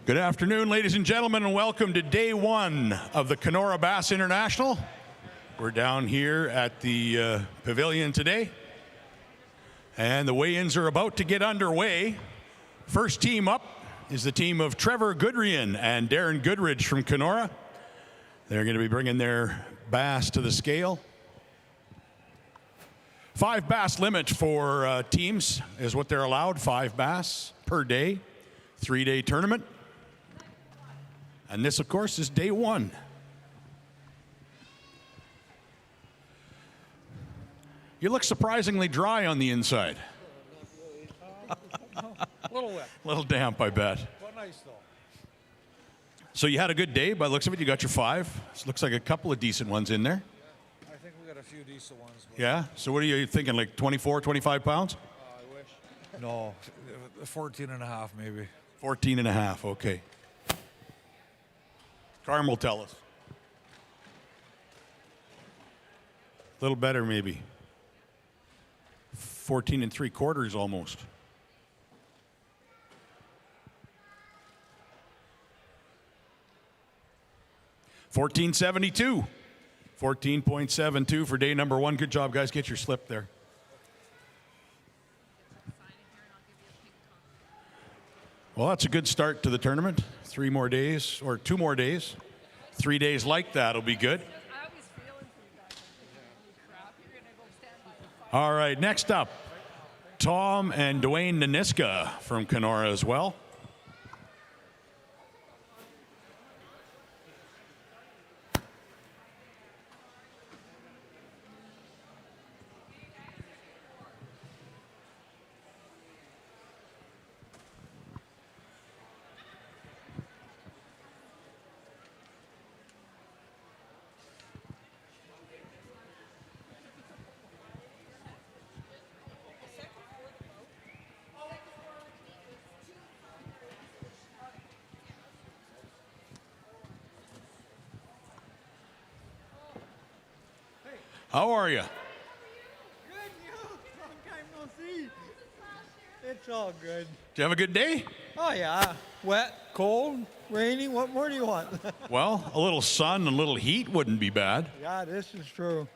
Good afternoon, ladies and gentlemen, and welcome to day one of the Kenora Bass International. We're down here at the pavilion today, and the weigh-ins are about to get underway. First team up is the team of Trevor Goodrian and Darren Goodridge from Kenora. They're going to be bringing their bass to the scale. 5 bass limit for teams is what they're allowed, 5 bass per day, 3-day tournament. And this, of course, is day one. You look surprisingly dry on the inside. A little wet. A little damp, I bet. But nice, though. So you had a good day. By the looks of it, you got your 5. This looks like a couple of decent ones in there. Yeah, I think we got a few decent ones. Yeah? So what are you thinking, like 24, 25 pounds? I wish. No, 14 and a half maybe. 14 and a half, okay. Carm will tell us. A little better, maybe. 14 and 3/4 almost. $14.72. 14.72 for day number one. Good job, guys. Get your slip there. Well, that's a good start to the tournament. 3 more days, or 2 more days. 3 days like that will be good. All right, next up, Tom and Dwayne Naniska from Kenora as well. How are you? Good, you. Long time no see. It's all good. Did you have a good day? Oh, yeah. Wet, cold, rainy. What more do you want? Well, a little sun and a little heat wouldn't be bad. Yeah, this is true.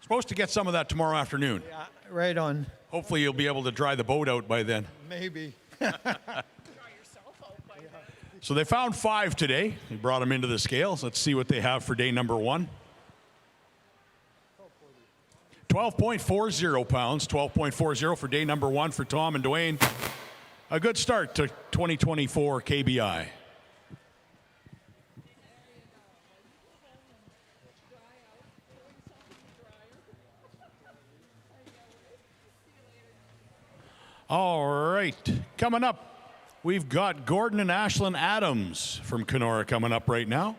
Supposed to get some of that tomorrow afternoon. Yeah, right on. Hopefully you'll be able to dry the boat out by then. Maybe. So they found 5 today. They brought them into the scales. Let's see what they have for day number 1. 12.40 pounds, 12.40 for day number 1 for Tom and Dwayne. A good start to 2024 KBI. All right, coming up, we've got Gordon and Ashlyn Adams from Kenora coming up right now.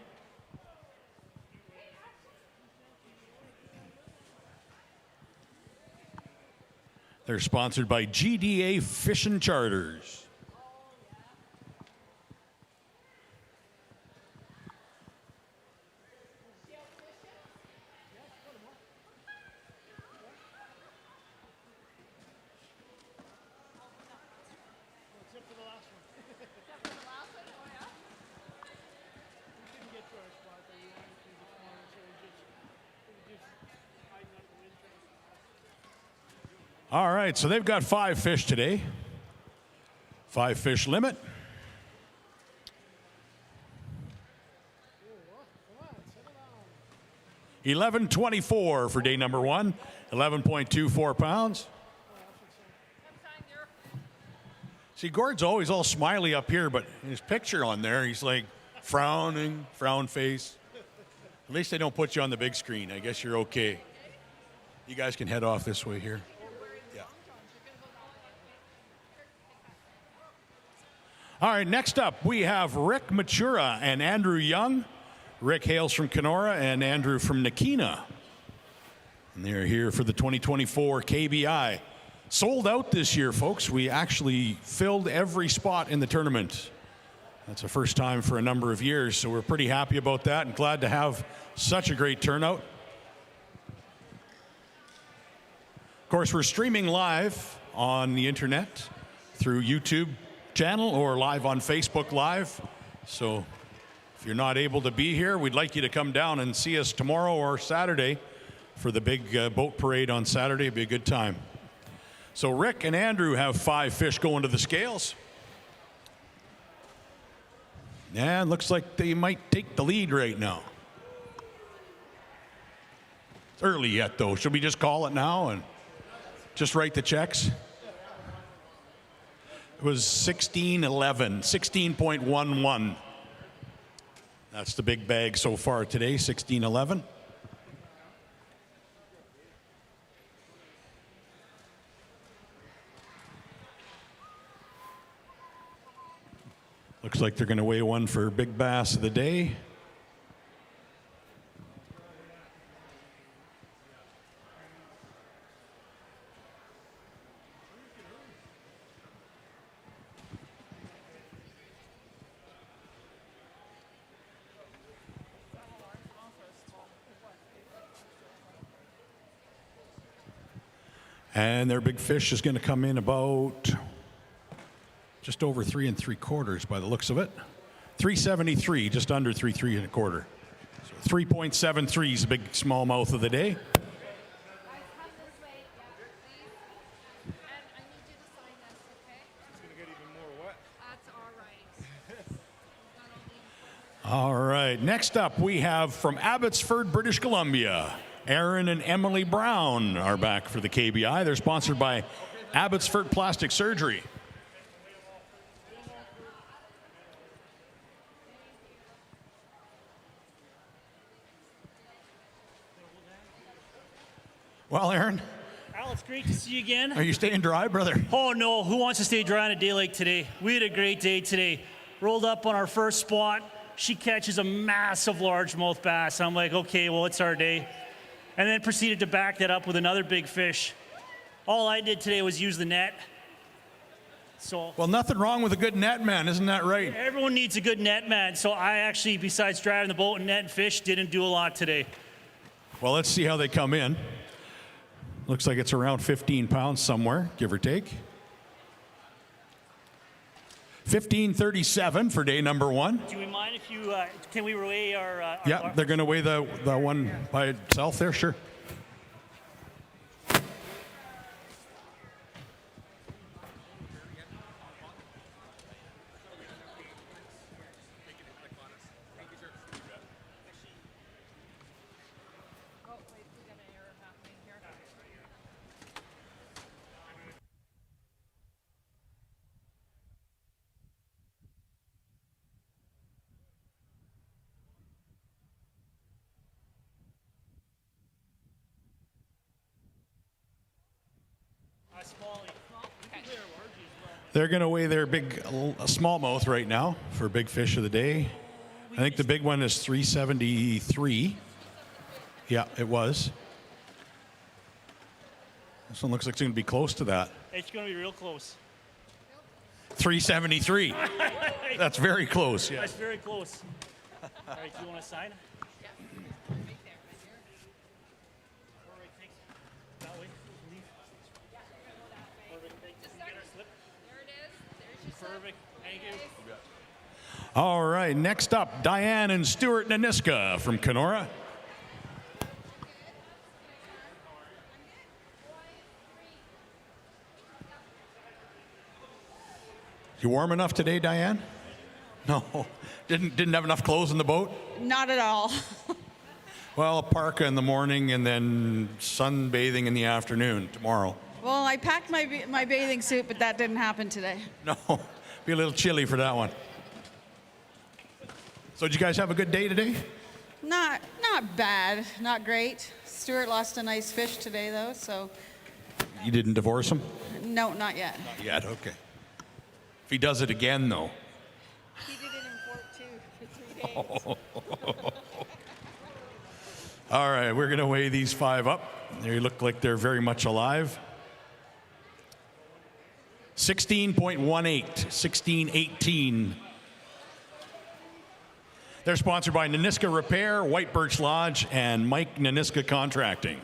They're sponsored by GDA Fishing Charters. All right, so they've got 5 fish today. 5 fish limit. $11.24 for day number 1. 11.24 pounds. See, Gord's always all smiley up here, but in his picture on there, he's like frowning, frown face. At least they don't put you on the big screen. I guess you're okay. You guys can head off this way here. All right, next up, we have Rick Matura and Andrew Young. Rick hails from Kenora and Andrew from Nakina. And they're here for the 2024 KBI. Sold out this year, folks. We actually filled every spot in the tournament. That's the first time for a number of years, so we're pretty happy about that and glad to have such a great turnout. Of course, we're streaming live on the internet through YouTube channel or live on Facebook Live. So if you're not able to be here, we'd like you to come down and see us tomorrow or Saturday for the big boat parade on Saturday. It'd be a good time. So Rick and Andrew have 5 fish going to the scales. And looks like they might take the lead right now. It's early yet, though. Should we just call it now and just write the checks? It was 16.11, 16.11. That's the big bag so far today, 16.11. Looks like they're going to weigh one for big bass of the day. And their big fish is going to come in about just over 3 3/4 by the looks of it. 373, just under 3 3/4. So 3.73 is the big smallmouth of the day. All right, next up we have from Abbotsford, British Columbia, Aaron and Emily Brown are back for the KBI. They're sponsored by Abbotsford Plastic Surgery. Well, Aaron, Al, it's great to see you again. are you staying dry, brother? Oh, no. Who wants to stay dry on a day like today? We had a great day today. Rolled up on our first spot. She catches a massive largemouth bass. I'm like, okay, well, it's our day. And then proceeded to back that up with another big fish. All I did today was use the net. So Well, nothing wrong with a good net man, isn't that right? everyone needs a good net man. So I actually, besides driving the boat and net and fish, didn't do a lot today. Well, let's see how they come in. Looks like it's around 15 pounds somewhere, give or take. 15:37 for day number 1. Do we mind if you, can we weigh our Yeah, they're going to weigh the one by itself there, sure. They're going to weigh their big smallmouth right now for big fish of the day. I think the big one is 373. Yeah, it was. This one looks like it's going to be close to that. It's going to be real close. 373. That's very close. Yeah. That's very close. All right, do you want to sign? Perfect. Thank you. All right, next up, Diane and Stuart Naniska from Kenora. You warm enough today, Diane? No, didn't have enough clothes in the boat? Not at all. Well, a parka in the morning and then sunbathing in the afternoon tomorrow. Well, I packed my bathing suit, but that didn't happen today. No, be a little chilly for that one. So did you guys have a good day today? Not bad, not great. Stuart lost a nice fish today, though, so You didn't divorce him? no, not yet. Not yet, okay. If he does it again, though. He did it in court, too, for 3 days. All right, we're going to weigh these 5 up. They look like they're very much alive. 16.18, 1618. They're sponsored by Naniska Repair, White Birch Lodge, and Mike Naniska Contracting.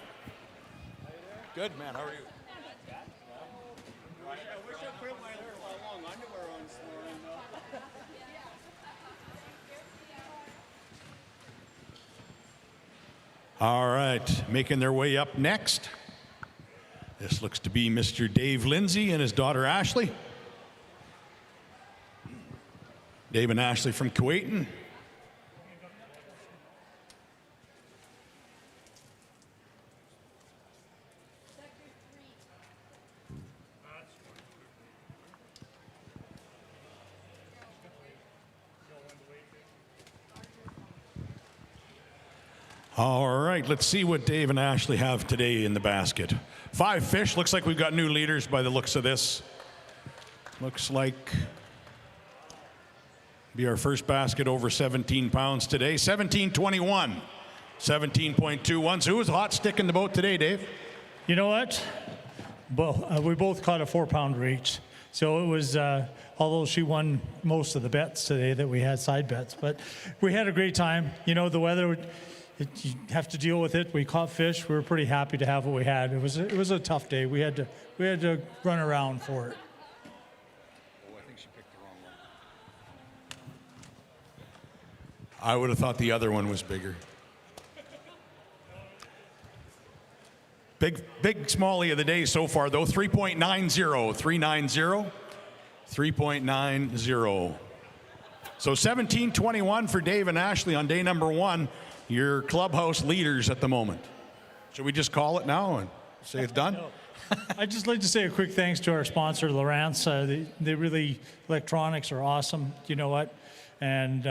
Good, man. How are you? All right, making their way up next. This looks to be Mr. Dave Lindsay and his daughter Ashley. Dave and Ashley from Kuwaitan. All right, let's see what Dave and Ashley have today in the basket. 5 fish. Looks like we've got new leaders by the looks of this. Looks like be our first basket over 17 pounds today. 17.21, 17.21. So who was hot stick in the boat today, Dave? You know what? Well, we both caught a 4-pounder each. So it was, although she won most of the bets today that we had, side bets, but we had a great time. You know, the weather, you have to deal with it. We caught fish. We were pretty happy to have what we had. It was a tough day. We had to run around for it. Oh, I think she picked the wrong one. I would have thought the other one was bigger. Big smallie of the day so far, though. 3.90, 3.90, 3.90. So 17.21 for Dave and Ashley on day number 1. Your clubhouse leaders at the moment. Should we just call it now and say it's done? I'd just like to say a quick thanks to our sponsor, Lawrence. They really, electronics are awesome. You know what? And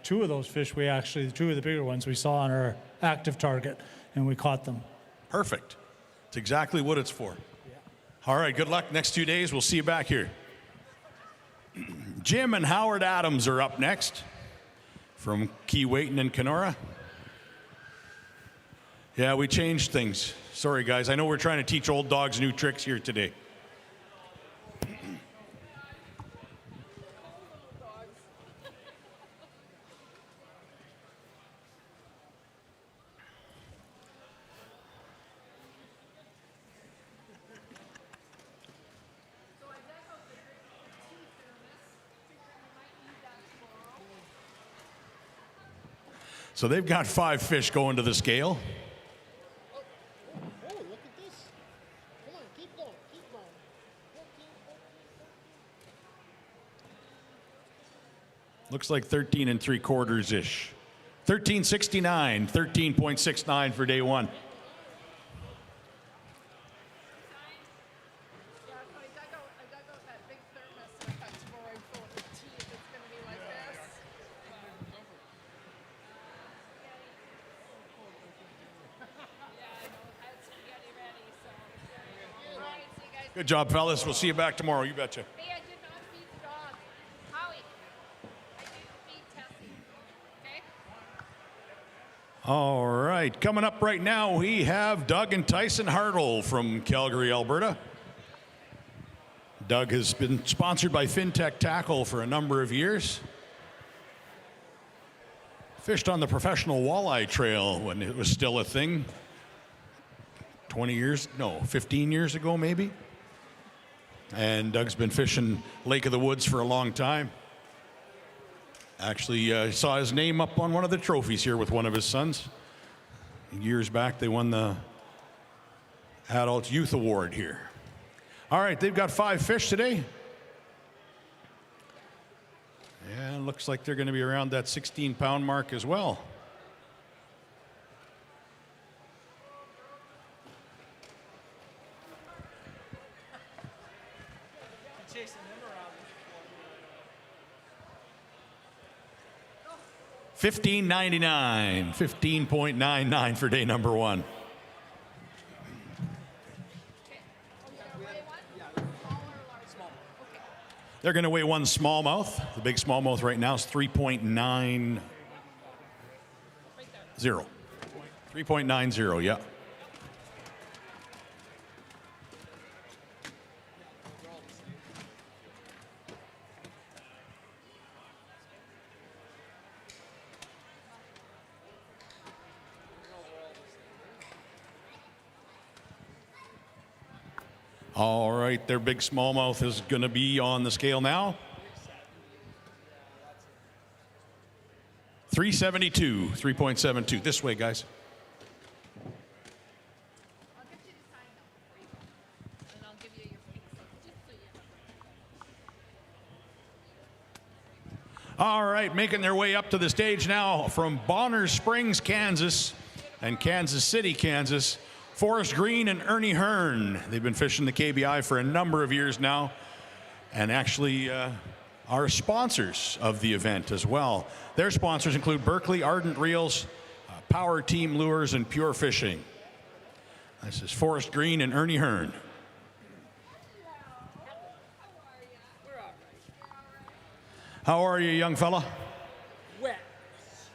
2 of those fish, 2 of the bigger ones we saw on our active target, and we caught them. Perfect. It's exactly what it's for. Yeah. All right, good luck next 2 days. We'll see you back here. Jim and Howard Adams are up next from Keewatin and Kenora. Yeah, we changed things. Sorry, guys. I know we're trying to teach old dogs new tricks here today. So they've got 5 fish going to the scale. Oh, look at this. Come on, keep going, keep going. Looks like 13 3/4-ish. 13.69, 13.69 for day 1. Yeah, so I dug out that big thermos and I thought tomorrow I'd fill it with tea if it's going to be like this. Good job, fellas. We'll see you back tomorrow. You betcha. Hey, I did not feed the dog. Howie, I didn't feed Tessie. Okay? All right. Coming up right now, we have Doug and Tyson Hartle from Calgary, Alberta. Doug has been sponsored by FinTech Tackle for a number of years. Fished on the professional walleye trail when it was still a thing. 15 years ago, maybe. And Doug's been fishing Lake of the Woods for a long time. Actually, saw his name up on one of the trophies here with one of his sons. Years back, they won the Adult Youth Award here. All right, they've got 5 fish today. Yeah, looks like they're going to be around that 16-pound mark as well. $15.99, 15.99 for day number 1. They're going to weigh 1 smallmouth. The big smallmouth right now is 3.90. 3.90, yeah. All right, their big smallmouth is going to be on the scale now. 372, 3.72. This way, guys. All right, making their way up to the stage now from Bonner Springs, Kansas, and Kansas City, Kansas, Forrest Green and Ernie Hearn. They've been fishing the KBI for a number of years now, and actually are sponsors of the event as well. Their sponsors include Berkeley Ardent Reels, Power Team Lures, and Pure Fishing. This is Forrest Green and Ernie Hearn. How are you, young fella? Wet.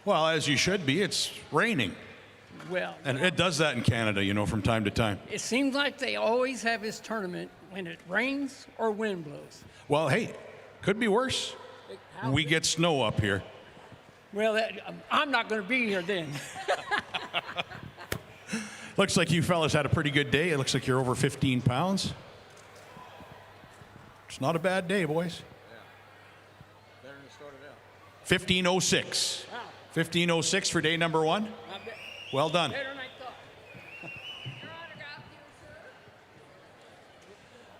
Well, as you should be. It's raining. Well, And it does that in Canada, you know, from time to time. it seems like they always have this tournament when it rains or wind blows. Well, hey, could be worse. We get snow up here. Well, I'm not going to be here then. Looks like you fellas had a pretty good day. It looks like you're over 15 pounds. It's not a bad day, boys. 1506. Wow. 1506 for day number one. Not bad. Well done. Better than I thought. Your autograph, dear sir.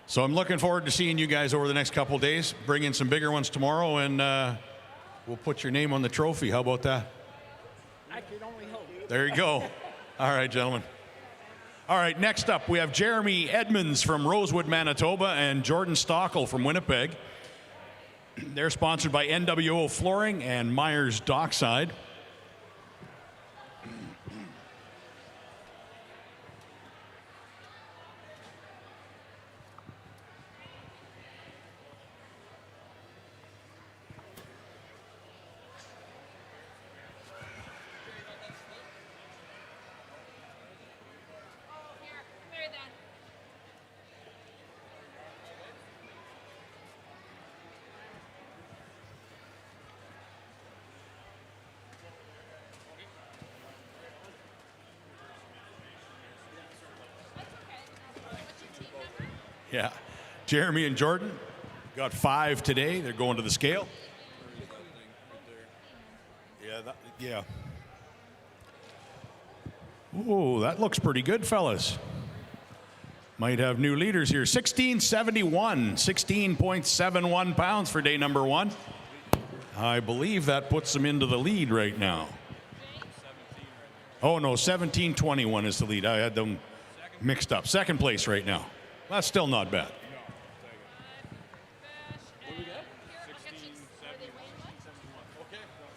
So I'm looking forward to seeing you guys over the next couple of days. Bring in some bigger ones tomorrow, and we'll put your name on the trophy. How about that? I can only hope. There you go. All right, gentlemen. All right, next up, we have Jeremy Edmonds from Rosewood, Manitoba, and Jordan Stockel from Winnipeg. They're sponsored by NWO Flooring and Myers Dockside. Here, come here then. That's okay. What's your team number? Yeah. Jeremy and Jordan got 5 today. They're going to the scale. Yeah. Ooh, that looks pretty good, fellas. Might have new leaders here. 1671, 16.71 pounds for day number one. I believe that puts them into the lead right now. Oh, no, 1721 is the lead. I had them mixed up. Second place right now. That's still not bad. Fish and here, I'll get you. Are they weighing one?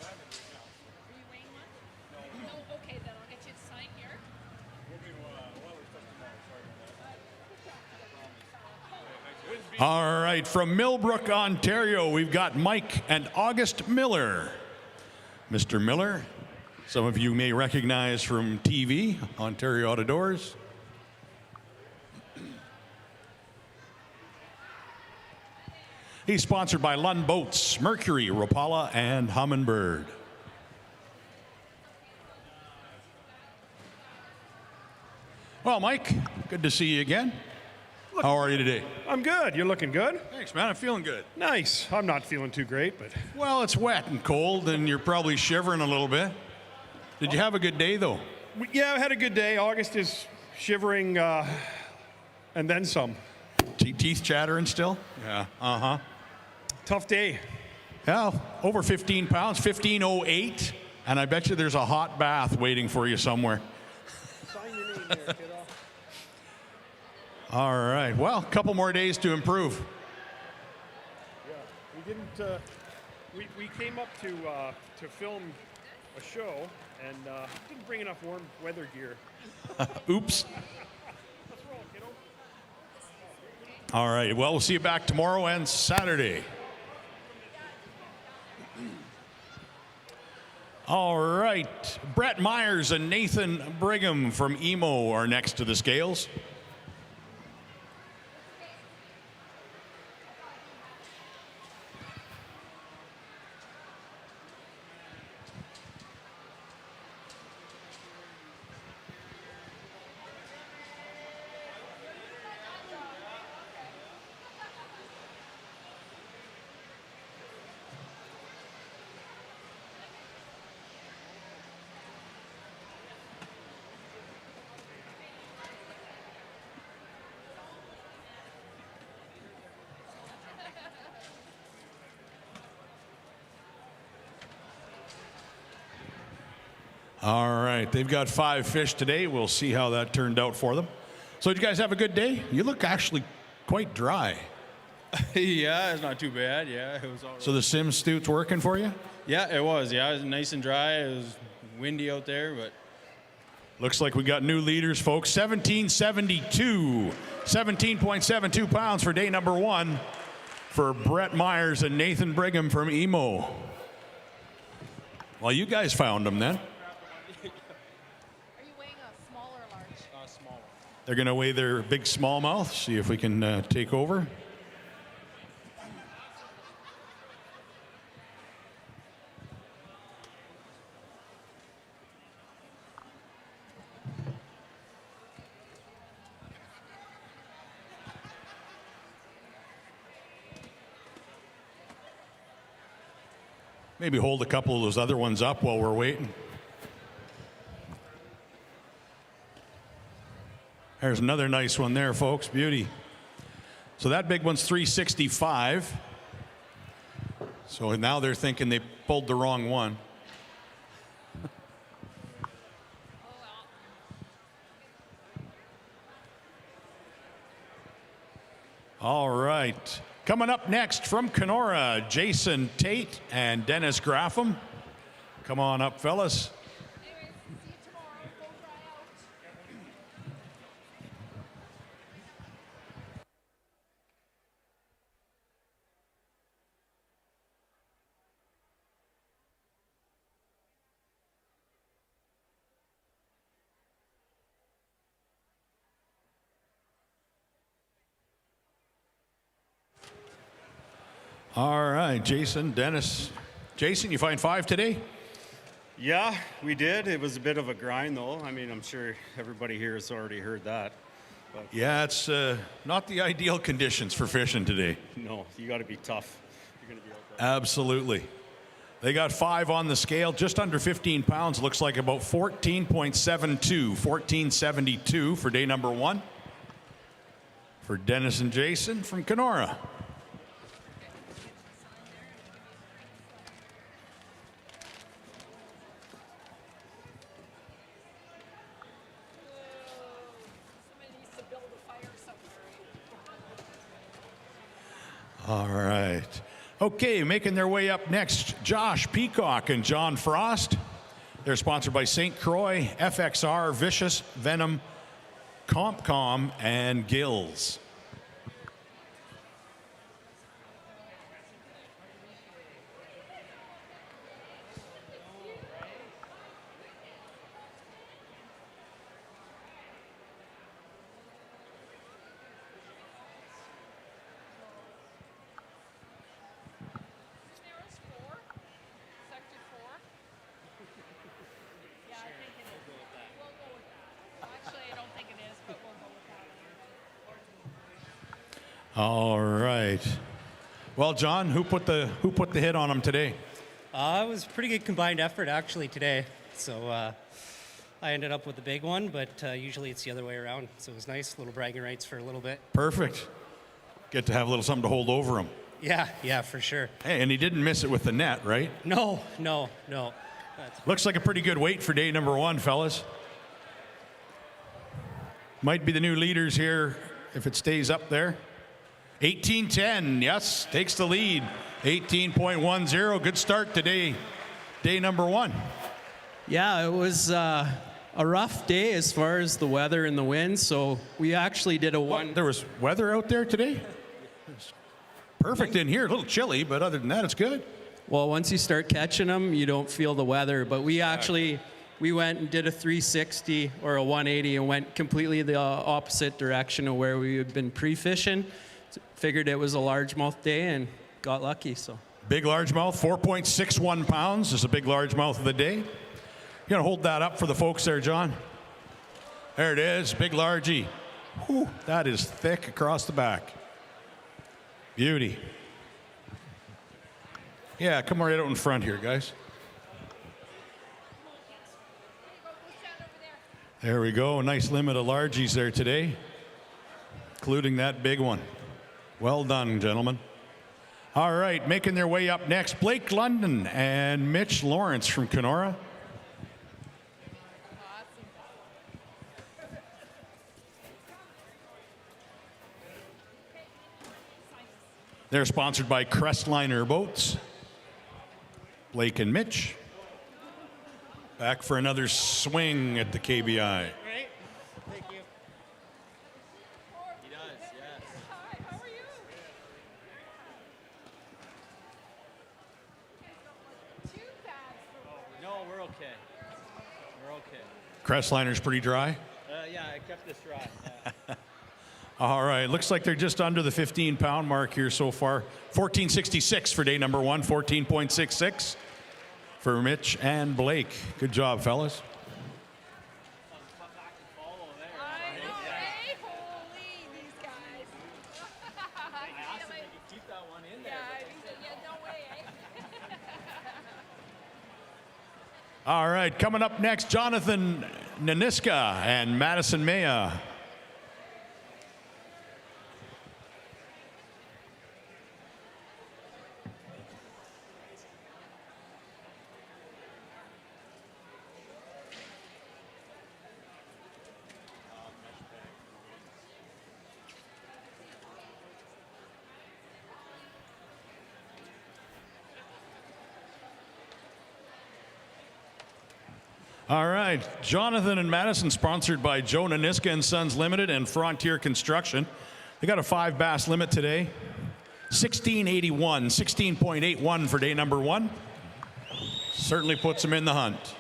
Are you weighing one? No. Okay, then I'll get you to sign here. All right, from Millbrook, Ontario, we've got Mike and August Miller. Mr. Miller, some of you may recognize from TV, Ontario Out of Doors. He's sponsored by Lund Boats, Mercury, Rapala, and Humminbird. Well, Mike, good to see you again. How are you today? I'm good. You're looking good. Thanks, man. I'm feeling good. Nice. I'm not feeling too great, but Well, it's wet and cold, and you're probably shivering a little bit. Did you have a good day, though? yeah, I had a good day. August is shivering and then some. Teeth chattering still? Yeah. Uh-huh. Tough day. Yeah, over 15 pounds, 1508, and I bet you there's a hot bath waiting for you somewhere. Sign your name there, kiddo. All right. Well, a couple more days to improve. Yeah, we didn't. We came up to film a show and didn't bring enough warm weather gear. Oops. Let's roll, kiddo. All right. Well, we'll see you back tomorrow and Saturday. All right. Brett Myers and Nathan Brigham from Emo are next to the scales. All right, they've got 5 fish today. We'll see how that turned out for them. So did you guys have a good day? You look actually quite dry. Yeah, it's not too bad. Yeah, it was all right. So the sim suit's working for you? Yeah, it was. Yeah, it was nice and dry. It was windy out there, but Looks like we got new leaders, folks. 1772, 17.72 pounds for day number 1 for Brett Myers and Nathan Brigham from Emo. Well, you guys found them then. Are you weighing a small or large? small. They're going to weigh their big smallmouth, see if we can take over. Maybe hold a couple of those other ones up while we're waiting. There's another nice one there, folks. Beauty. So that big one's 365. So now they're thinking they pulled the wrong one. All right. Coming up next from Kenora, Jason Tate and Dennis Graffam. Come on up, fellas. Anyways, see you tomorrow. Go dry out. All right, Jason, Dennis. Jason, you find 5 today? Yeah, we did. It was a bit of a grind, though. I mean, I'm sure everybody here has already heard that. But Yeah, it's not the ideal conditions for fishing today. no, you got to be tough. You're going to be out there. Absolutely. They got 5 on the scale, just under 15 pounds. Looks like about 14.72, 1472 for day number 1. For Dennis and Jason from Kenora. Somebody needs to build a fire somewhere. All right. Okay, making their way up next, Josh Peacock and John Frost. They're sponsored by St. Croix, FXR, Vicious, Venom, CompCom, and Gills. Kenora's 4. Sector 4. Yeah, I think it is. We'll go with that. Well, actually, I don't think it is, but we'll go with that. All right. Well, John, who put the hit on them today? It was a pretty good combined effort actually today. So I ended up with the big one, but usually it's the other way around. So it was nice, little bragging rights for a little bit. Perfect. Get to have a little something to hold over him. Yeah, for sure. Hey, and he didn't miss it with the net, right? No. Looks like a pretty good weight for day number 1, fellas. Might be the new leaders here if it stays up there. 18.10, yes, takes the lead. 18.10, good start today. Day number 1. Yeah, it was a rough day as far as the weather and the wind, so we actually did a one. There was weather out there today? It's perfect in here, a little chilly, but other than that, it's good. Well, once you start catching them, you don't feel the weather, but we went and did a 360 or a 180 and went completely the opposite direction of where we had been pre-fishing. Figured it was a largemouth day and got lucky, so. Big largemouth, 4.61 pounds is a big largemouth of the day. You gonna hold that up for the folks there, John? There it is, big largie. Whew, that is thick across the back. Beauty. Yeah, come right out in front here, guys. There we go, a nice limit of largies there today, including that big one. Well done, gentlemen. All right, making their way up next, Blake London and Mitch Lawrence from Kenora. They're sponsored by Crestliner Boats. Blake and Mitch. Back for another swing at the KBI. Right? Thank you. He does, yes. Hi, how are you? Too bad for No, we're okay. We're okay. Crestliner's pretty dry. Yeah, I kept this dry. Yeah. All right, looks like they're just under the 15-pound mark here so far. 14.66 for day number one, 14.66 for Mitch and Blake. Good job, fellas. I know, eh? Holy, these guys. I asked him if he could keep that one in there. Yeah, he said, yeah, no way, eh? All right, coming up next, Jonathan Naniska and Madison Maya. All right, Jonathan and Madison, sponsored by Joe Naniska and Sons Limited and Frontier Construction. They got a 5 bass limit today. 1681, 16.81 for day number one. Certainly puts them in the hunt.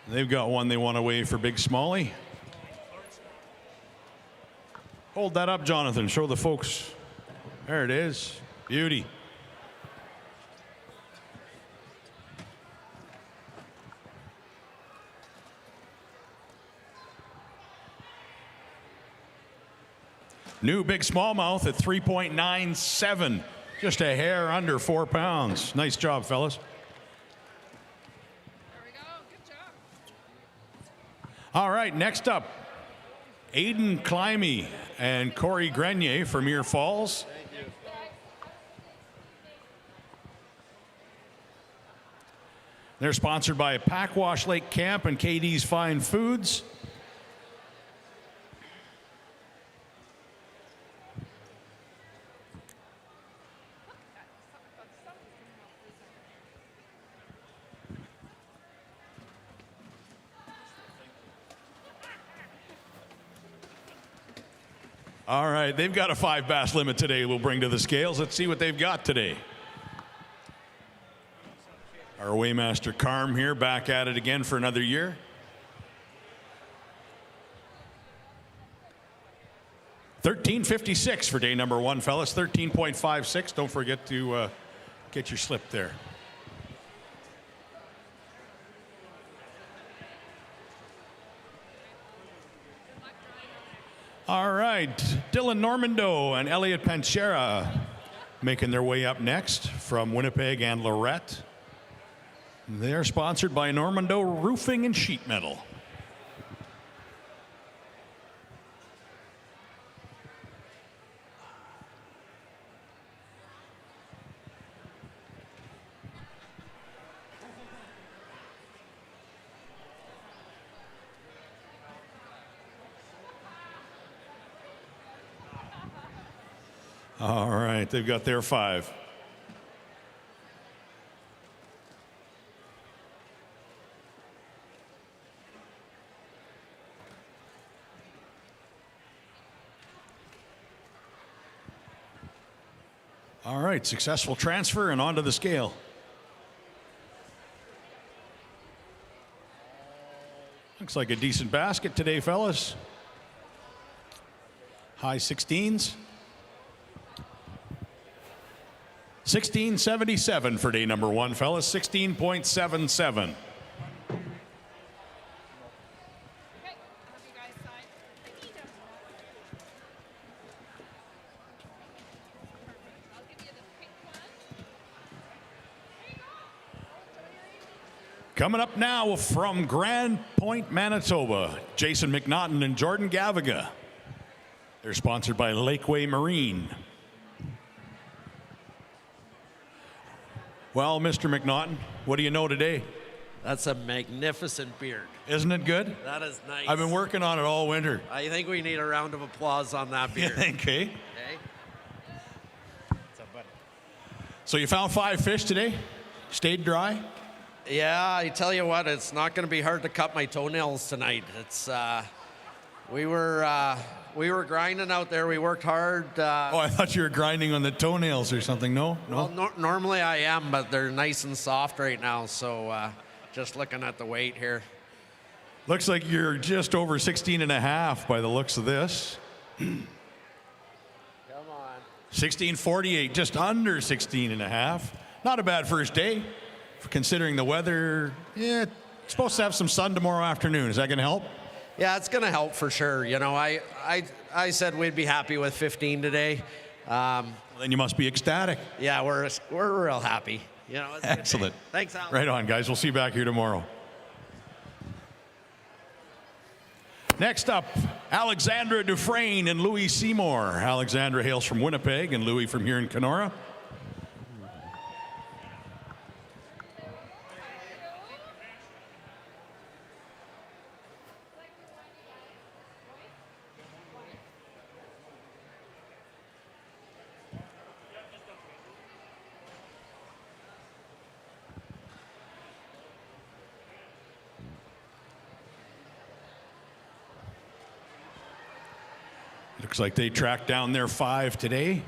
They've got one they want to wave for Big Smalley. Hold that up, Jonathan. Show the folks. There it is. Beauty. New big smallmouth at 3.97. Just a hair under 4 pounds. Nice job, fellas. There we go, good job. All right, next up, Aiden Climby and Corey Grenier from Muir Falls. They're sponsored by Packwash Lake Camp and KD's Fine Foods. All right, they've got a 5 bass limit today we'll bring to the scales. Let's see what they've got today. Our weighmaster Carm here, back at it again for another year. $13.56 for day number one, fellas. 13.56. Don't forget to get your slip there. All right, Dylan Normando and Elliot Panchera making their way up next from Winnipeg and Lorette. They're sponsored by Normando Roofing and Sheet Metal. All right, they've got their 5. All right, successful transfer and onto the scale. Looks like a decent basket today, fellas. High 16s. 16.77 for day number one, fellas. 16.77. Coming up now from Grand Point, Manitoba, Jason McNaughton and Jordan Gaviga. They're sponsored by Lakeway Marine. Well, Mr. McNaughton, what do you know today? That's a magnificent beard. Isn't it good? That is nice. I've been working on it all winter. I think we need a round of applause on that beard. Okay. Okay. So you found 5 fish today? Stayed dry? Yeah, I tell you what, it's not going to be hard to cut my toenails tonight. It's we were grinding out there. We worked hard. Oh, I thought you were grinding on the toenails or something. No? Well, normally I am, but they're nice and soft right now. So just looking at the weight here. Looks like you're just over 16 and a half by the looks of this. Come on. 1648, just under 16 and a half. Not a bad first day, considering the weather. Yeah, it's supposed to have some sun tomorrow afternoon. Is that going to help? Yeah, it's going to help for sure. You know, I said we'd be happy with 15 today. Then you must be ecstatic. Yeah, we're real happy. You know, it's a good Excellent. day. Thanks, Al. Right on, guys. We'll see you back here tomorrow. Next up, Alexandra Dufresne and Louis Seymour. Alexandra hails from Winnipeg and Louis from here in Kenora. Looks like they tracked down their 5 today.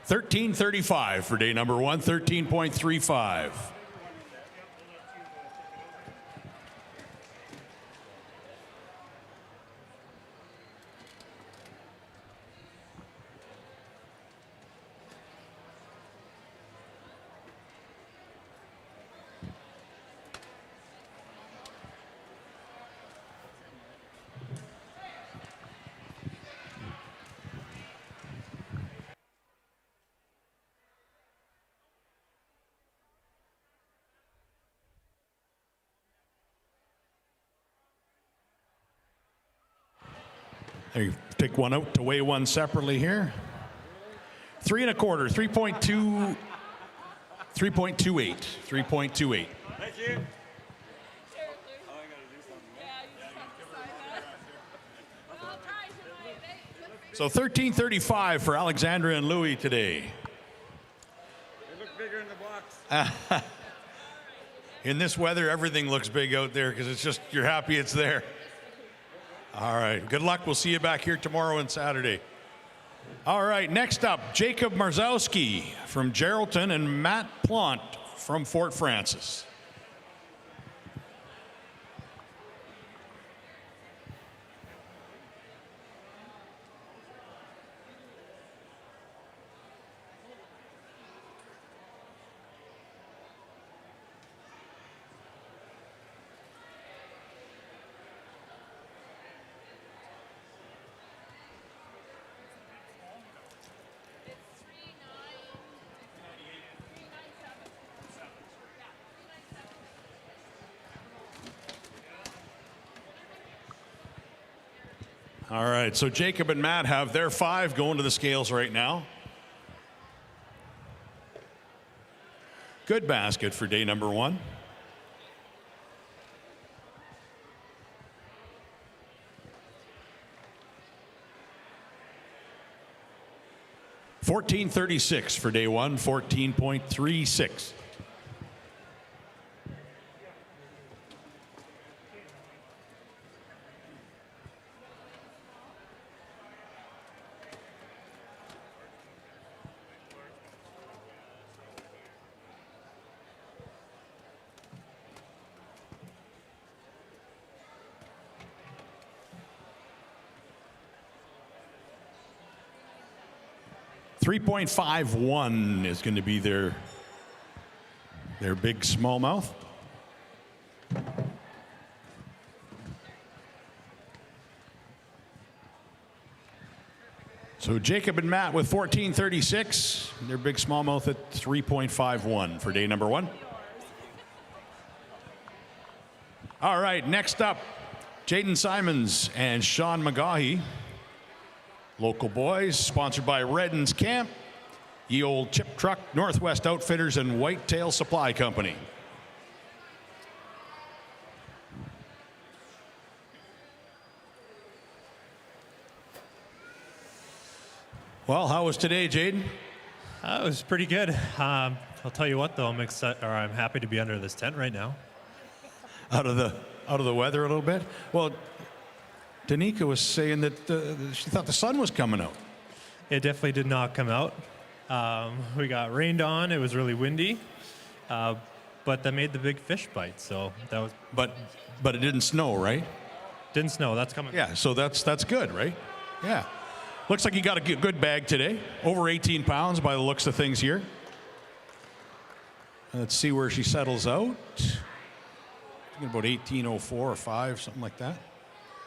$13.35 for day number 1, 13.35. You take one out to weigh one separately here. 3 1/4, 3.2, 3.28, 3.28. Thank you. So 13.35 for Alexandra and Louis today. They look bigger in the box. In this weather, everything looks big out there because it's just, you're happy it's there. All right. Good luck. We'll see you back here tomorrow and Saturday. All right. Next up, Jacob Marzowski from Geraldton and Matt Plant from Fort Francis. All right, so Jacob and Matt have their 5 going to the scales right now. Good basket for day number 1. $14.36 for day 1, 14.36. .51 is going to be their big smallmouth. So Jacob and Matt with 14.36, their big smallmouth at 3.51 for day number 1. All right, next up, Jaden Simons and Sean McGaughy. Local boys, sponsored by Redden's Camp. Ye Old Chip Truck, Northwest Outfitters, and Whitetail Supply Company. Well, how was today, Jaden? It was pretty good. I'll tell you what, though, I'm excited, or I'm happy to be under this tent right now. Out of the weather a little bit. Well, Danica was saying that she thought the sun was coming out. It definitely did not come out. We got rained on. It was really windy, but that made the big fish bite. So that was. But it didn't snow, right? Didn't snow. That's coming. Yeah. So that's good, right? Yeah. Looks like you got a good bag today. Over 18 pounds by the looks of things here. Let's see where she settles out. I think about 1804 or 5, something like that.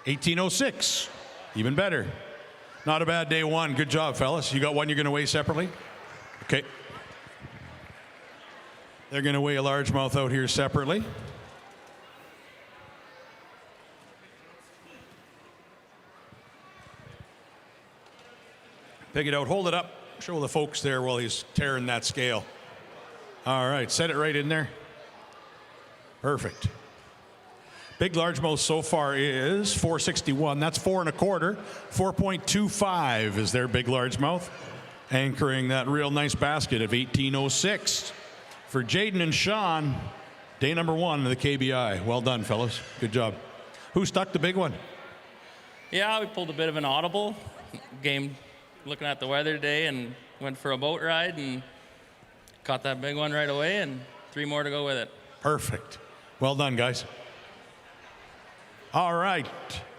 1806, even better. Not a bad day one. Good job, fellas. You got one you're going to weigh separately? Okay. They're going to weigh a largemouth out here separately. Pick it out, hold it up, show the folks there while he's tearing that scale. All right, set it right in there. Perfect. Big largemouth so far is 461. That's 4 1/4. 4.25 is their big largemouth, anchoring that real nice basket of 1806. For Jaden and Sean, day number 1 of the KBI. Well done, fellas. Good job. Who stuck the big one? Yeah, we pulled a bit of an audible game. Looking at the weather today and went for a boat ride and caught that big one right away and 3 more to go with it. Perfect. Well done, guys. All right,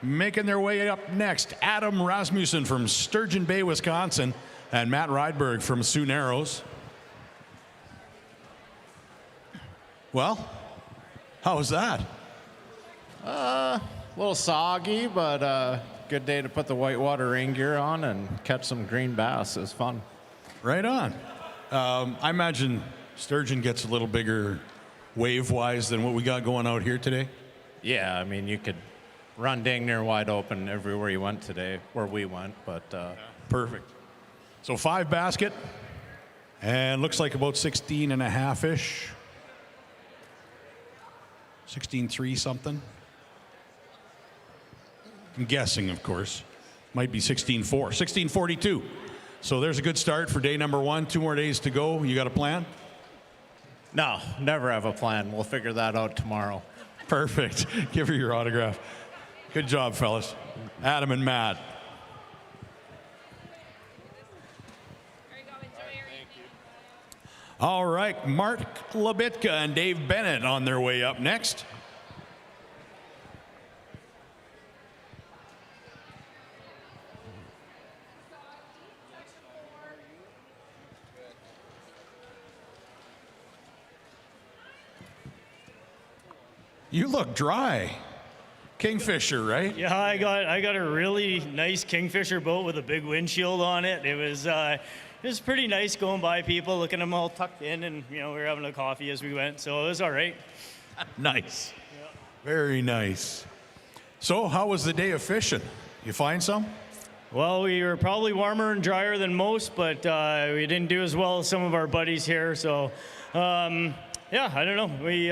making their way up next, Adam Rasmussen from Sturgeon Bay, Wisconsin, and Matt Rydberg from Sioux Narrows. Well, how was that? A little soggy, but good day to put the whitewater rain gear on and catch some green bass. It was fun. Right on. I imagine sturgeon gets a little bigger wave-wise than what we got going out here today. Yeah, I mean, you could run dang near wide open everywhere you went today, where we went, but... Perfect. So 5 basket, and looks like about 16 and a half-ish. 16.3 something. I'm guessing, of course. Might be 16.4. 16.42. So there's a good start for day number 1. 2 more days to go. You got a plan? No, never have a plan. We'll figure that out tomorrow. Perfect. Give her your autograph. Good job, fellas. Adam and Matt. All right, Mark Labitka and Dave Bennett on their way up next. You look dry. Kingfisher, right? Yeah, I got a really nice Kingfisher boat with a big windshield on it. It was pretty nice going by people, looking at them all tucked in, and we were having a coffee as we went, so it was all right. Nice. Yeah. Very nice. So, how was the day of fishing? You find some? Well, we were probably warmer and drier than most, but we didn't do as well as some of our buddies here. So, yeah, I don't know. We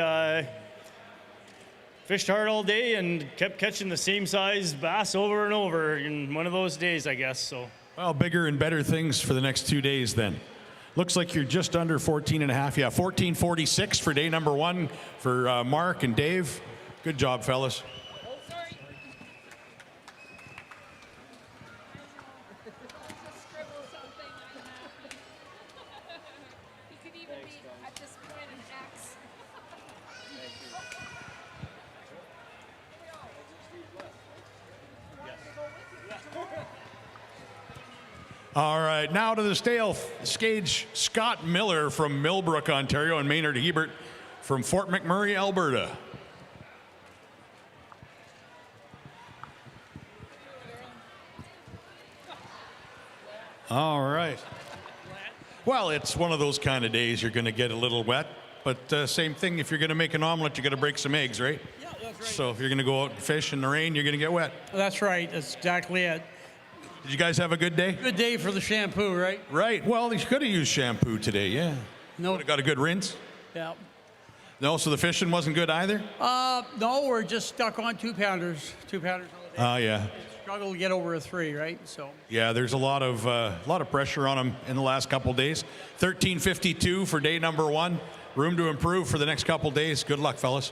fished hard all day and kept catching the same size bass over and over in one of those days, I guess. So. Well, bigger and better things for the next 2 days then. Looks like you're just under 14 and a half. Yeah, 14.46 for day number 1 for Mark and Dave. Good job, fellas. All right, now to the stage, Scott Miller from Millbrook, Ontario, and Maynard Hebert from Fort McMurray, Alberta. All right. Well, it's one of those kind of days you're going to get a little wet, but same thing, if you're going to make an omelet, you got to break some eggs, right? Yeah, that's right. So if you're going to go out and fish in the rain, you're going to get wet. That's right. That's exactly it. Did you guys have a good day? Good day for the shampoo, right? Right. Well, you could have used shampoo today, yeah. No. Would have got a good rinse. Yeah. No, so the fishing wasn't good either? No, we're just stuck on 2-pounders. 2-pounders all day. Oh, yeah. Struggle to get over a 3, right? So. Yeah, there's a lot of pressure on them in the last couple days. 13:52 for day number 1. Room to improve for the next couple days. Good luck, fellas.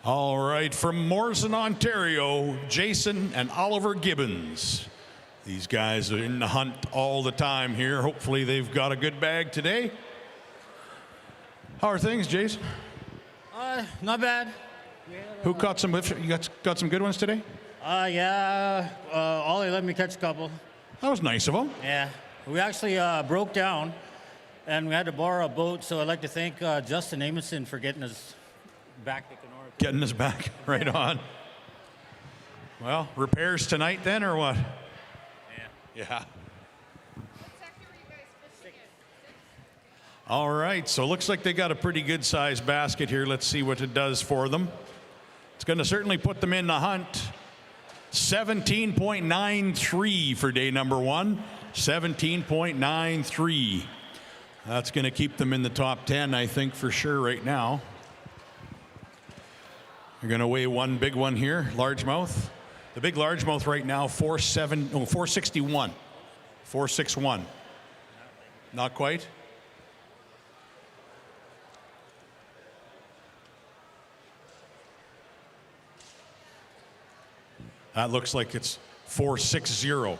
All right, from Morrison, Ontario, Jason and Oliver Gibbons. These guys are in the hunt all the time here. Hopefully they've got a good bag today. How are things, Jason? Not bad. Who caught some? You got some good ones today? Yeah. Ollie let me catch a couple. That was nice of him. Yeah. We actually broke down, and we had to borrow a boat. So I'd like to thank Justin Amundsen for getting us back to Kenora. Getting us back right on. Well, repairs tonight then, or what? Yeah. All right, so looks like they got a pretty good sized basket here. Let's see what it does for them. It's going to certainly put them in the hunt. 17.93 for day number 1. 17.93. That's going to keep them in the top 10, I think, for sure right now. You're going to weigh one big one here, largemouth. The big largemouth right now, 461. 461. Not quite. That looks like it's 460.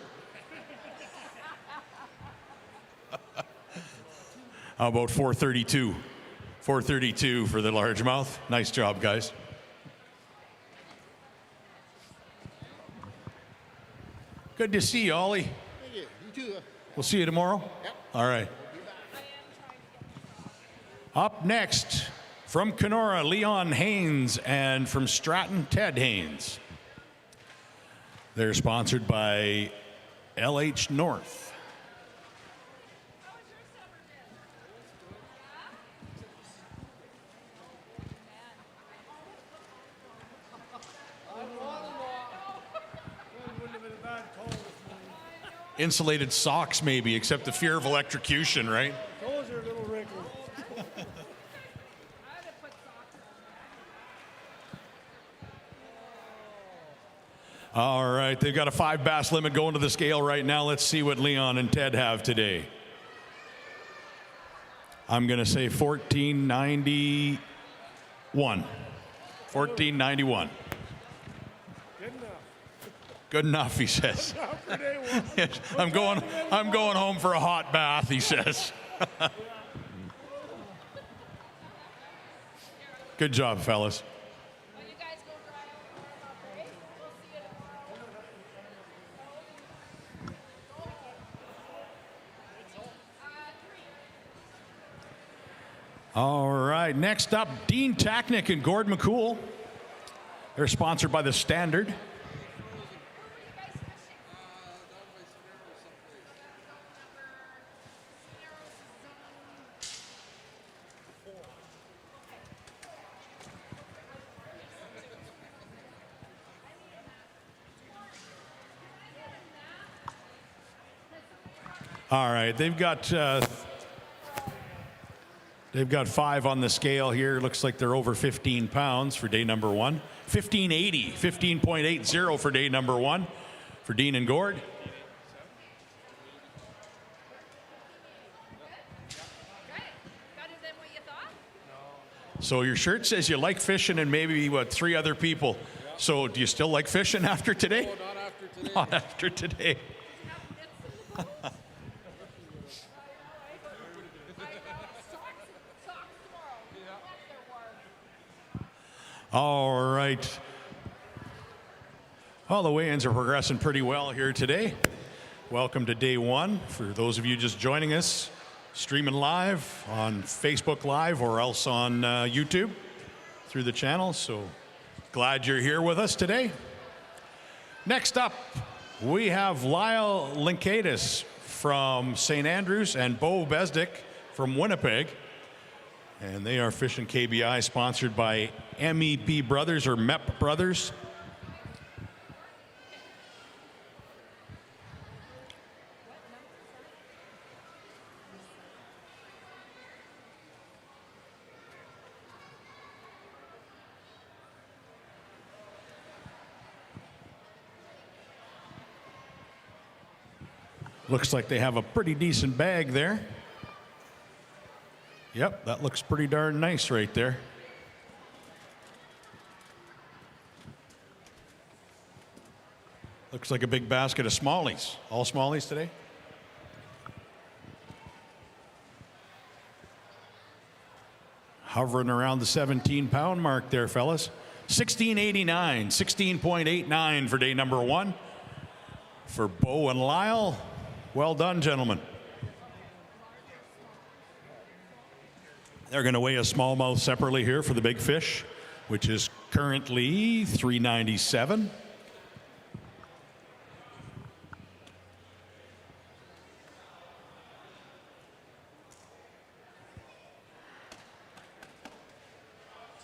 How about 432? 432 for the largemouth. Nice job, guys. Good to see you, Ollie. Thank you. You too. We'll see you tomorrow? Yep. All right. Up next, from Kenora, Leon Haynes, and from Stratton, Ted Haynes. They're sponsored by LH North. Insulated socks, maybe, except the fear of electrocution, right? Those are a little wrinkled. All right, they've got a 5 bass limit going to the scale right now. Let's see what Leon and Ted have today. I'm going to say 1491. 1491. Good enough, he says. I'm going home for a hot bath, he says. Good job, fellas. All right, next up, Dean Tacknick and Gord McCool. They're sponsored by the Standard. All right, they've got 5 on the scale here. Looks like they're over 15 pounds for day number 1. 1580, 15.80 for day number 1 for Dean and Gord. So your shirt says you like fishing and maybe, 3 other people. So do you still like fishing after today? No, not after today. Not after today. All right. Well, the weigh-ins are progressing pretty well here today. Welcome to day 1. For those of you just joining us, streaming live on Facebook Live or else on YouTube through the channel. So glad you're here with us today. Next up, we have Lyle Linkadis from St. Andrews and Bo Besdick from Winnipeg. And they are fishing KBI, sponsored by MEP Brothers or MEP Brothers. Looks like they have a pretty decent bag there. Yep, that looks pretty darn nice right there. Looks like a big basket of smallies. All smallies today? Hovering around the 17-pound mark there, fellas. 1689, 16.89 for day number 1. For Bo and Lyle, well done, gentlemen. They're going to weigh a smallmouth separately here for the big fish, which is currently 397.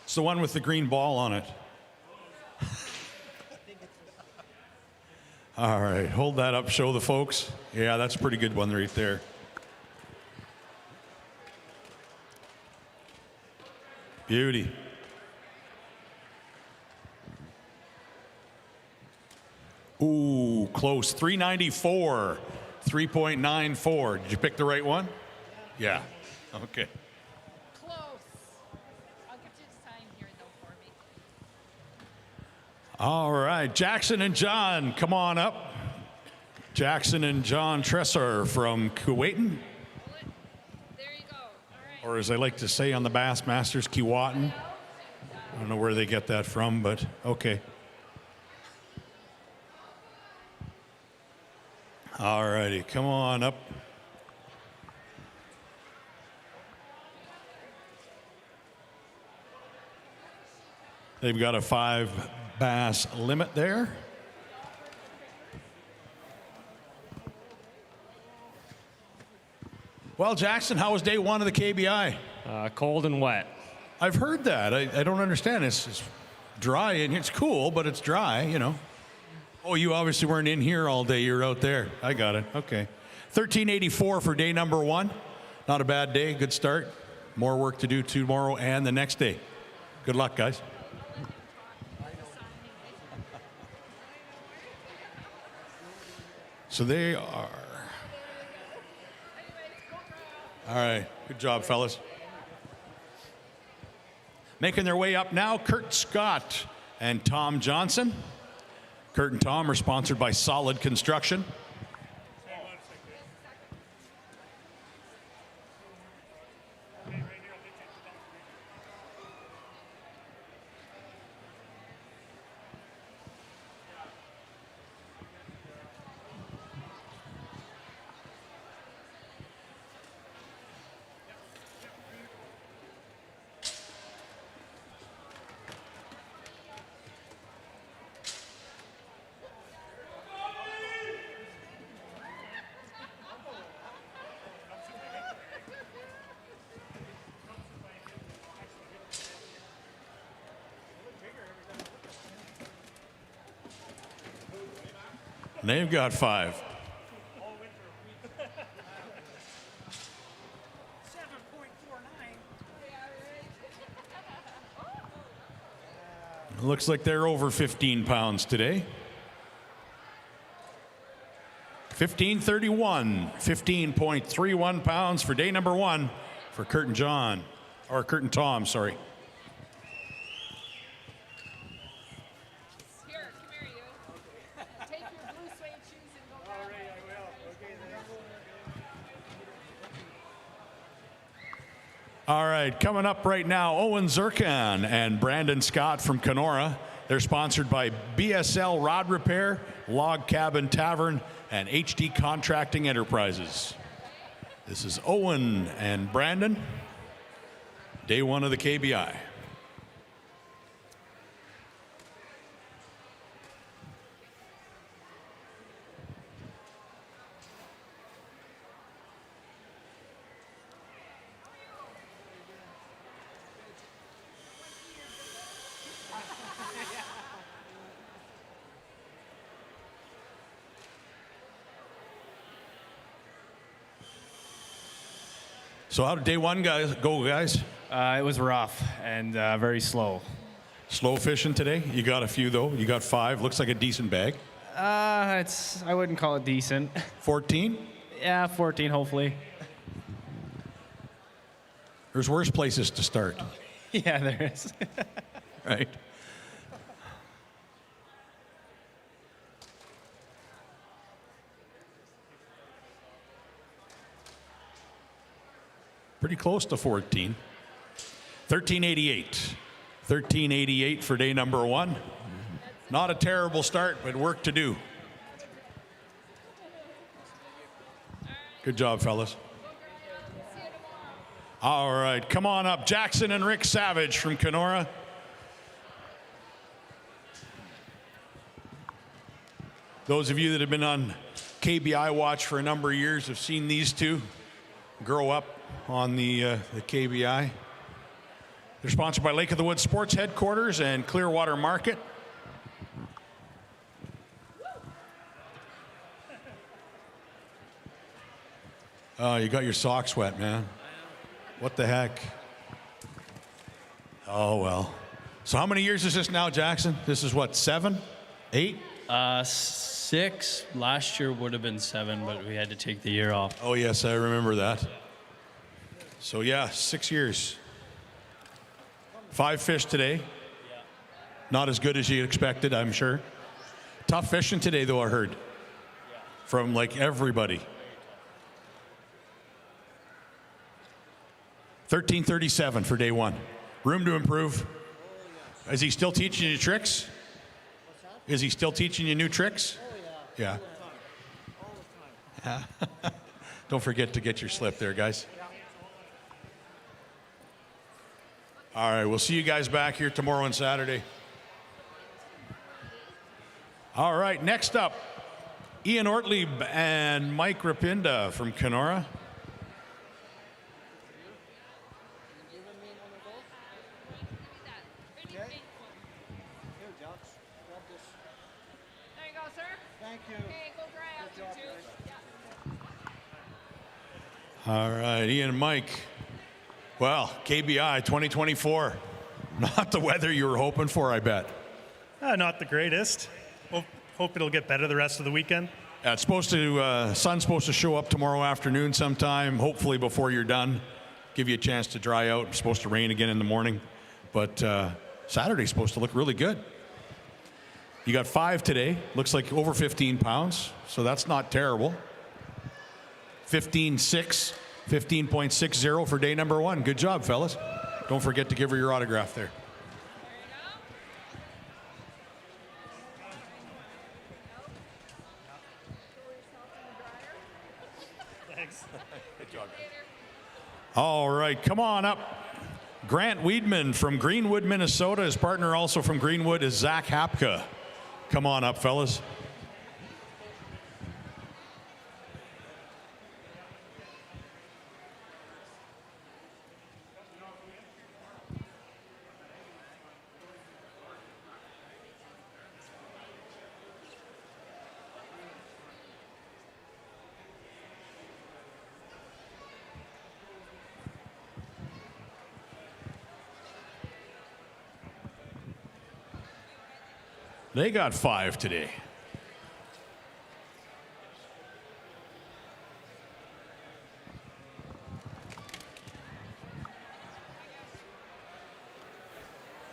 It's the one with the green ball on it. All right, hold that up, show the folks. Yeah, that's a pretty good one right there. Beauty. Ooh, close. 394, 3.94. Did you pick the right one? Yeah. Okay. Close. I'll get you to sign here though for me. All right, Jackson and John, come on up. Jackson and John Tressor from Kuwaitan. Or as I like to say on the Bassmasters, Keewatin. I don't know where they get that from, but okay. All righty, come on up. They've got a 5 bass limit there. Well, Jackson, how was day 1 of the KBI? Cold and wet. I've heard that. I don't understand. It's dry and it's cool, but it's dry, you know. Oh, you obviously weren't in here all day. You're out there. I got it. Okay. 1384 for day number 1. Not a bad day. Good start. More work to do tomorrow and the next day. Good luck, guys. So they are. All right. Good job, fellas. Making their way up now, Kurt Scott and Tom Johnson. Kurt and Tom are sponsored by Solid Construction. They've got 5. Looks like they're over 15 pounds today. 1531, 15.31 pounds for day number 1 for Kurt and John, or Kurt and Tom, sorry. All right, coming up right now, Owen Zirkan and Brandon Scott from Kenora. They're sponsored by BSL Rod Repair, Log Cabin Tavern, and HD Contracting Enterprises. This is Owen and Brandon, day 1 of the KBI. So how did day one go, guys? It was rough and very slow. Slow fishing today? You got a few, though. You got 5. Looks like a decent bag. I wouldn't call it decent. 14? Yeah, 14, hopefully. There's worse places to start. Yeah, there is. Right. Pretty close to 14. 1388. 1388 for day number 1. Not a terrible start, but work to do. Good job, fellas. All right, come on up. Jackson and Rick Savage from Kenora. Those of you that have been on KBI watch for a number of years have seen these two grow up on the KBI. They're sponsored by Lake of the Woods Sports Headquarters and Clearwater Market. Oh, you got your socks wet, man. What the heck? Oh, well. So how many years is this now, Jackson? This is what, 7? 8? 6. Last year would have been 7, but we had to take the year off. Oh, yes, I remember that. So, yeah, 6 years. 5 fish today. Not as good as you expected, I'm sure. Tough fishing today, though, I heard. From, like, everybody. 1337 for day 1. Room to improve. Is he still teaching you tricks? Is he still teaching you new tricks? Yeah. Don't forget to get your slip there, guys. All right, we'll see you guys back here tomorrow and Saturday. All right, next up, Ian Ortlieb and Mike Rapinda from Kenora. All right, Ian and Mike. Well, KBI 2024. Not the weather you were hoping for, I bet. Not the greatest. Hope it'll get better the rest of the weekend. Yeah, it's supposed to, sun's supposed to show up tomorrow afternoon sometime, hopefully before you're done. Give you a chance to dry out. It's supposed to rain again in the morning. But Saturday's supposed to look really good. You got 5 today. Looks like over 15 pounds, so that's not terrible. 15.6, 15.60 for day number 1. Good job, fellas. Don't forget to give her your autograph there. Thanks. Good job, guys. All right, come on up. Grant Weedman from Greenwood, Minnesota. His partner also from Greenwood is Zach Hapka. Come on up, fellas. They got 5 today.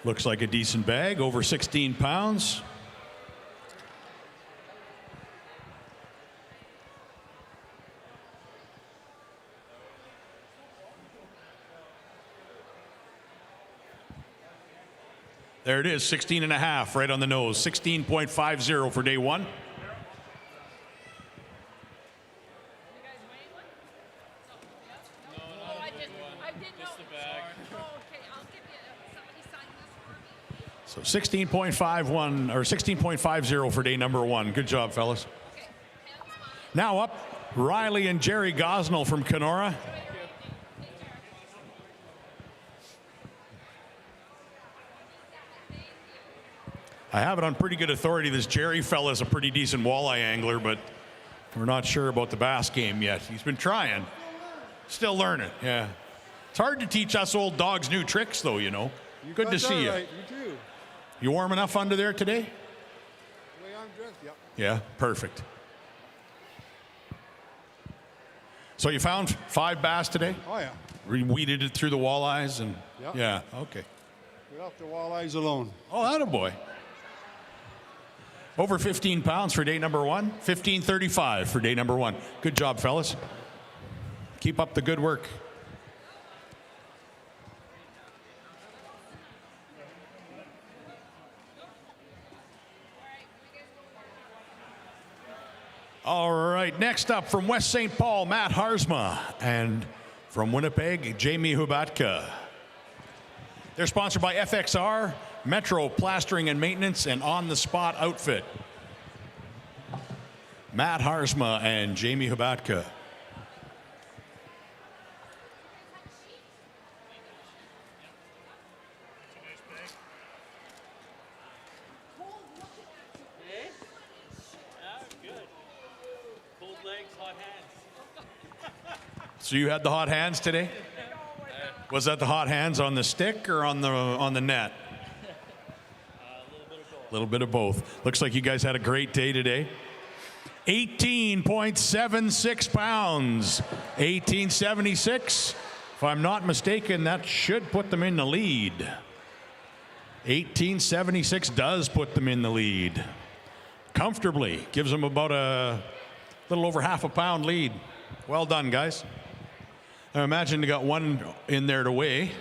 Looks like a decent bag, over 16 pounds. There it is, 16 and a half, right on the nose. 16.50 for day 1. So 16.51 or 16.50 for day number 1. Good job, fellas. Now up, Riley and Jerry Gosnell from Kenora. I have it on pretty good authority. This Jerry fella is a pretty decent walleye angler, but we're not sure about the bass game yet. He's been trying. Still learning, yeah. It's hard to teach us old dogs new tricks, though, you know. Good to see you. Right. You too. You warm enough under there today? The way I'm dressed, yep. Yeah, perfect. So you found 5 bass today? Oh, yeah. Weeded it through the walleyes and Yep. yeah, okay. We left the walleyes alone. Oh, attaboy. Over 15 pounds for day number 1. 15:35 for day number 1. Good job, fellas. Keep up the good work. All right, next up from West St. Paul, Matt Harzma, and from Winnipeg, Jamie Hubatka. They're sponsored by FXR, Metro Plastering and Maintenance, and On the Spot Outfit. Matt Harzma and Jamie Hubatka. So you had the hot hands today? Was that the hot hands on the stick or on the net? A little bit of both. Looks like you guys had a great day today. 18.76 pounds. 1876. If I'm not mistaken, that should put them in the lead. 1876 does put them in the lead. Comfortably. Gives them about a little over half a pound lead. Well done, guys. I imagine they got one in there to weigh.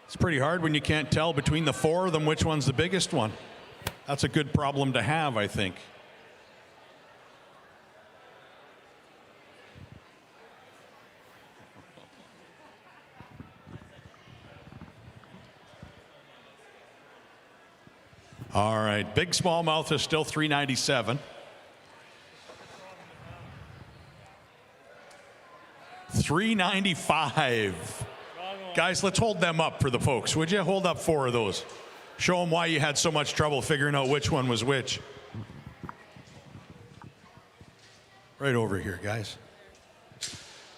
It's pretty hard when you can't tell between the 4 of them which one's the biggest one. That's a good problem to have, I think. All right, big smallmouth is still 397. 395. Guys, let's hold them up for the folks. Would you hold up 4 of those? Show them why you had so much trouble figuring out which one was which. Right over here, guys.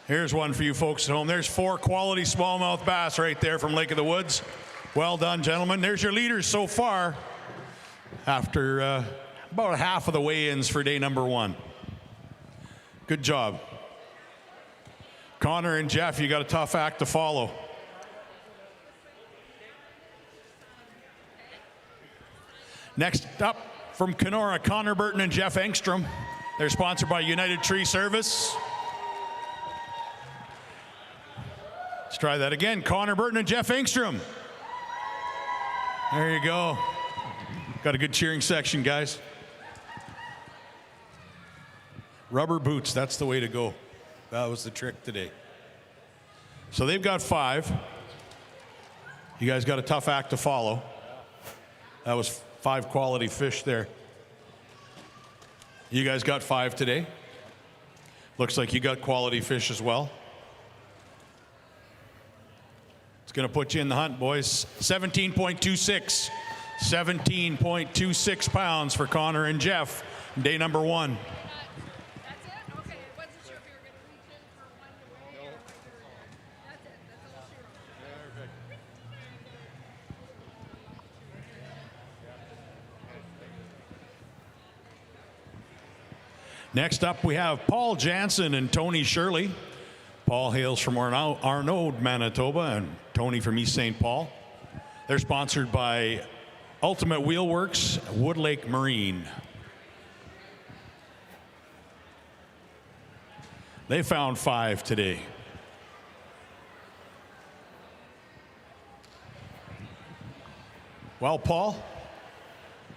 Here's one for you folks at home. There's 4 quality smallmouth bass right there from Lake of the Woods. Well done, gentlemen. There's your leaders so far after about half of the weigh-ins for day number 1. Good job. Connor and Jeff, you got a tough act to follow. Next up from Kenora, Connor Burton and Jeff Engstrom. They're sponsored by United Tree Service. Let's try that again. Connor Burton and Jeff Engstrom. There you go. Got a good cheering section, guys. Rubber boots, that's the way to go. That was the trick today. So they've got 5. You guys got a tough act to follow. That was 5 quality fish there. You guys got 5 today. Looks like you got quality fish as well. It's going to put you in the hunt, boys. 17.26. 17.26 pounds for Connor and Jeff. Day number 1. Next up, we have Paul Jansen and Tony Shirley. Paul hails from Arnaud, Manitoba, and Tony from East St. Paul. They're sponsored by Ultimate Wheelworks, Wood Lake Marine. They found 5 today. Well, Paul,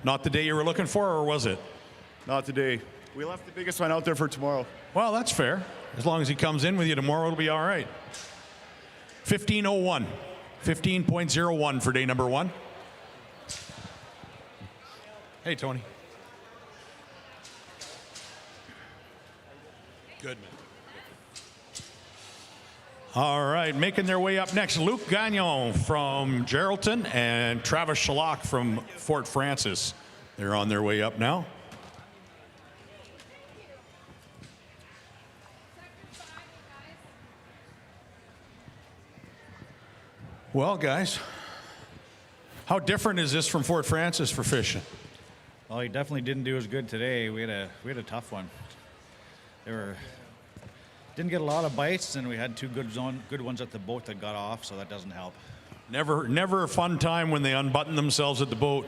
not the day you were looking for, or was it? Not today. We left the biggest one out there for tomorrow. Well, that's fair. As long as he comes in with you tomorrow, it'll be all right. 15:01. 15.01 for day number 1. Hey, Tony. Good, man. All right, making their way up next, Luc Gagnon from Geraldton and Travis Shalak from Fort Francis. They're on their way up now. Well, guys, how different is this from Fort Francis for fishing? Well, he definitely didn't do as good today. We had a tough one. Didn't get a lot of bites, and we had two good ones at the boat that got off, so that doesn't help. Never a fun time when they unbutton themselves at the boat.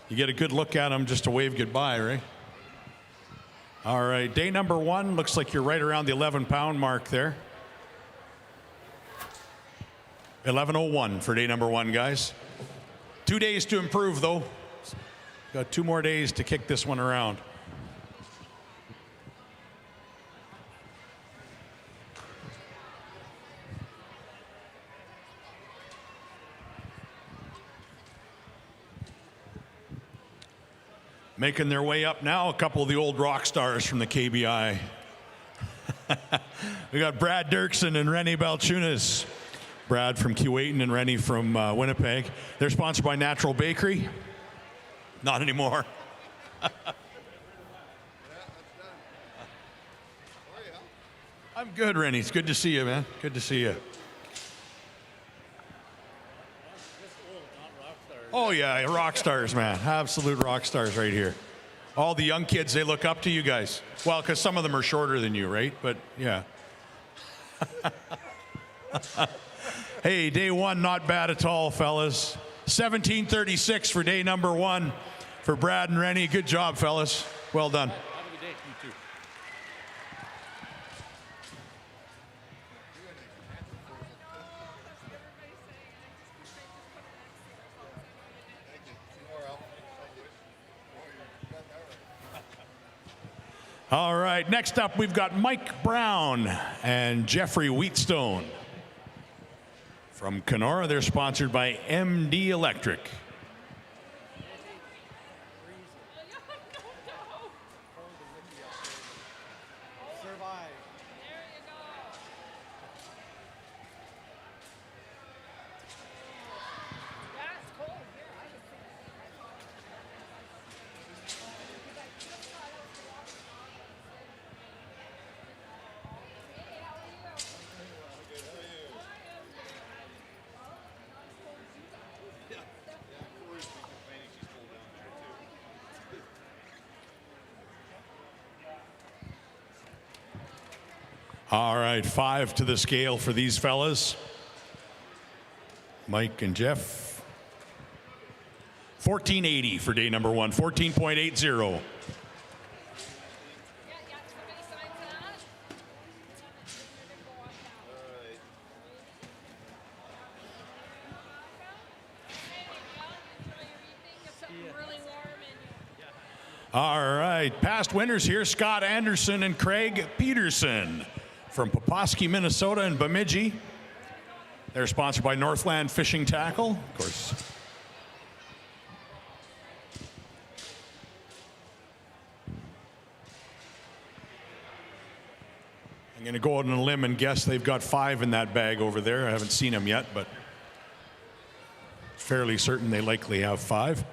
You get a good look at them just to wave goodbye, right? All right, day number 1, looks like you're right around the 11-pound mark there. 11:01 for day number 1, guys. 2 days to improve, though. Got 2 more days to kick this one around. Making their way up now, a couple of the old rock stars from the KBI. We got Brad Dirksen and Rennie Balchunas. Brad from Keewatin and Rennie from Winnipeg. They're sponsored by Natural Bakery. Not anymore. I'm good, Rennie. It's good to see you, man. Good to see you. Oh, yeah, rock stars, man. Absolute rock stars right here. All the young kids, they look up to you guys. Well, because some of them are shorter than you, right? But, yeah. Hey, day 1, not bad at all, fellas. 17:36 for day number 1 for Brad and Rennie. Good job, fellas. Well done. Have a good day. You too. All right, next up, we've got Mike Brown and Jeffrey Wheatstone. From Kenora, they're sponsored by MD Electric. All right, 5 to the scale for these fellas. Mike and Jeff. 1480 for day number 1, 14.80. All right, past winners here, Scott Anderson and Craig Peterson from Poposky, Minnesota and Bemidji. They're sponsored by Northland Fishing Tackle, of course. I'm going to go out on a limb and guess they've got 5 in that bag over there. I haven't seen them yet, but fairly certain they likely have 5.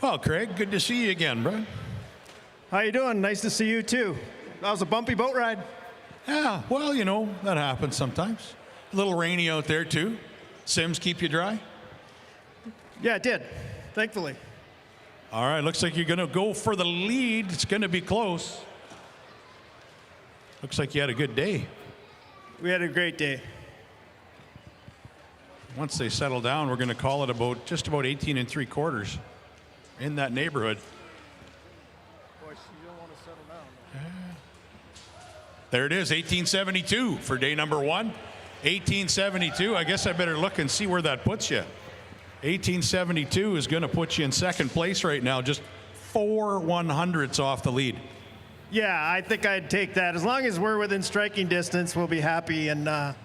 Well, Craig, good to see you again, bro. How you doing? Nice to see you too. That was a bumpy boat ride. Yeah, well, you know, that happens sometimes. A little rainy out there too. Sims keep you dry? Yeah, it did, thankfully. All right, looks like you're going to go for the lead. It's going to be close. Looks like you had a good day. We had a great day. Once they settle down, we're going to call it about just about 18 3/4 in that neighborhood. Boy, you don't want to settle down. There it is, 1872 for day number 1. 1872. I guess I better look and see where that puts you. 1872 is going to put you in second place right now, just 4 100ths off the lead. Yeah, I think I'd take that. As long as we're within striking distance, we'll be happy. And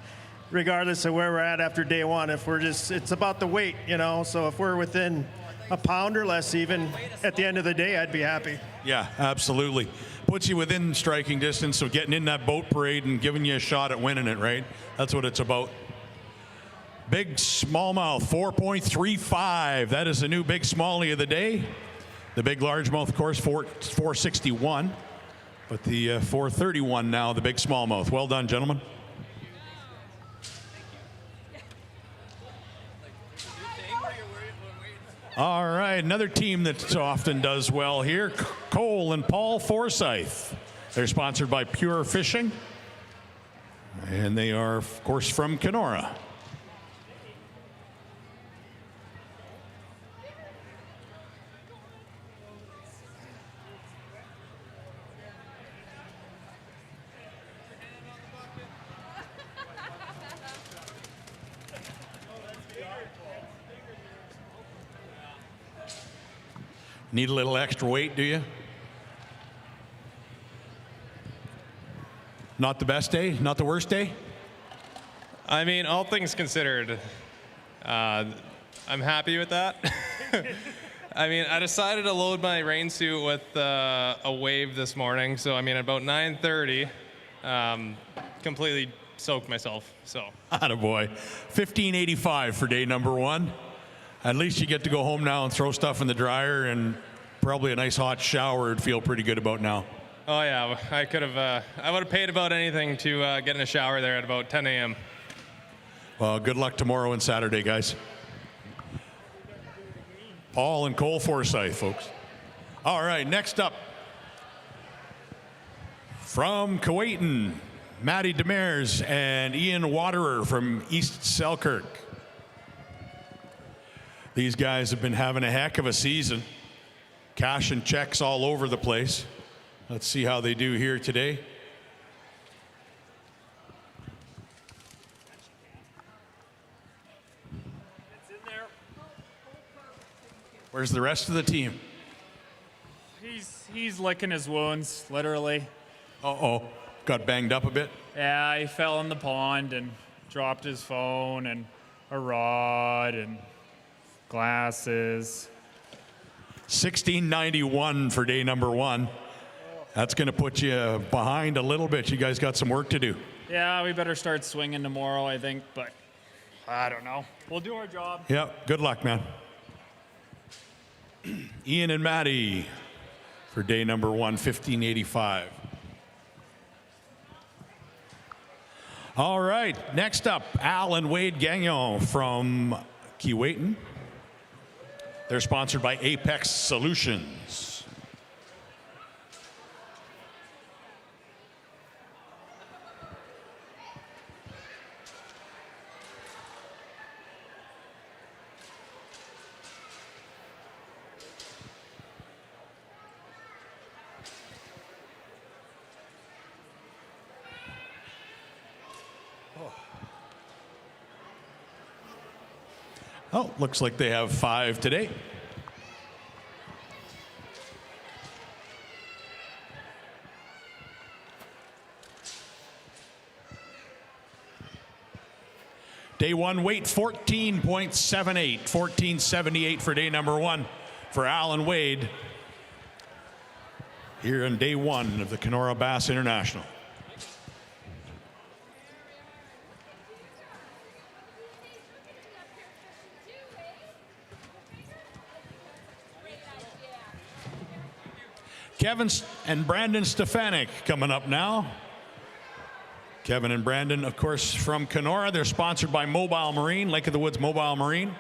regardless of where we're at after day 1, if we're just, it's about the weight, you know. So if we're within a pound or less even, at the end of the day, I'd be happy. Yeah, absolutely. Puts you within striking distance of getting in that boat parade and giving you a shot at winning it, right? That's what it's about. Big smallmouth, 4.35. That is the new big smallie of the day. The big largemouth, of course, 461. But the 431 now, the big smallmouth. Well done, gentlemen. All right, another team that often does well here, Cole and Paul Forsyth. They're sponsored by Pure Fishing, and they are, of course, from Kenora. Need a little extra weight, do you? Not the best day? Not the worst day? I mean, all things considered, I'm happy with that. I mean, I decided to load my rain suit with a wave this morning. So, I mean, about 9:30, completely soaked myself. So. Attaboy. 1585 for day number one. At least you get to go home now and throw stuff in the dryer, and probably a nice hot shower would feel pretty good about now. Oh yeah, I could have. I would have paid about anything to get in a shower there at about 10 a.m. Well, good luck tomorrow and Saturday, guys. Paul and Cole Forsyth, folks. All right, next up from Kuwaitan, Matty Demers and Ian Waterer from East Selkirk. These guys have been having a heck of a season. Cash and checks all over the place. Let's see how they do here today. Where's the rest of the team? He's licking his wounds, literally. Uh-oh. Got banged up a bit? Yeah, he fell in the pond and dropped his phone and a rod and glasses. 1691 for day number one. That's going to put you behind a little bit. You guys got some work to do. Yeah, we better start swinging tomorrow, I think, but I don't know. We'll do our job. Yep, good luck, man. Ian and Maddie for day number one, 1585. All right, next up, Al and Wade Gagnon from Keewatin. They're sponsored by Apex Solutions. Oh, looks like they have 5 today. Day one weight 14.78, 1478 for day number one for Alan Wade here on day one of the Kenora Bass International. Kevin and Brandon Stefanik coming up now. Kevin and Brandon, of course, from Kenora. They're sponsored by Mobile Marine, Lake of the Woods Mobile Marine.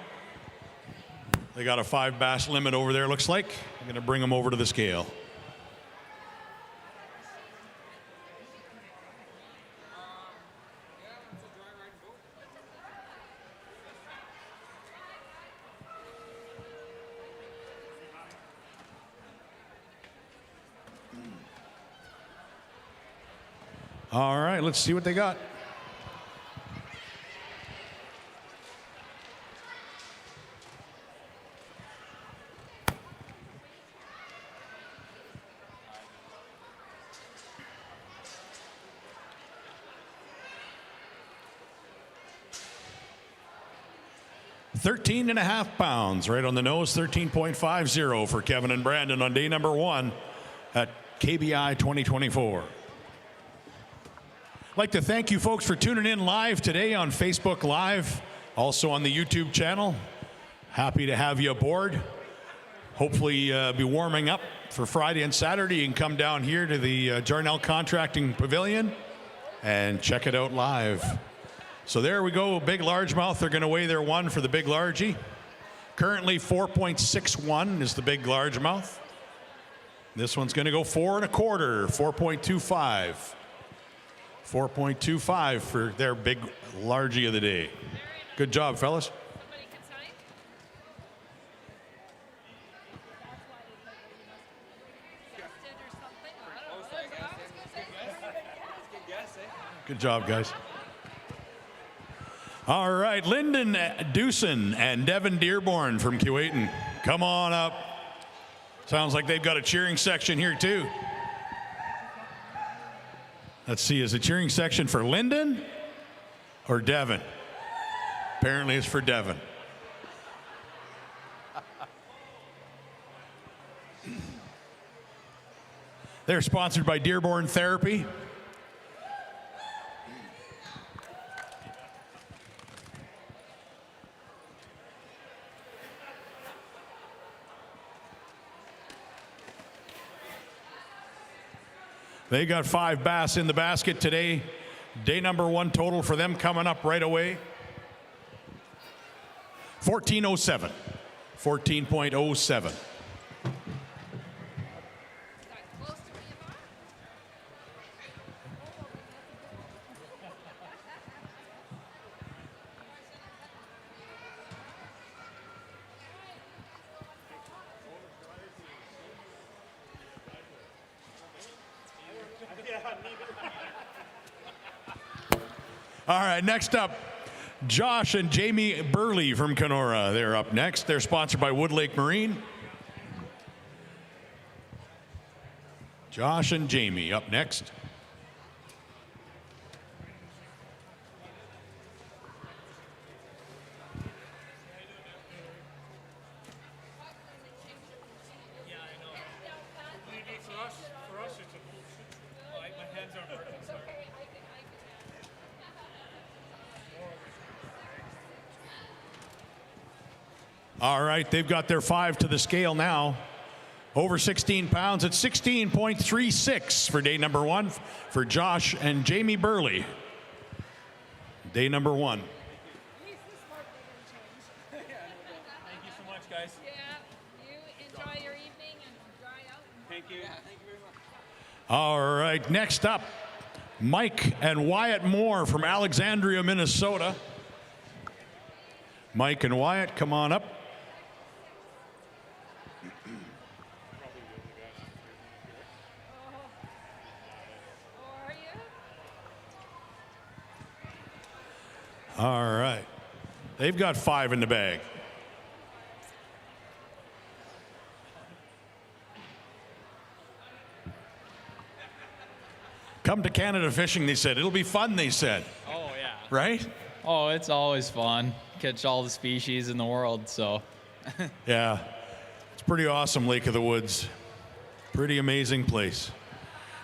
They got a 5 bass limit over there, looks like. I'm going to bring them over to the scale. All right, let's see what they got. 13.5 pounds, right on the nose, 13.50 for Kevin and Brandon on day number 1 at KBI 2024. I'd like to thank you folks for tuning in live today on Facebook Live, also on the YouTube channel. Happy to have you aboard. Hopefully be warming up for Friday and Saturday. You can come down here to the Jarnell Contracting Pavilion and check it out live. So there we go, big largemouth. They're going to weigh their one for the big largie. Currently 4.61 is the big largemouth. This one's going to go 4 1/4, 4.25. 4.25 for their big largie of the day. Good job, fellas. Good job, guys. All right, Lyndon Dewson and Devin Dearborn from Keewatin. Come on up. Sounds like they've got a cheering section here, too. Let's see, is the cheering section for Lyndon or Devin? Apparently it's for Devin. They're sponsored by Dearborn Therapy. They got 5 bass in the basket today. Day number 1 total for them coming up right away. 14.07. 14.07. All right, next up, Josh and Jamie Burley from Kenora. They're up next. They're sponsored by Woodlake Marine. Josh and Jamie up next. All right, they've got their 5 to the scale now. Over 16 pounds at 16.36 for day number 1 for Josh and Jamie Burley. Day number 1. Thank you so much, guys. Yeah, you enjoy your evening and dry out. Thank you. Thank you very much. All right, next up, Mike and Wyatt Moore from Alexandria, Minnesota. Mike and Wyatt, come on up. All right. They've got 5 in the bag. Come to Canada fishing, they said. It'll be fun, they said. Oh, yeah. Right? Oh, it's always fun. Catch all the species in the world, so. Yeah. It's pretty awesome, Lake of the Woods. Pretty amazing place.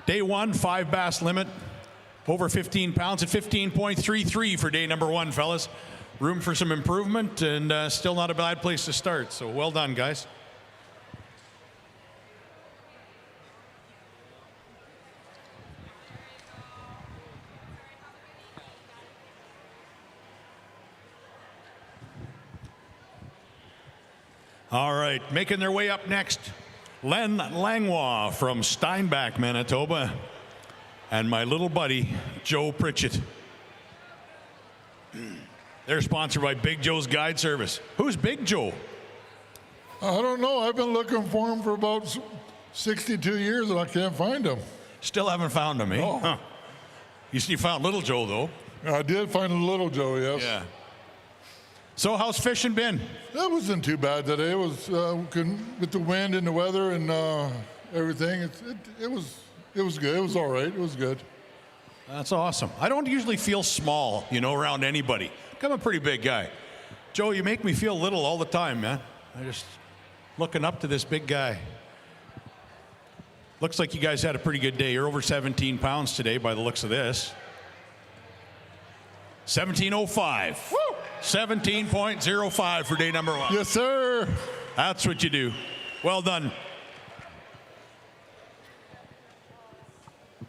Day 1, 5 bass limit. Over 15 pounds at 15.33 for day number 1, fellas. Room for some improvement and still not a bad place to start. So well done, guys. All right, making their way up next, Len Langlois from Steinbach, Manitoba, and my little buddy, Joe Pritchett. They're sponsored by Big Joe's Guide Service. Who's Big Joe? I don't know. I've been looking for him for about 62 years and I can't find him. Still haven't found him, eh? No. Huh. You found Little Joe, though. I did find a Little Joe, yes. Yeah. So how's fishing been? That wasn't too bad today. It was with the wind and the weather and everything. It was good. It was all right. It was good. That's awesome. I don't usually feel small, around anybody. I'm a pretty big guy. Joe, you make me feel little all the time, man. I just looking up to this big guy. Looks like you guys had a pretty good day. You're over 17 pounds today by the looks of this. 17:05. 17.05 for day number 1. Yes, sir. That's what you do. Well done.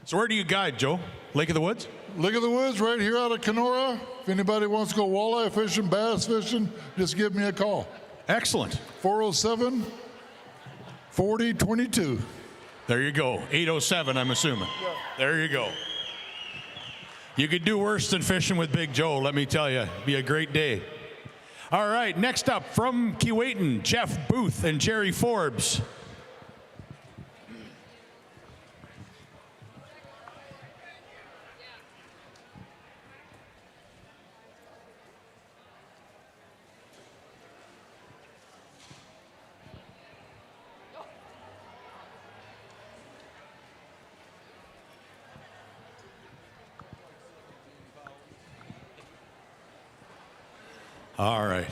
So where do you guide, Joe? Lake of the Woods? Lake of the Woods right here out of Kenora. If anybody wants to go walleye fishing, bass fishing, just give me a call. Excellent. 407-4022. There you go. 807, I'm assuming. Yeah. There you go. You could do worse than fishing with Big Joe, let me tell you. It'd be a great day. All right, next up from Keewatin, Jeff Booth and Jerry Forbes. All right.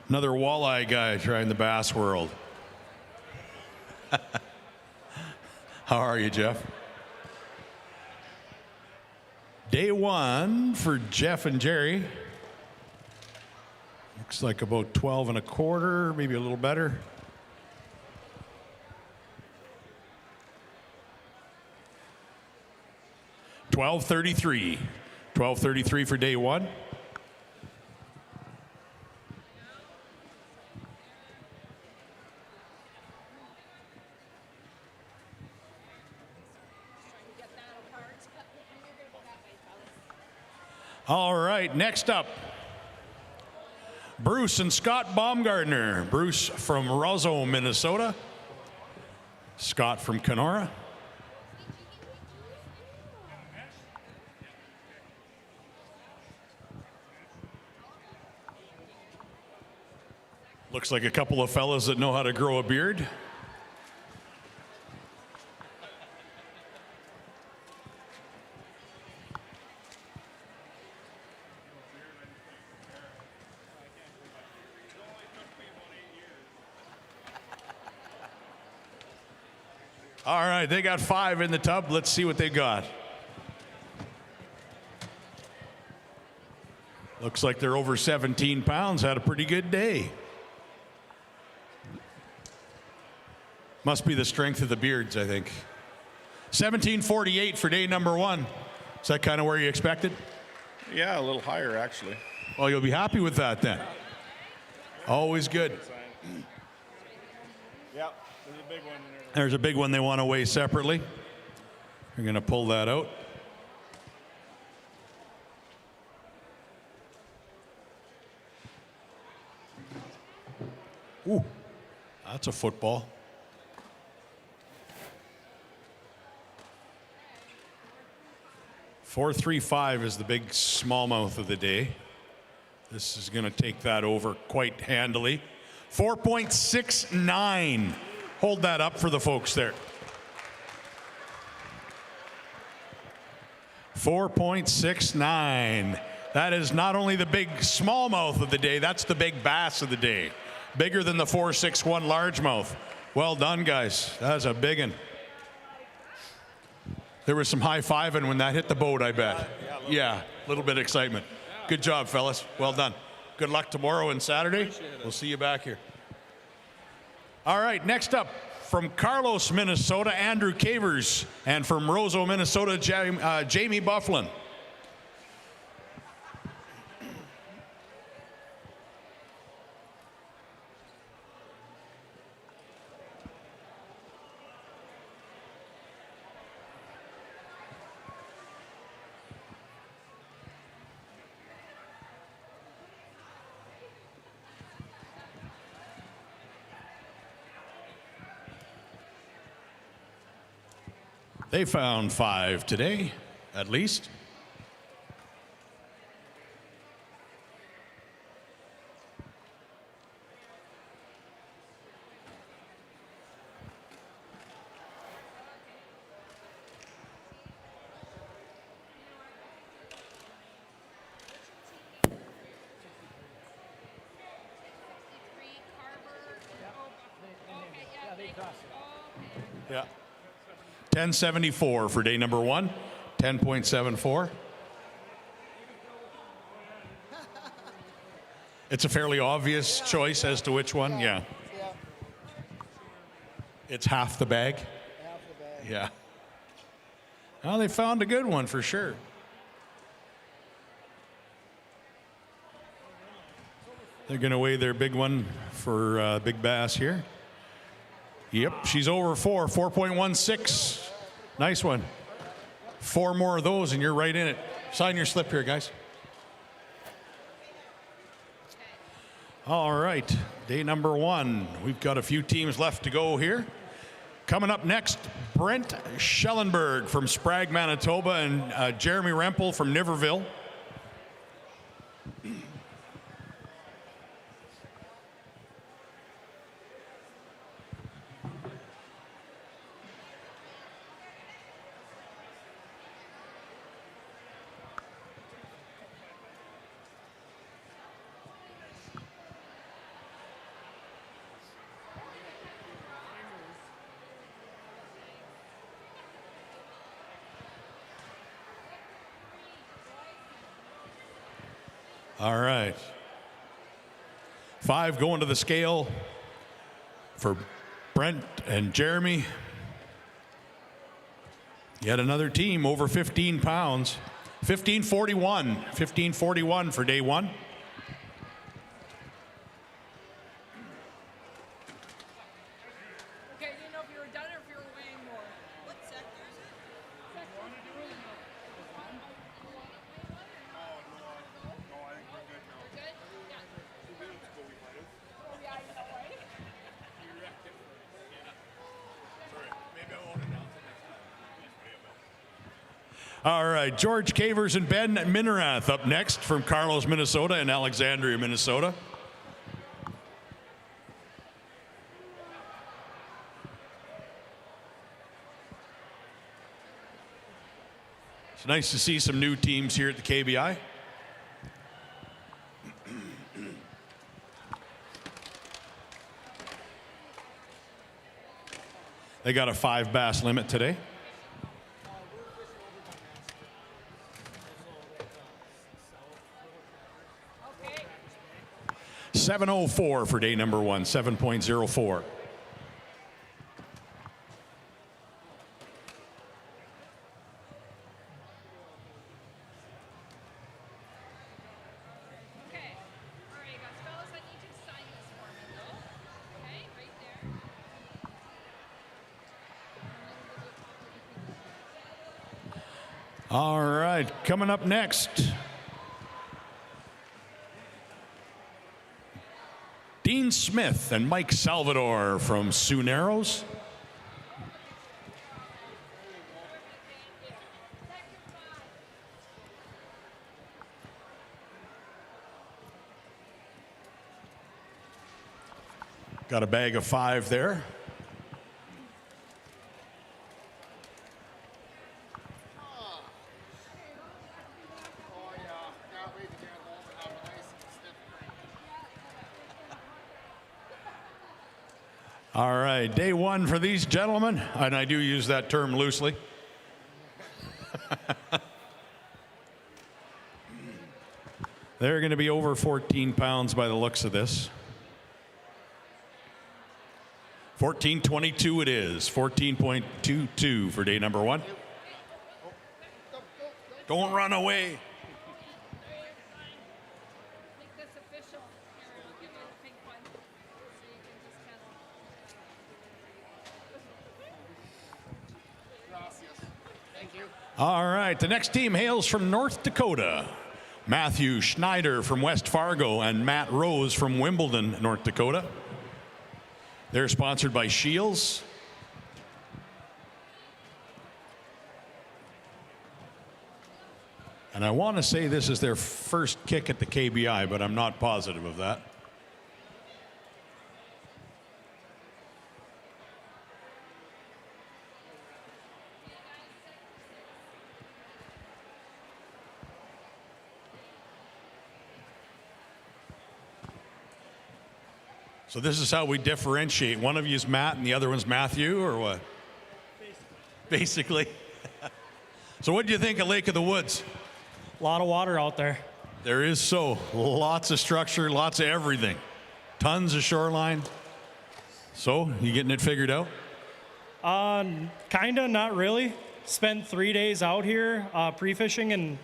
Another walleye guy trying the bass world. How are you, Jeff? Day 1 for Jeff and Jerry. Looks like about 12 and a quarter, maybe a little better. $12.33 for day 1. All right, next up, Bruce and Scott Baumgartner. Bruce from Roseau, Minnesota. Scott from Kenora. Looks like a couple of fellas that know how to grow a beard. All right, they got 5 in the tub. Let's see what they got. Looks like they're over 17 pounds. Had a pretty good day. Must be the strength of the beards, I think. 17:48 for day number 1. Is that kind of where you expected? Yeah, a little higher, actually. Well, you'll be happy with that then. Always good. Yeah, there's a big one in there. There's a big one they want to weigh separately. You're going to pull that out. Ooh, that's a football. $4.35 is the big smallmouth of the day. This is going to take that over quite handily. 4.69. Hold that up for the folks there. 4.69. That is not only the big smallmouth of the day, that's the big bass of the day. Bigger than the 4.61 largemouth. Well done, guys. That's a big one. There was some high-fiving when that hit the boat, I bet. Yeah, a little bit of excitement. Good job, fellas. Well done. Good luck tomorrow and Saturday. We'll see you back here. All right, next up from Carlos, Minnesota, Andrew Cavers, and from Roseau, Minnesota, Jamie Bufflin. They found 5 today, at least. Yeah. 1074 for day number 1. 10.74. It's a fairly obvious choice as to which one. Yeah. It's half the bag. Yeah. Well, they found a good one for sure. They're going to weigh their big one for Big Bass here. Yep, she's over 4.16. Nice one. 4 more of those and you're right in it. Sign your slip here, guys. All right, day number 1. We've got a few teams left to go here. Coming up next, Brent Schellenberg from Sprague, Manitoba, and Jeremy Rempel from Niverville. All right. 5 going to the scale for Brent and Jeremy. Yet another team over 15 pounds. 1541. 1541 for day 1. Okay, I didn't know if you were done or if you were weighing more. What sector is it? All right, George Cavers and Ben Minerath up next from Carlos, Minnesota, and Alexandria, Minnesota. It's nice to see some new teams here at the KBI. They got a 5 bass limit today. Okay. 704 for day number 1, 7.04. Okay. All right, guys, fellas, I need you to sign this for me, though. Okay, right there. All right, coming up next, Dean Smith and Mike Salvador from Sioux Narrows. Got a bag of 5 there. All right, day 1 for these gentlemen, and I do use that term loosely. They're going to be over 14 pounds by the looks of this. 14.22 it is. 14.22 for day number 1. Don't run away. Make this official. Here, I'll give you the pink one. So you can just kind of. Gracias. Thank you. All right, the next team hails from North Dakota. Matthew Schneider from West Fargo and Matt Rose from Wimbledon, North Dakota. They're sponsored by Shields. And I want to say this is their first kick at the KBI, but I'm not positive of that. So this is how we differentiate. One of you is Matt and the other one's Matthew, or what? Basically. So what do you think of Lake of the Woods? A lot of water out there. There is so. Lots of structure, lots of everything. Tons of shoreline. So, you getting it figured out? Kinda, not really. Spent 3 days out here pre-fishing, and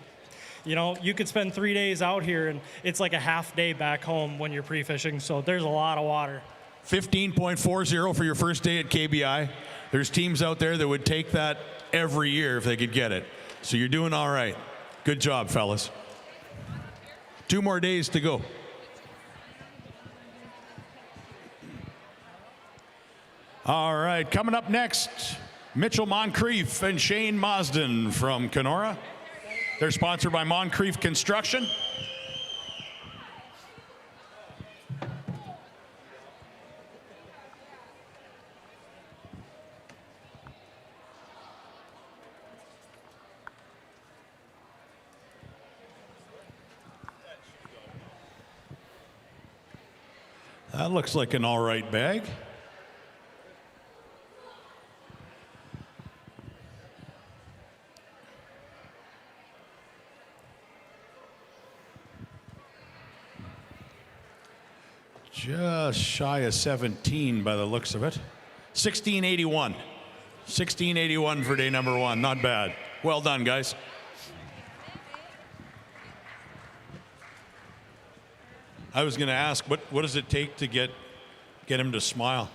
you could spend 3 days out here and it's like a half day back home when you're pre-fishing, so there's a lot of water. 15.40 for your first day at KBI. There's teams out there that would take that every year if they could get it. So you're doing all right. Good job, fellas. 2 more days to go. All right, coming up next, Mitchell Moncrief and Shane Mosden from Kenora. They're sponsored by Moncrief Construction. That looks like an all right bag. Just shy of 17 by the looks of it. 1681. 1681 for day number 1. Not bad. Well done, guys. I was going to ask, what does it take to get him to smile?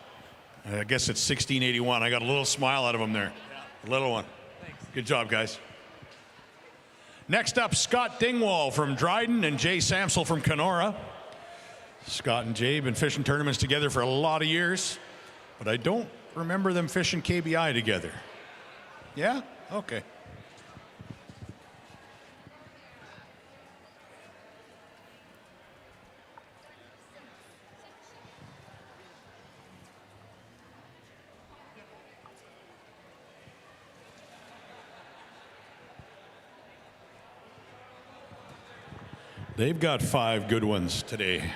I guess it's 1681. I got a little smile out of him there. A little one. Thanks. Good job, guys. Next up, Scott Dingwall from Dryden and Jay Samsel from Kenora. Scott and Jay have been fishing tournaments together for a lot of years, but I don't remember them fishing KBI together. Yeah? Okay. They've got 5 good ones today.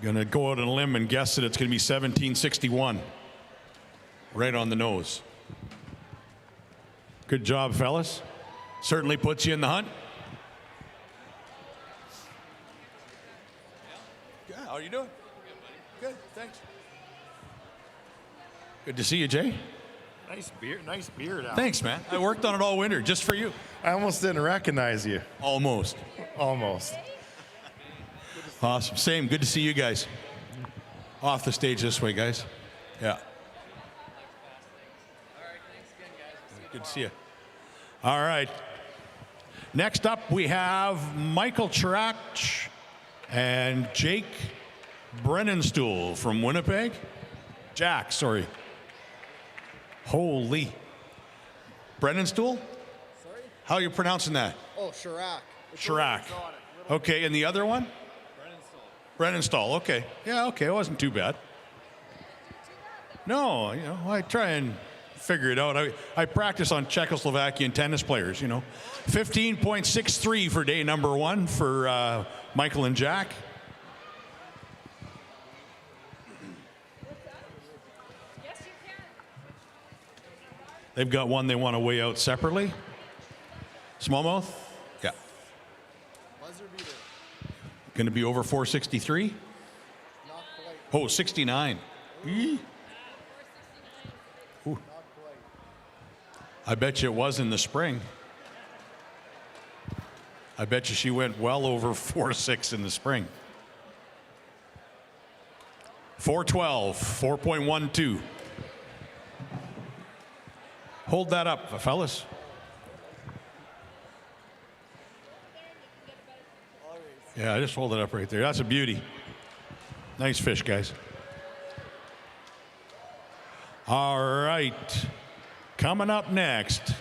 Going to go out on a limb and guess that it's going to be 1761. Right on the nose. Good job, fellas. Certainly puts you in the hunt. Yeah, how are you doing? Good, thanks. Good to see you, Jay. Nice beard. Al. Thanks, man. I worked on it all winter just for you. I almost didn't recognize you. Almost. Almost. Awesome. Same. Good to see you guys. Off the stage this way, guys. Yeah. Good to see you. All right. Next up, we have Michael Chirach and Jake Brennenstuhl from Winnipeg. Jack, sorry. Holy. Brennenstuhl? Sorry? How are you pronouncing that? Oh, Chirac. Chirac. Okay, and the other one? Brennenstuhl. Okay. Yeah, okay. It wasn't too bad. No, I try and figure it out. I practice on Czechoslovakian tennis players, 15.63 for day number 1 for Michael and Jack. They've got one they want to weigh out separately. Smallmouth? Yeah. Going to be over 463? Oh, 69. Ooh. I bet you it was in the spring. I bet you she went well over 4.6 in the spring. 412, 4.12. Hold that up, fellas. Yeah, I just hold it up right there. That's a beauty. Nice fish, guys. All right. Coming up next,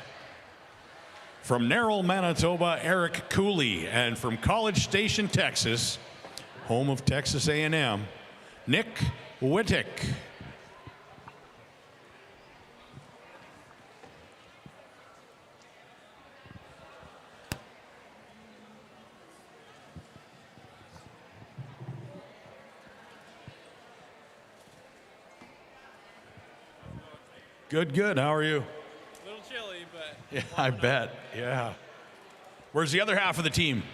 from Narrow, Manitoba, Eric Cooley, and from College Station, Texas, home of Texas A&M, Nick Wittick. Good, good. How are you? A little chilly, but. Yeah, I bet. Yeah. Where's the other half of the team?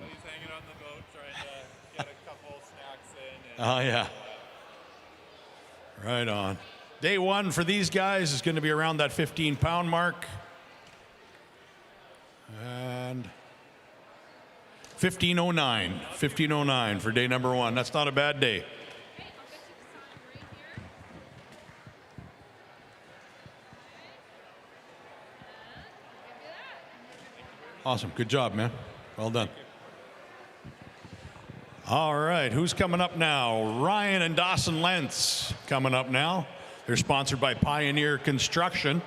He's hanging on the boat trying to get a couple snacks in. Oh, yeah. Right on. Day one for these guys is going to be around that 15-pound mark. And 15:09. 15:09 for day number one. That's not a bad day. Awesome. Good job, man. Well done. All right. Who's coming up now? Ryan and Dawson Lentz coming up now. They're sponsored by Pioneer Construction.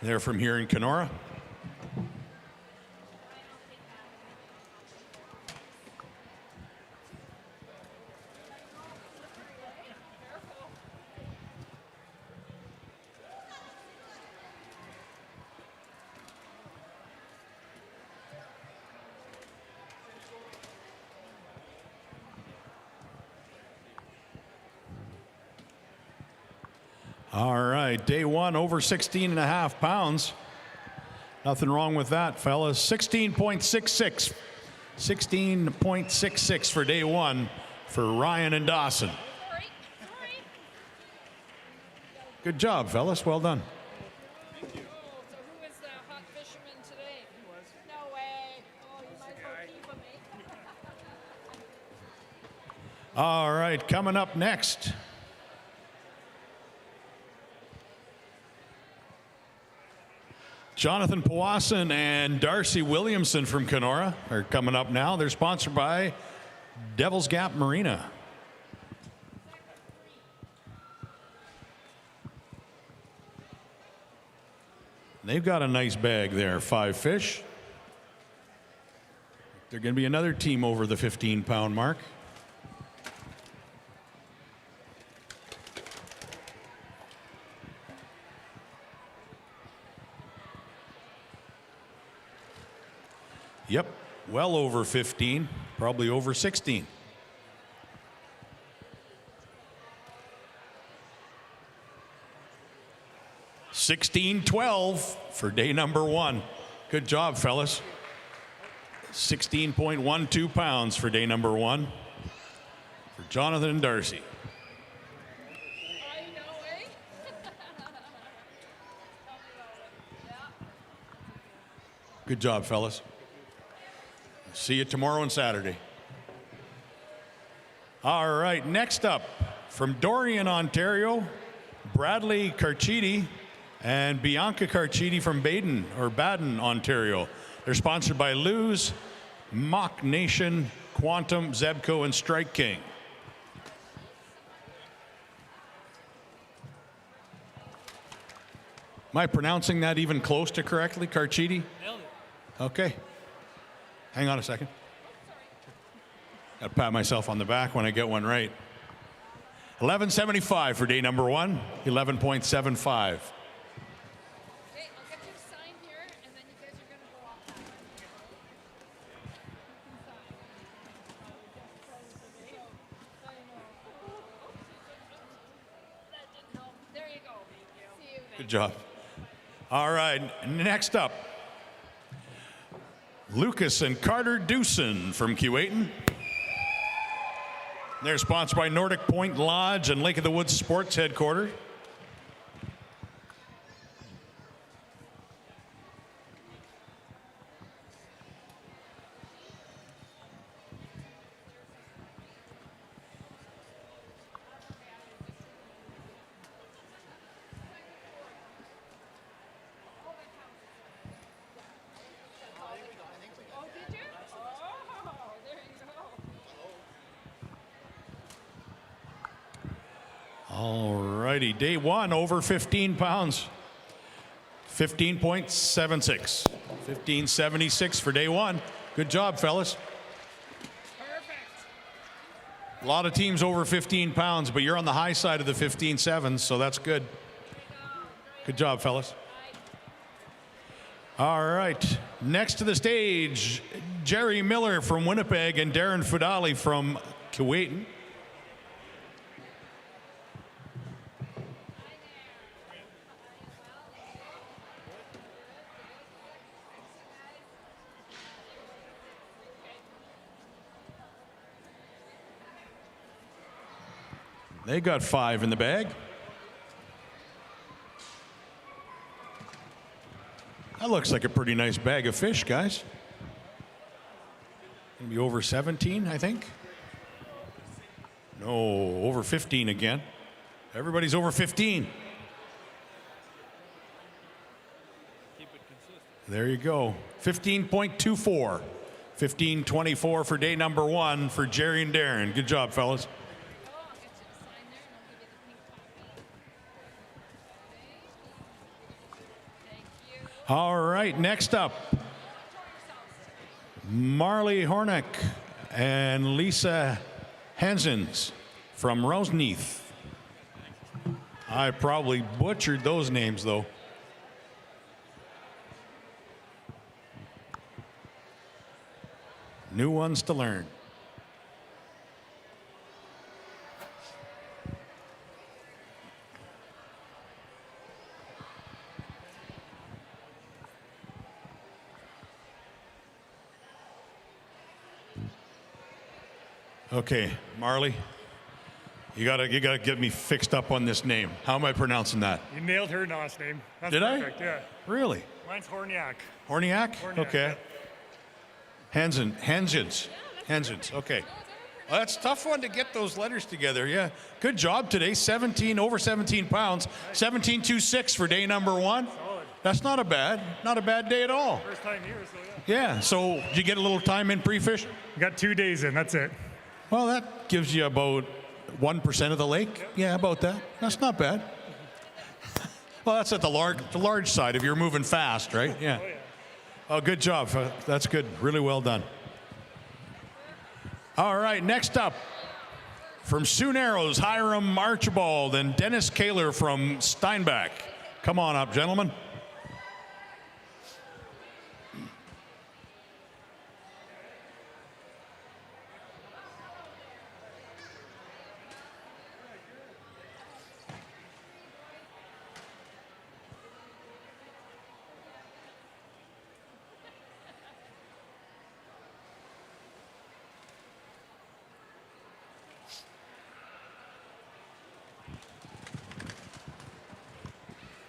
They're from here in Kenora. All right, day one over 16 and a half pounds. Nothing wrong with that, fellas. 16.66. 16.66 for day one for Ryan and Dawson. Good job, fellas. Well done. So who is the hot fisherman today? No way. Oh, you might as well keep him, eh? All right, coming up next. Jonathan Powassan and Darcy Williamson from Kenora are coming up now. They're sponsored by Devil's Gap Marina. They've got a nice bag there, 5 fish. They're going to be another team over the 15-pound mark. Yep, well over 15, probably over 16. $16.12 for day number one. Good job, fellas. 16.12 pounds for day number one for Jonathan and Darcy. Good job, fellas. See you tomorrow and Saturday. All right, next up from Dorian, Ontario, Bradley Carchidi and Bianca Carchidi from Baden, Ontario. They're sponsored by Luz, Mock Nation, Quantum, Zebco, and Strike King. Am I pronouncing that even close to correctly, Carchidi? Okay. Hang on a second. Got to pat myself on the back when I get one right. 11.75 for day number one, 11.75. Good job. All right, next up, Lucas and Carter Dewson from Keewatin. They're sponsored by Nordic Point Lodge and Lake of the Woods Sports Headquarters. All righty, day one over 15 pounds. 15.76. 15.76 for day one. Good job, fellas. A lot of teams over 15 pounds, but you're on the high side of the 15-7s, so that's good. Good job, fellas. All right. Next to the stage, Jerry Miller from Winnipeg and Darren Fudali from Kuwait. They got 5 in the bag. That looks like a pretty nice bag of fish, guys. Gonna be over 17, I think. No, over 15 again. Everybody's over 15. There you go. 15.24. 15.24 for day number 1 for Jerry and Darren. Good job, fellas. All right, next up, Marley Hornick and Lisa Hansens from Roseneath. I probably butchered those names, though. New ones to learn. Okay, Marley, you gotta get me fixed up on this name. How am I pronouncing that? You nailed her last name. That's Did perfect, I? Yeah. Really? Mine's Horniak. Horniak? Okay. Yeah. Hansens. Okay. Well, that's a tough one to get those letters together. Yeah. Good job today. 17 over 17 pounds. 17.26 for day number 1. Solid. That's not a bad day at all. First time here, so yeah. Yeah. So did you get a little time in pre-fish? Got 2 days in. That's it. Well, that gives you about 1% of the lake. Yeah, about that. That's not bad. Well, that's at the large side if you're moving fast, right? Yeah. Oh, good job. That's good. Really well done. All right, next up from Sioux Narrows, Hiram Archibald and Dennis Kaler from Steinbach. Come on up, gentlemen.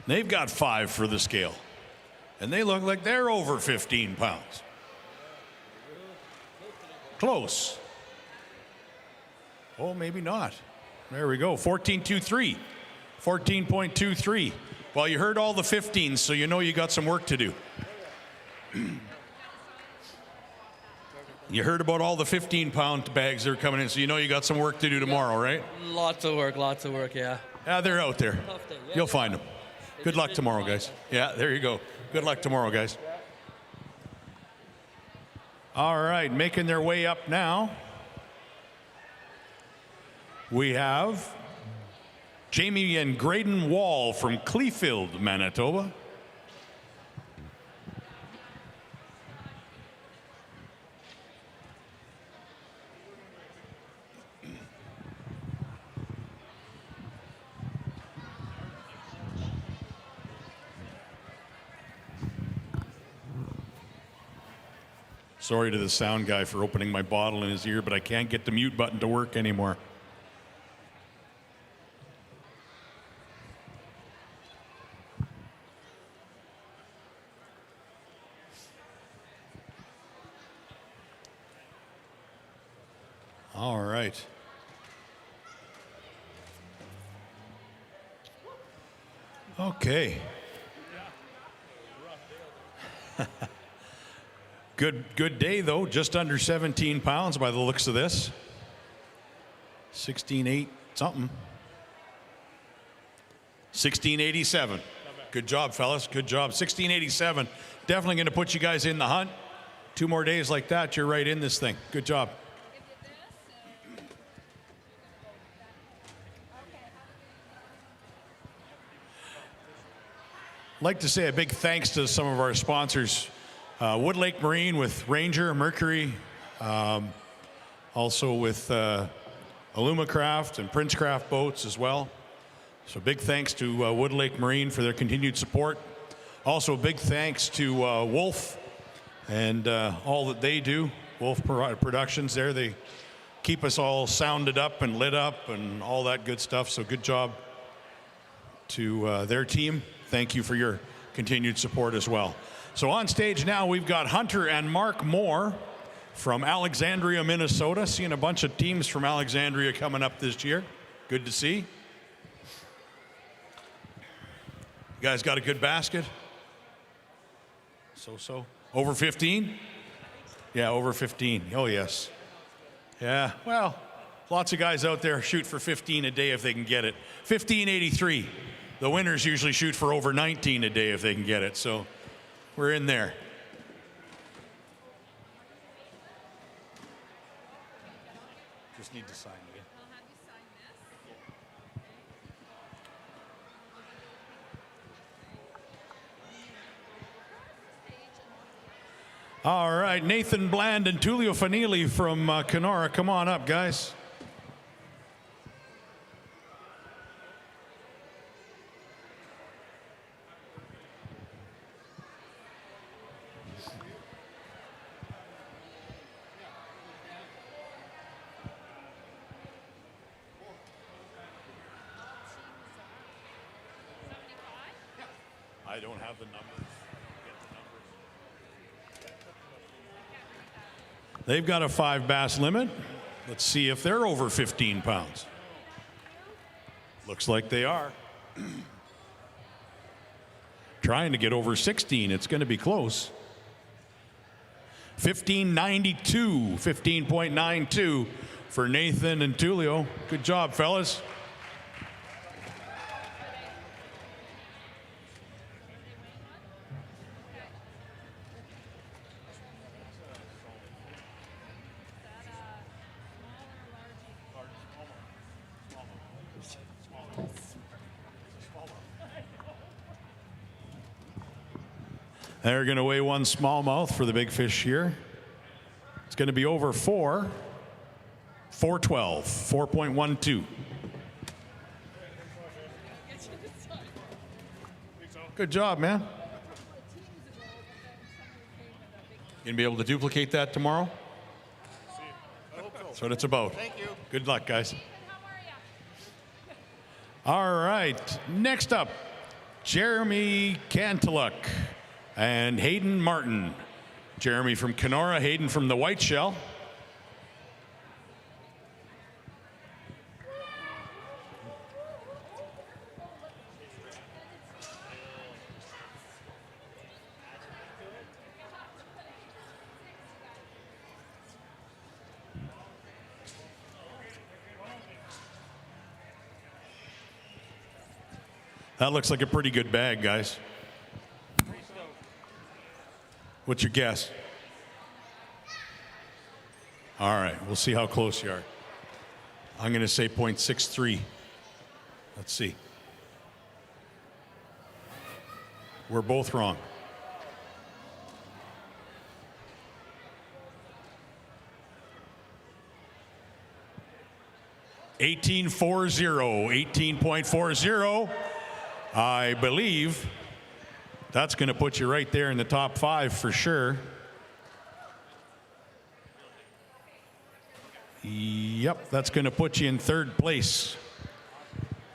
They've got 5 for the scale, and they look like they're over 15 pounds. Close. Oh, maybe not. There we go. 14.23. 14.23. Well, you heard all the 15s, so you know you got some work to do. You heard about all the 15-pound bags that are coming in, so you know you got some work to do tomorrow, right? Lots of work, yeah. Yeah, they're out there. You'll find them. Good luck tomorrow, guys. Yeah, there you go. Good luck tomorrow, guys. All right, making their way up now. We have Jamie and Graydon Wall from Cleefield, Manitoba. Sorry to the sound guy for opening my bottle in his ear, but I can't get the mute button to work anymore. All right. Okay. Good day, though. Just under 17 pounds by the looks of this. 16.8 something. 16.87. Good job, fellas. Good job. 16.87. Definitely going to put you guys in the hunt. 2 more days like that, you're right in this thing. Good job. like to say a big thanks to some of our sponsors. Wood Lake Marine with Ranger, Mercury, also with Alumacraft and Princecraft boats as well. So big thanks to Wood Lake Marine for their continued support. Also big thanks to Wolf and all that they do. Wolf Productions there. They keep us all sounded up and lit up and all that good stuff. So good job to their team. Thank you for your continued support as well. So on stage now we've got Hunter and Mark Moore from Alexandria, Minnesota. Seeing a bunch of teams from Alexandria coming up this year. Good to see. You guys got a good basket? So. Over 15? Yeah, over 15. Oh, yes. Yeah, well, lots of guys out there shoot for 15 a day if they can get it. 1583. The winners usually shoot for over 19 a day if they can get it. So we're in there. Just need to sign again. All right, Nathan Bland and Tulio Fanili from Kenora. Come on up, guys. I don't have the numbers. They've got a 5 bass limit. Let's see if they're over 15 pounds. Looks like they are. Trying to get over 16. It's going to be close. 15.92, 15.92 for Nathan and Tulio. Good job, fellas. They're going to weigh 1 smallmouth for the big fish here. It's going to be over 4. 412, 4.12. Good job, man. You going to be able to duplicate that tomorrow? That's what it's about. Thank you. Good luck, guys. All right. Next up, Jeremy Cantaluk and Hayden Martin. Jeremy from Kenora, Hayden from the White Shell. That looks like a pretty good bag, guys. What's your guess? All right, we'll see how close you are. I'm going to say 0.63. Let's see. We're both wrong. $18.40. I believe that's going to put you right there in the top 5 for sure. Yep, that's going to put you in 3rd place.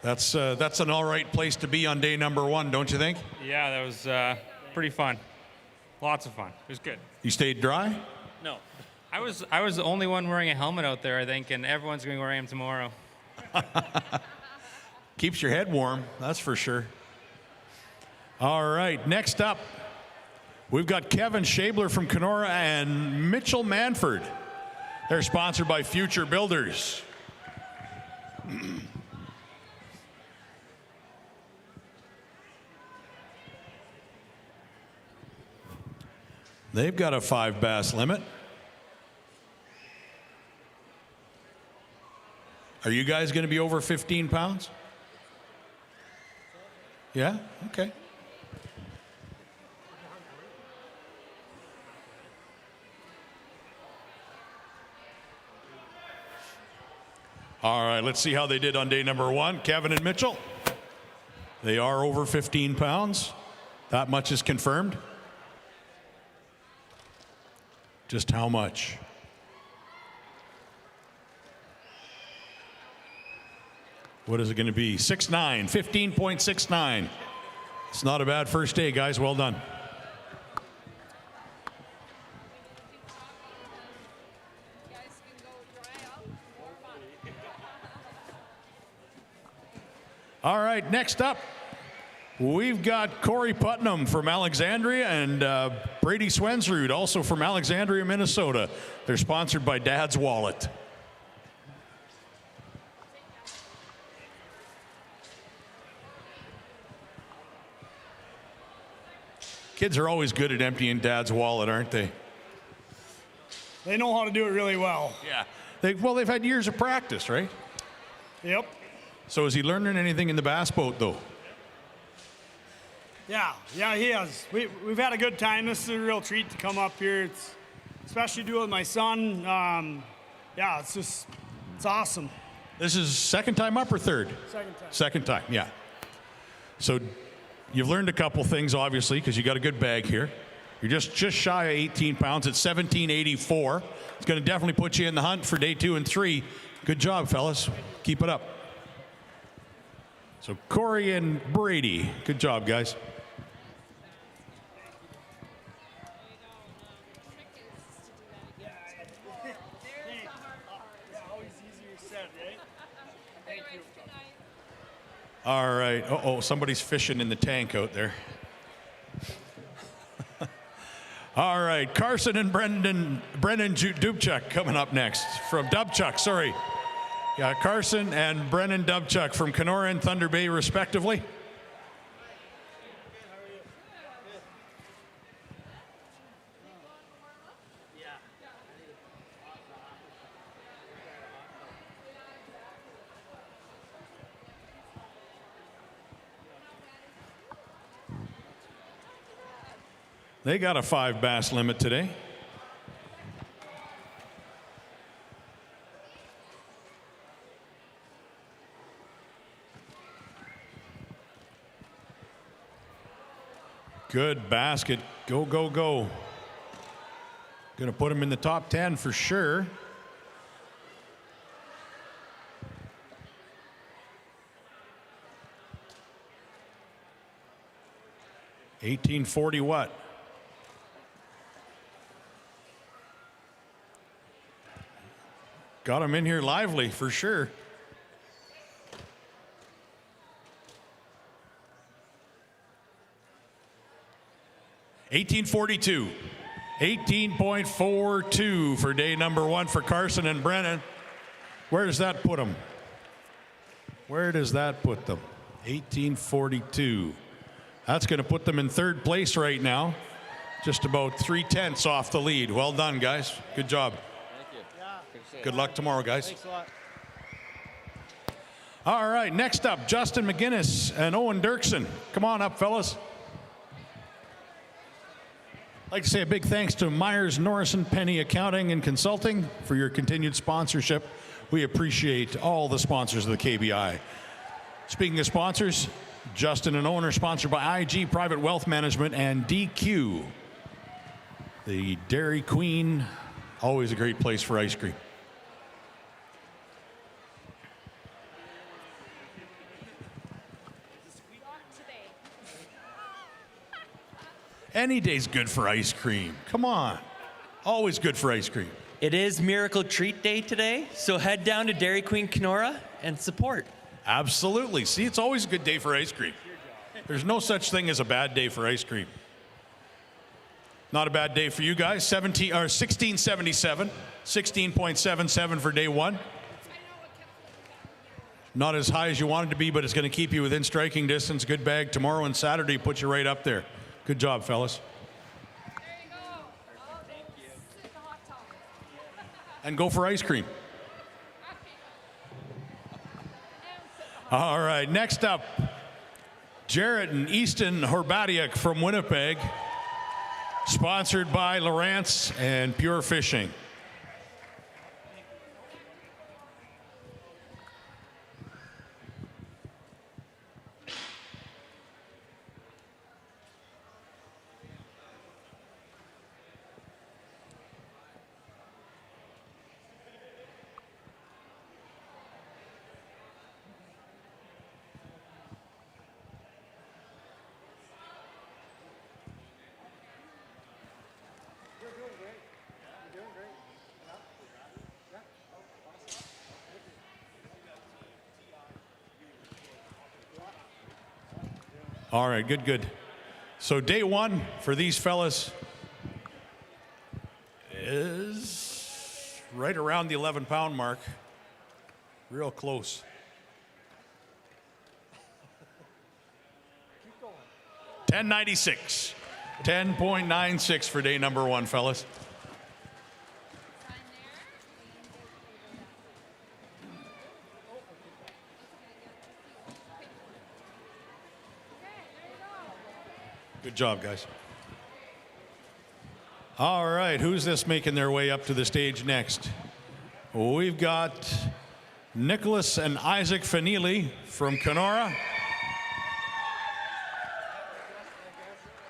That's an all right place to be on day number 1, don't you think? Yeah, that was pretty fun. Lots of fun. It was good. You stayed dry? No. I was the only one wearing a helmet out there, I think, and everyone's going to be wearing them tomorrow. Keeps your head warm, that's for sure. All right, next up, we've got Kevin Shabler from Kenora and Mitchell Manford. They're sponsored by Future Builders. They've got a 5 bass limit. Are you guys going to be over 15 pounds? Yeah? Okay. All right, let's see how they did on day number 1. Kevin and Mitchell. They are over 15 pounds. That much is confirmed. Just how much? What is it going to be? 6'9", 15.69. It's not a bad first day, guys. Well done. All right, next up, we've got Corey Putnam from Alexandria and Brady Swensrud, also from Alexandria, Minnesota. They're sponsored by Dad's Wallet. Kids are always good at emptying Dad's wallet, aren't they? They know how to do it really well. Yeah. They've had years of practice, right? Yep. So is he learning anything in the bass boat, though? Yeah, he has. We've had a good time. This is a real treat to come up here. It's especially do it with my son. Yeah, it's awesome. This is second time up or third? Second time. Second time, yeah. So you've learned a couple things, obviously, because you got a good bag here. You're just shy of 18 pounds at 1784. It's going to definitely put you in the hunt for day 2 and 3. Good job, fellas. Keep it up. So Corey and Brady, good job, guys. All right. Uh-oh, somebody's fishing in the tank out there. All right, Carson and Brendan Dubchuk coming up next from Dubchuk, sorry. Yeah, Carson and Brennan Dubchuk from Kenora and Thunder Bay, respectively. They got a 5 bass limit today. Good basket. Go, go, go. Going to put him in the top 10 for sure. $18.40 what? Got him in here lively for sure. $18.42. 18.42 for day number 1 for Carson and Brennan. Where does that put them? Where does that put them? 18.42. That's going to put them in 3rd place right now. Just about 3/10 off the lead. Well done, guys. Good job. Good luck tomorrow, guys. Thanks a lot. All right, next up, Justin McGinnis and Owen Dirksen. Come on up, fellas. I'd like to say a big thanks to Myers, Norris & Penny Accounting and Consulting for your continued sponsorship. We appreciate all the sponsors of the KBI. Speaking of sponsors, Justin and Owen are sponsored by IG Private Wealth Management and DQ. The Dairy Queen, always a great place for ice cream. Any day's good for ice cream. Come on. Always good for ice cream. It is Miracle Treat Day today, so head down to Dairy Queen Kenora and support. Absolutely. See, it's always a good day for ice cream. There's no such thing as a bad day for ice cream. Not a bad day for you guys. 1677, 16.77 for day 1. Not as high as you want it to be, but it's going to keep you within striking distance. Good bag tomorrow and Saturday, put you right up there. Good job, fellas. And go for ice cream. All right, next up, Jarrett and Easton Horbadiak from Winnipeg, sponsored by Lawrence and Pure Fishing. All right, good, good. So day one for these fellas is right around the 11-pound mark. Real close. $10.96. 10.96 for day number one, fellas. Good job, guys. All right, who's this making their way up to the stage next? We've got Nicholas and Isaac Fanili from Kenora.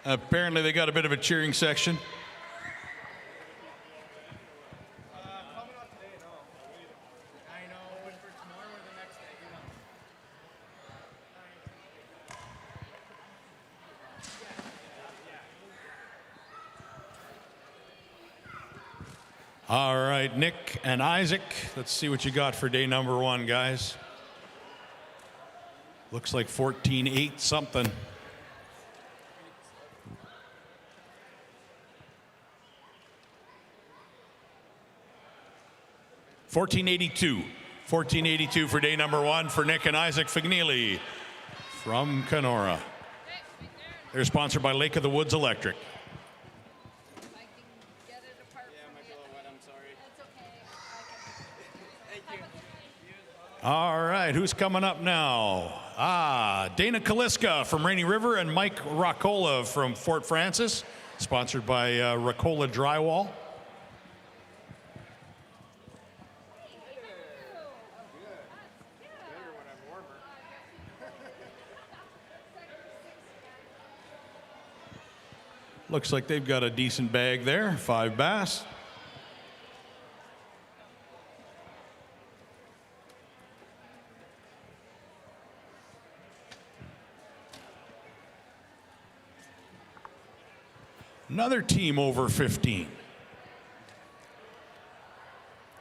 Apparently they got a bit of a cheering section. All right, Nick and Isaac, let's see what you got for day number one, guys. Looks like 14.8 something. $14.82 for day number one for Nick and Isaac Fagnili from Kenora. They're sponsored by Lake of the Woods Electric. All right, who's coming up now? Dana Kaliska from Rainy River and Mike Roccola from Fort Francis, sponsored by Roccola Drywall. Looks like they've got a decent bag there, 5 bass. Another team over 15.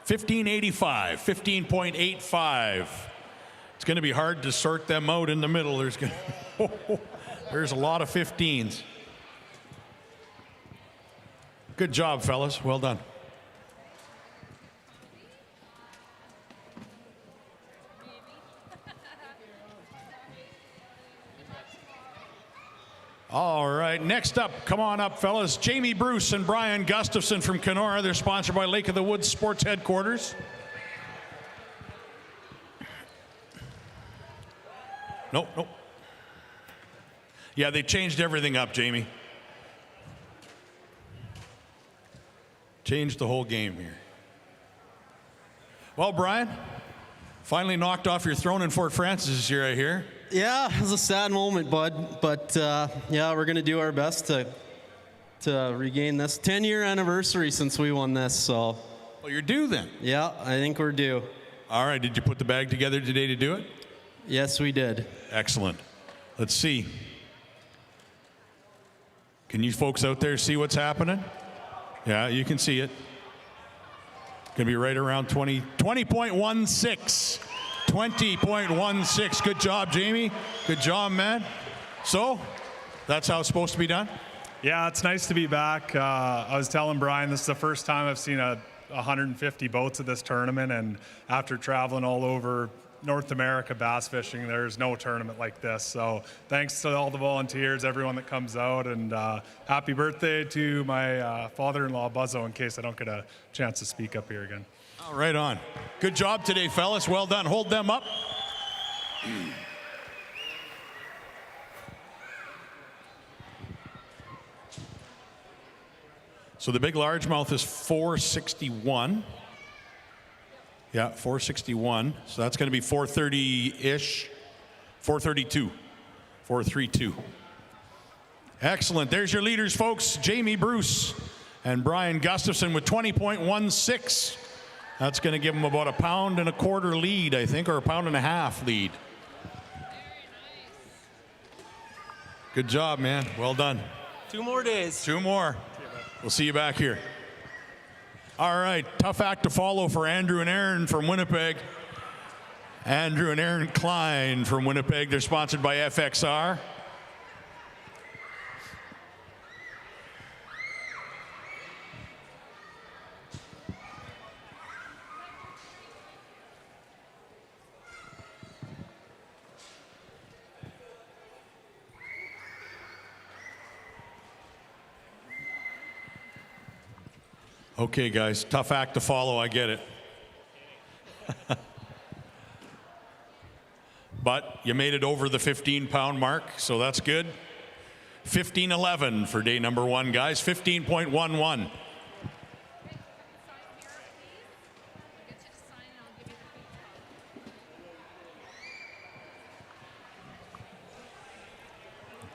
1585, 15.85. It's going to be hard to sort them out in the middle. There's a lot of 15s. Good job, fellas. Well done. All right, next up, come on up, fellas. Jamie Bruce and Brian Gustafson from Kenora. They're sponsored by Lake of the Woods Sports Headquarters. Nope, nope. Yeah, they changed everything up, Jamie. Changed the whole game here. Well, Brian, finally knocked off your throne in Fort Francis this year, I hear. Yeah, it was a sad moment, bud. But yeah, we're going to do our best to regain this 10-year anniversary since we won this. So. Well, you're due then. Yeah, I think we're due. All right, did you put the bag together today to do it? Yes, we did. Excellent. Let's see. Can you folks out there see what's happening? Yeah, you can see it. Going to be right around 20.16. 20.16. Good job, Jamie. Good job, man. So, that's how it's supposed to be done? Yeah, it's nice to be back. I was telling Brian, this is the first time I've seen 150 boats at this tournament, and after traveling all over North America bass fishing, there's no tournament like this. So thanks to all the volunteers, everyone that comes out, and happy birthday to my father-in-law, Buzzo, in case I don't get a chance to speak up here again. Oh, right on. Good job today, fellas. Well done. Hold them up. So the big largemouth is 461. Yeah, 461. So that's going to be 430-ish. 432. 432. Excellent. There's your leaders, folks. Jamie Bruce and Brian Gustafson with 20.16. That's going to give them about a pound and a quarter lead, I think, or a pound and a half lead. Good job, man. Well done. 2 more days. 2 more. We'll see you back here. All right, tough act to follow for Andrew and Aaron from Winnipeg. Andrew and Aaron Klein from Winnipeg. They're sponsored by FXR. Okay, guys, tough act to follow. I get it. But you made it over the 15-pound mark, so that's good. 15:11 for day number 1, guys. 15.11.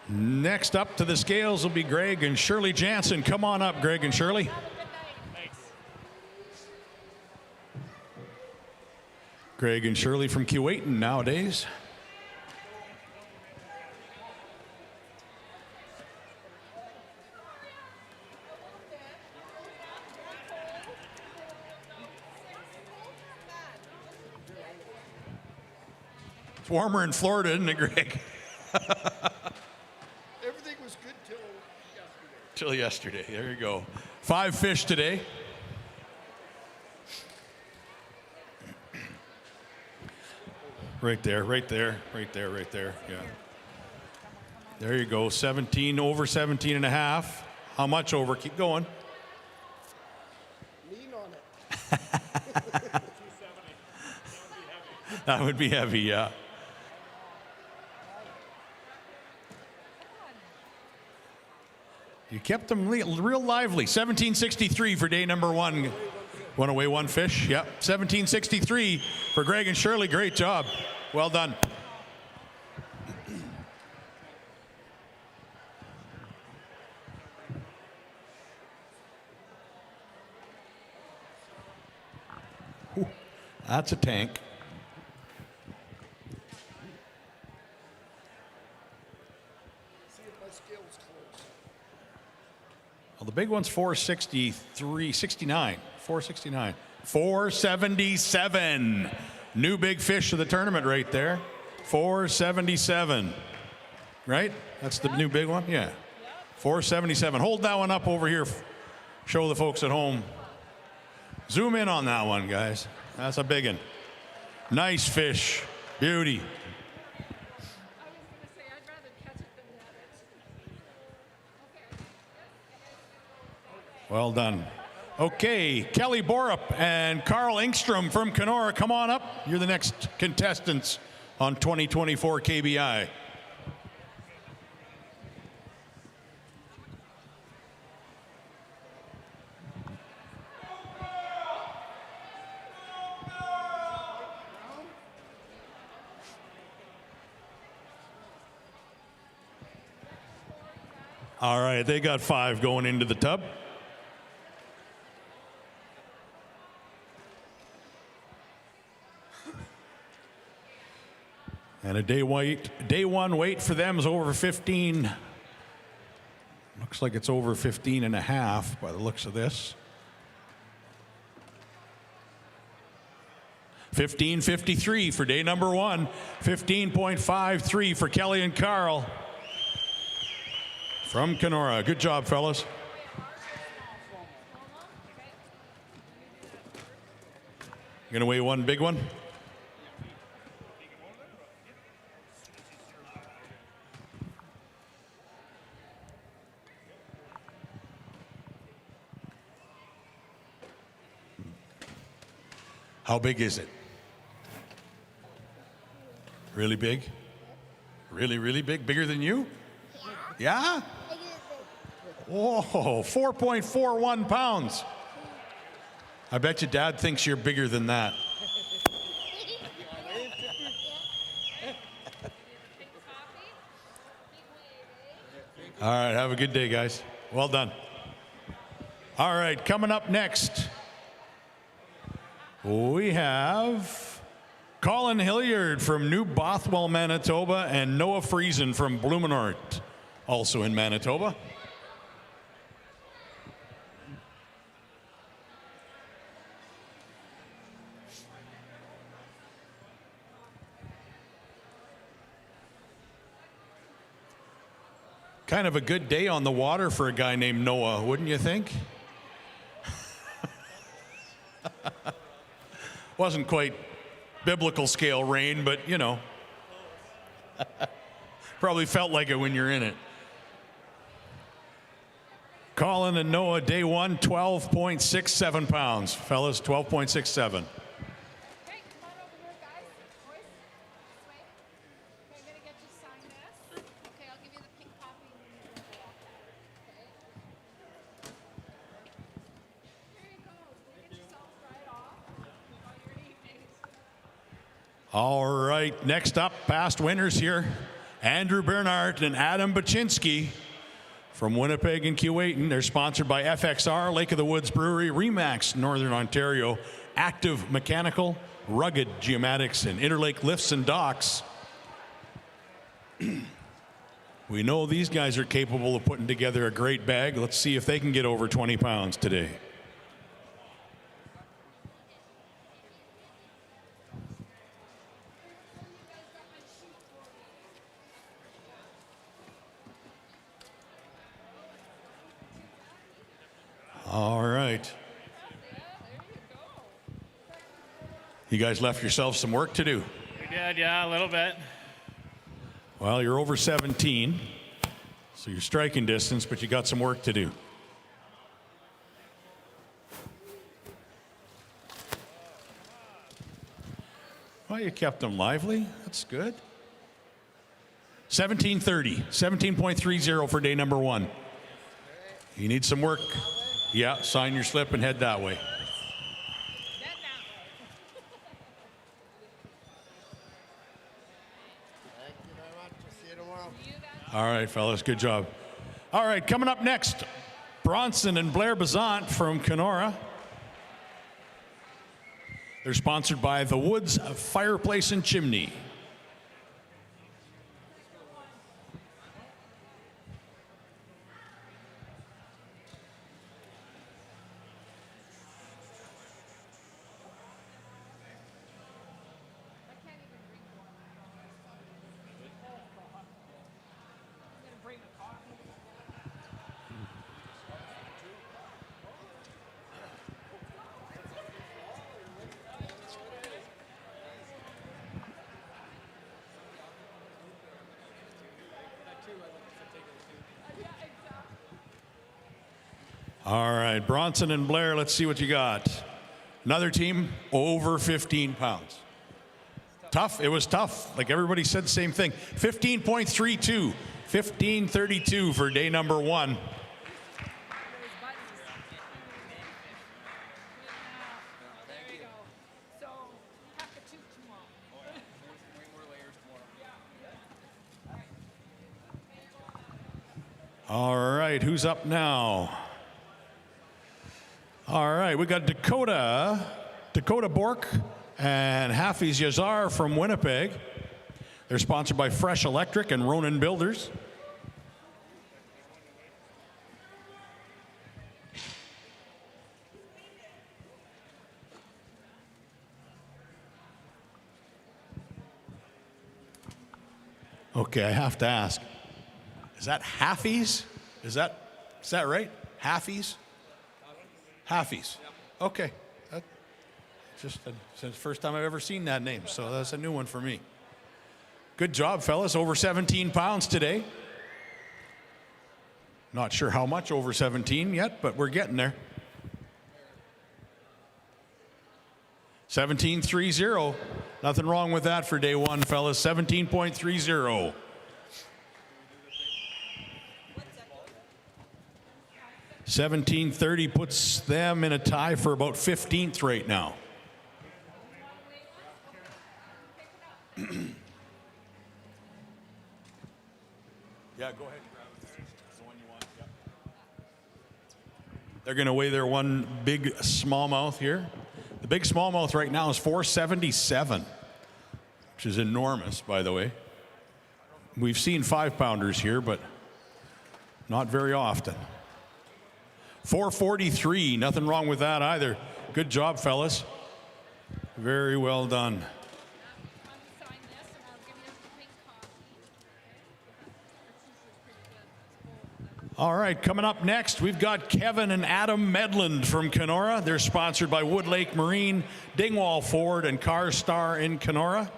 Next up to the scales will be Greg and Shirley Jansen. Come on up, Greg and Shirley. Greg and Shirley from Kuwait nowadays. It's warmer in Florida, isn't it, Greg? Everything was good till yesterday. Till yesterday. There you go. 5 fish today. Right there, right there, right there, right there. Yeah. There you go. 17, over 17 and a half. How much over? Keep going. Lean on it. That would be heavy, yeah. You kept them real lively. 1763 for day number 1. Want to weigh 1 fish? Yep. 1763 for Greg and Shirley. Great job. Well done. Ooh, that's a tank. See if my scales close. Well, the big one's 463, 69, 469, 477. New big fish of the tournament right there. 477. Right? That's the new big one? Yeah. 477. Hold that one up over here. Show the folks at home. Zoom in on that one, guys. That's a big one. Nice fish. Beauty. Well done. Okay, Kelly Borup and Carl Engstrom from Kenora, come on up. You're the next contestants on 2024 KBI. All right, they got 5 going into the tub. And a day one weight for them is over 15. Looks like it's over 15 and a half by the looks of this. 15:53 for day number 1. 15.53 for Kelly and Carl from Kenora. Good job, fellas. You're gonna weigh 1 big one? How big is it? Really big? Really, really big? Bigger than you? Yeah? Whoa, 4.41 pounds. I bet your dad thinks you're bigger than that. All right, have a good day, guys. Well done. All right, coming up next, we have Colin Hilliard from New Bothwell, Manitoba, and Noah Friesen from Blumenort, also in Manitoba. Kind of a good day on the water for a guy named Noah, wouldn't you think? Wasn't quite biblical scale rain, but you know. Probably felt like it when you're in it. Colin and Noah, day one, 12.67 pounds. Fellas, 12.67. All right, next up, past winners here. Andrew Bernhardt and Adam Baczynski from Winnipeg and Keewatin. They're sponsored by FXR, Lake of the Woods Brewery, Remax, Northern Ontario, Active Mechanical, Rugged Geomatics, and Interlake Lifts and Docks. We know these guys are capable of putting together a great bag. Let's see if they can get over 20 pounds today. All right. You guys left yourselves some work to do. We did, yeah, a little bit. Well, you're over 17, so you're striking distance, but you got some work to do. Well, you kept them lively. That's good. 17:30, 17.30 for day number one. You need some work. Yeah, sign your slip and head that way. All right, fellas, good job. All right, coming up next, Bronson and Blair Bazant from Kenora. They're sponsored by the Woods Fireplace and Chimney. All right, Bronson and Blair, let's see what you got. Another team over 15 pounds. Tough, it was tough. Like everybody said the same thing. 15.32, 15:32 for day number one. All right, who's up now? All right, we got Dakota Bork and Hafiz Yazar from Winnipeg. They're sponsored by Fresh Electric and Ronan Builders. Okay, I have to ask. Is that Hafiz? Is that right? Hafiz? Hafiz. Okay. It's the first time I've ever seen that name, so that's a new one for me. Good job, fellas. Over 17 pounds today. Not sure how much over 17 yet, but we're getting there. 17.30. Nothing wrong with that for day one, fellas. 17.30. $17.30 puts them in a tie for about 15th right now. Yeah, go ahead. That's the one you want. Yep. They're going to weigh their one big smallmouth here. The big smallmouth right now is 477, which is enormous, by the way. We've seen 5-pounders here, but not very often. 443, nothing wrong with that either. Good job, fellas. Very well done. All right, coming up next, we've got Kevin and Adam Medland from Kenora. They're sponsored by Wood Lake Marine, Dingwall Ford, and Car Star in Kenora.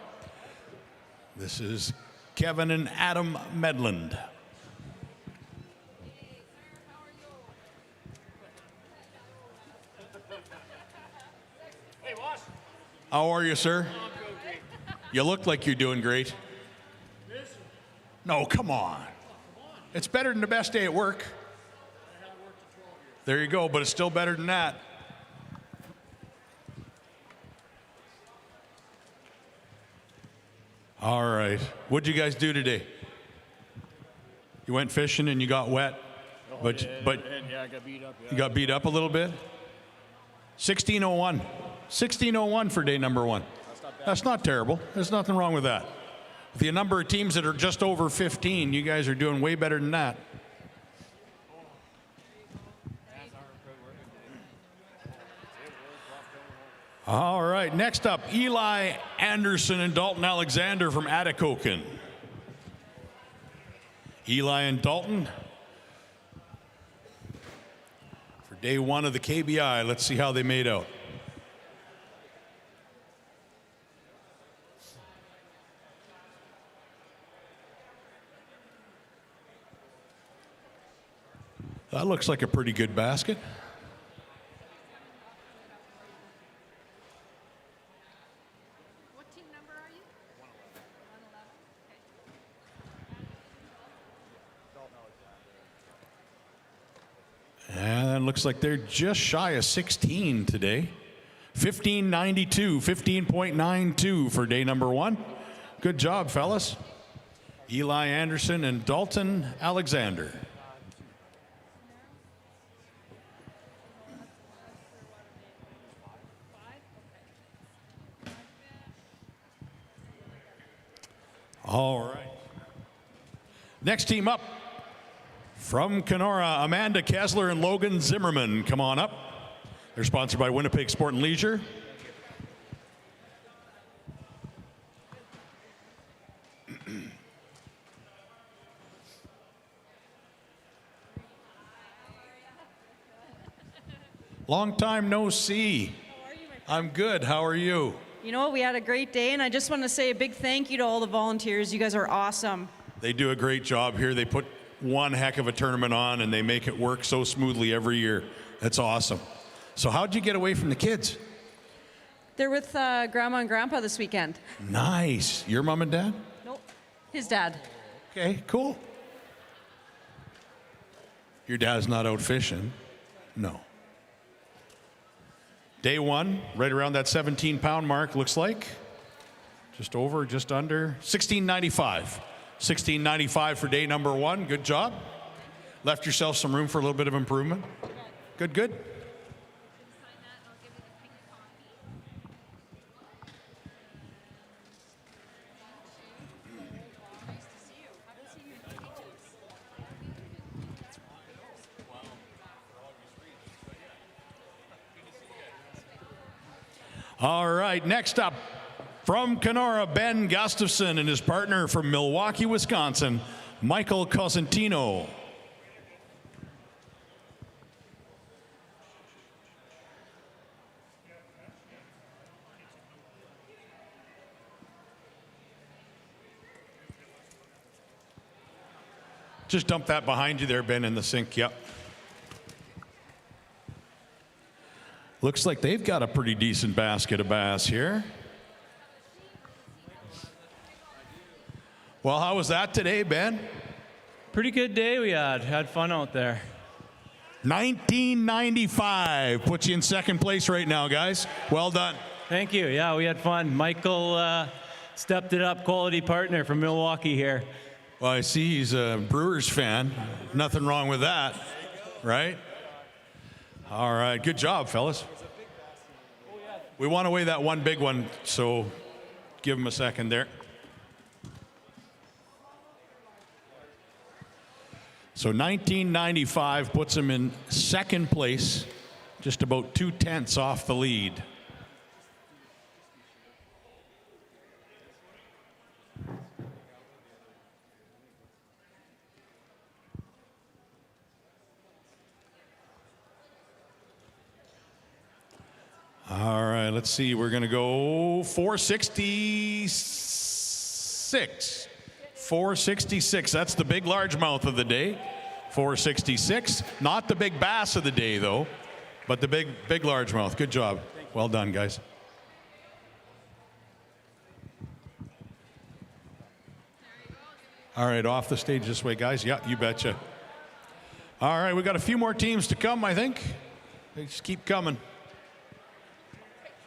This is Kevin and Adam Medland. How are you, sir? You look like you're doing great. No, come on. It's better than the best day at work. There you go, but it's still better than that. All right. What'd you guys do today? You went fishing and you got wet, but yeah, I got beat up. Yeah. you got beat up a little bit. 16:01. 16:01 for day number one. That's not terrible. There's nothing wrong with that. The number of teams that are just over 15, you guys are doing way better than that. All right, next up, Eli Anderson and Dalton Alexander from Atikokan. Eli and Dalton for day one of the KBI. Let's see how they made out. That looks like a pretty good basket. What team number are you? 111. And it looks like they're just shy of 16 today. 15.92, 15.92 for day number one. Good job, fellas. Eli Anderson and Dalton Alexander. All right. Next team up from Kenora, Amanda Kessler and Logan Zimmerman. Come on up. They're sponsored by Winnipeg Sport and Leisure. Long time no see. I'm good. How are you? You know what? We had a great day, and I just want to say a big thank you to all the volunteers. You guys are awesome. They do a great job here. They put one heck of a tournament on, and they make it work so smoothly every year. That's awesome. So how'd you get away from the kids? They're with Grandma and Grandpa this weekend. Nice. Your mom and dad? Nope. His dad. Okay, cool. Your dad's not out fishing? No. Day one, right around that 17-pound mark, looks like. Just over, just under. 16.95. 16.95 for day number one. Good job. Left yourself some room for a little bit of improvement. Good, good. All right, next up from Kenora, Ben Gustafson and his partner from Milwaukee, Wisconsin, Michael Cosentino. Just dump that behind you there, Ben, in the sink. Yep. Looks like they've got a pretty decent basket of bass here. Well, how was that today, Ben? Pretty good day we had. Had fun out there. 1995 puts you in second place right now, guys. Well done. Thank you. Yeah, we had fun. Michael stepped it up, quality partner from Milwaukee here. Well, I see he's a Brewers fan. Nothing wrong with that, right? All right, good job, fellas. We want to weigh that one big one, so give him a second there. So 1995 puts him in second place, just about 2/10 off the lead. All right, let's see. We're going to go 466. 466. That's the big largemouth of the day. 466. Not the big bass of the day, though, but the big largemouth. Good job. Well done, guys. All right, off the stage this way, guys. Yeah, you betcha. All right, we got a few more teams to come, I think. They just keep coming.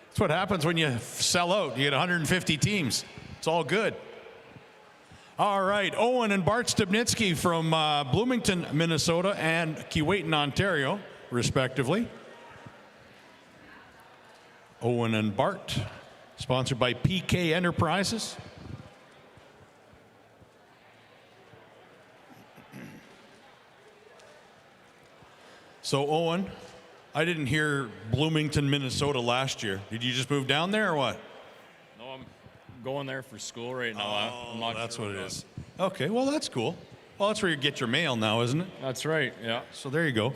That's what happens when you sell out. You get 150 teams. It's all good. All right, Owen and Bart Stubnitsky from Bloomington, Minnesota, and Keewatin, Ontario, respectively. Owen and Bart, sponsored by PK Enterprises. So, Owen, I didn't hear Bloomington, Minnesota last year. Did you just move down there or what? No, I'm going there for school right now. I'm not that's sure what it is. Okay, well, that's cool. Well, that's where you get your mail now, isn't it? That's right, yeah. So there you go.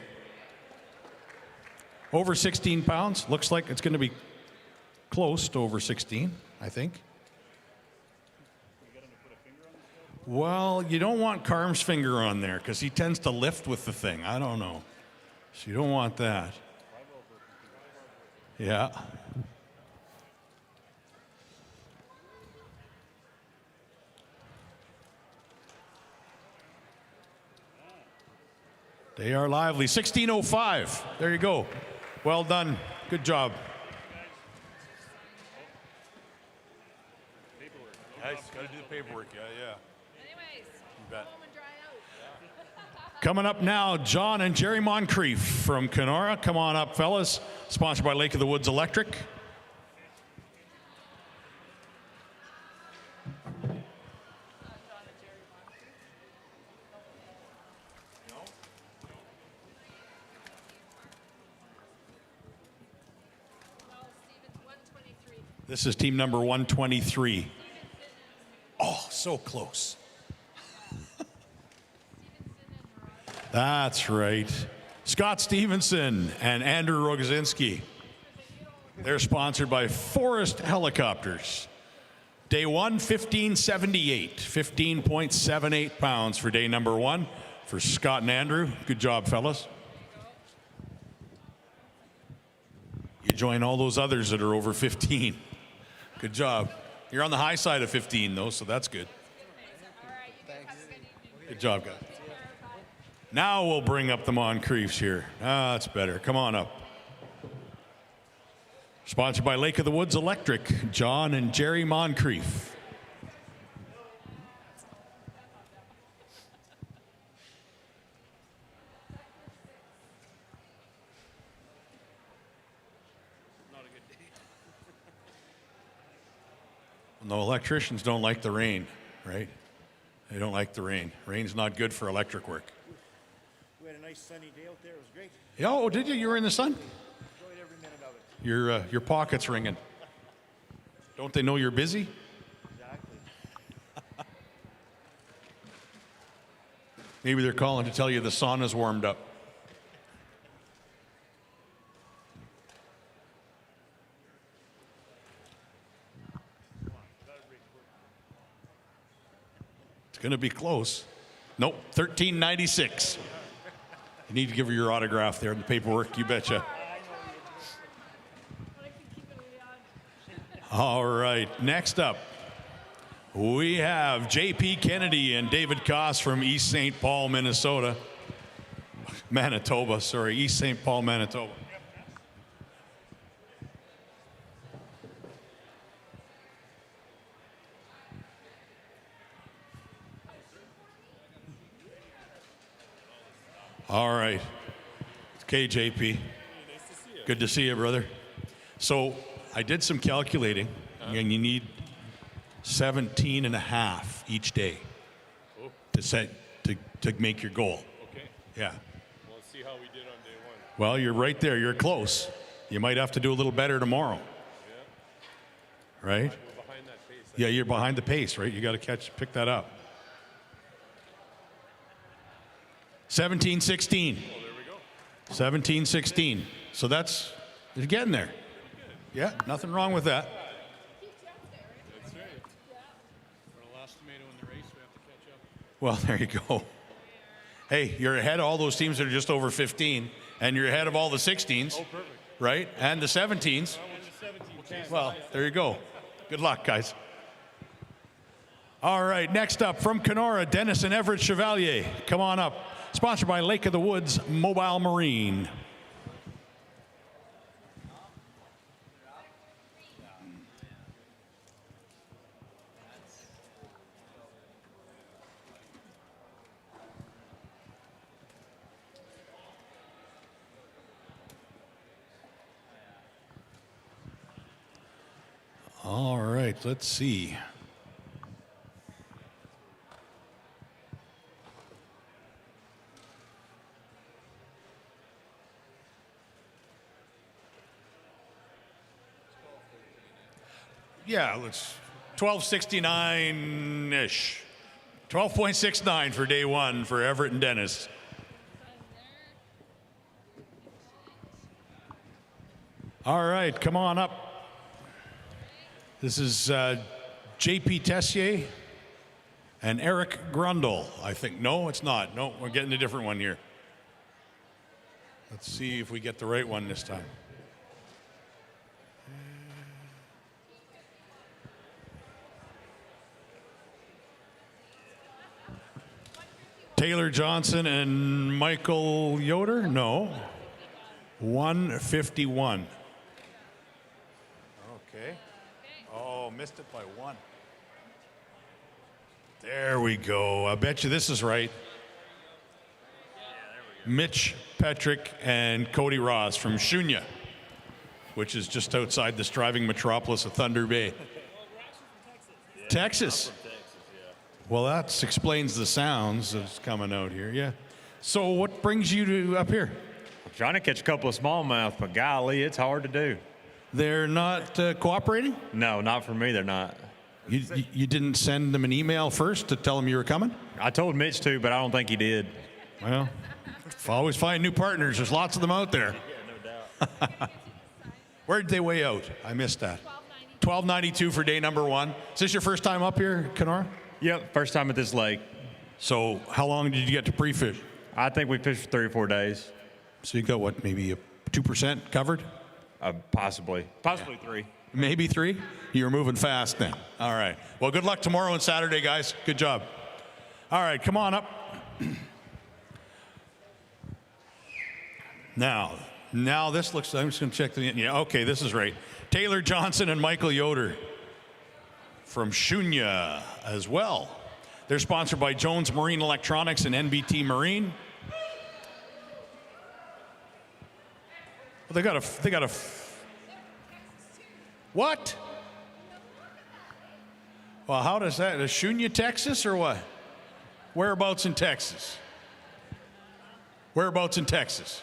Over 16 pounds. Looks like it's going to be close to over 16, I think. Well, you don't want Carm's finger on there because he tends to lift with the thing. I don't know. So you don't want that. Yeah. They are lively. 16:05. There you go. Well done. Good job. Nice. Got to do the paperwork. Yeah. Anyways, You bet. home and dry out. Coming up now, John and Jerry Moncrief from Kenora. Come on up, fellas. Sponsored by Lake of the Woods Electric. This is team number 123. Oh, so close. That's right. Scott Stevenson and Andrew Rogozinski. They're sponsored by Forest Helicopters. Day one, 1578. 15.78 pounds for day number one for Scott and Andrew. Good job, fellas. You join all those others that are over 15. Good job. You're on the high side of 15, though, so that's good. Good job, guys. Now we'll bring up the Moncriefs here. Ah, that's better. Come on up. Sponsored by Lake of the Woods Electric, John and Jerry Moncrief. No, electricians don't like the rain, right? They don't like the rain. Rain's not good for electric work. We had a nice sunny day out there. It was great. Yeah, oh, did you? You were in the sun? Enjoyed every minute of it. Your pocket's ringing. Don't they know you're busy? Exactly. Maybe they're calling to tell you the sauna's warmed up. It's going to be close. Nope, 1396. You need to give her your autograph there in the paperwork, you betcha. All right, next up, we have J.P. Kennedy and David Koss from East St. Paul, Minnesota. East St. Paul, Manitoba. All right. Okay, JP. Good to see you, brother. So I did some calculating, and you need 17 and a half each day to make your goal. Okay. Yeah. Well, let's see how we did on day one. Well, you're right there. You're close. You might have to do a little better tomorrow. Yeah. Right? We're behind that pace. Yeah, you're behind the pace, right? You got to pick that up. 17-16. Oh, there we go. 17-16. So you're getting there. Yeah, nothing wrong with that. That's right. For the last tomato in the race, we have to catch up. Well, there you go. Hey, you're ahead of all those teams that are just over 15, and you're ahead of all the 16s. Oh, perfect. Right? And the 17s. Well, there you go. Good luck, guys. All right, next up from Kenora, Dennis and Everett Chevalier. Come on up. Sponsored by Lake of the Woods Mobile Marine. All right, let's see. Yeah, let's 1269-ish. 12.69 for day one for Everett and Dennis. All right, come on up. This is J.P. Tessier and Eric Grundle, I think. No, it's not. No, we're getting a different one here. Let's see if we get the right one this time. Taylor Johnson and Michael Yoder? No. 151. Okay. Oh, missed it by one. There we go. I bet you this is right. Mitch Petrick and Cody Ross from Shunya, which is just outside the striving metropolis of Thunder Bay. Texas. Well, that explains the sounds that's coming out here, yeah. So what brings you to up here? I'm trying to catch a couple of smallmouth, but golly, it's hard to do. They're not cooperating? No, not for me, they're not. You didn't send them an email first to tell them you were coming? I told Mitch to, but I don't think he did. Well, always find new partners. There's lots of them out there. Yeah, no doubt. Where'd they weigh out? I missed that. 1292 for day number one. Is this your first time up here, Kenora? Yep, first time at this lake. So how long did you get to pre-fish? I think we fished for 3 or 4 days. So you got what, maybe a 2% covered? Possibly 3. Maybe 3? You were moving fast then. All right. Well, good luck tomorrow and Saturday, guys. Good job. All right, come on up. Now this looks, I'm just going to check the, yeah, okay, this is right. Taylor Johnson and Michael Yoder from Shunya as well. They're sponsored by Jones Marine Electronics and NBT Marine. Well, they got a, what? Well, how does that, is Shunya, Texas or what? Whereabouts in Texas? Whereabouts in Texas?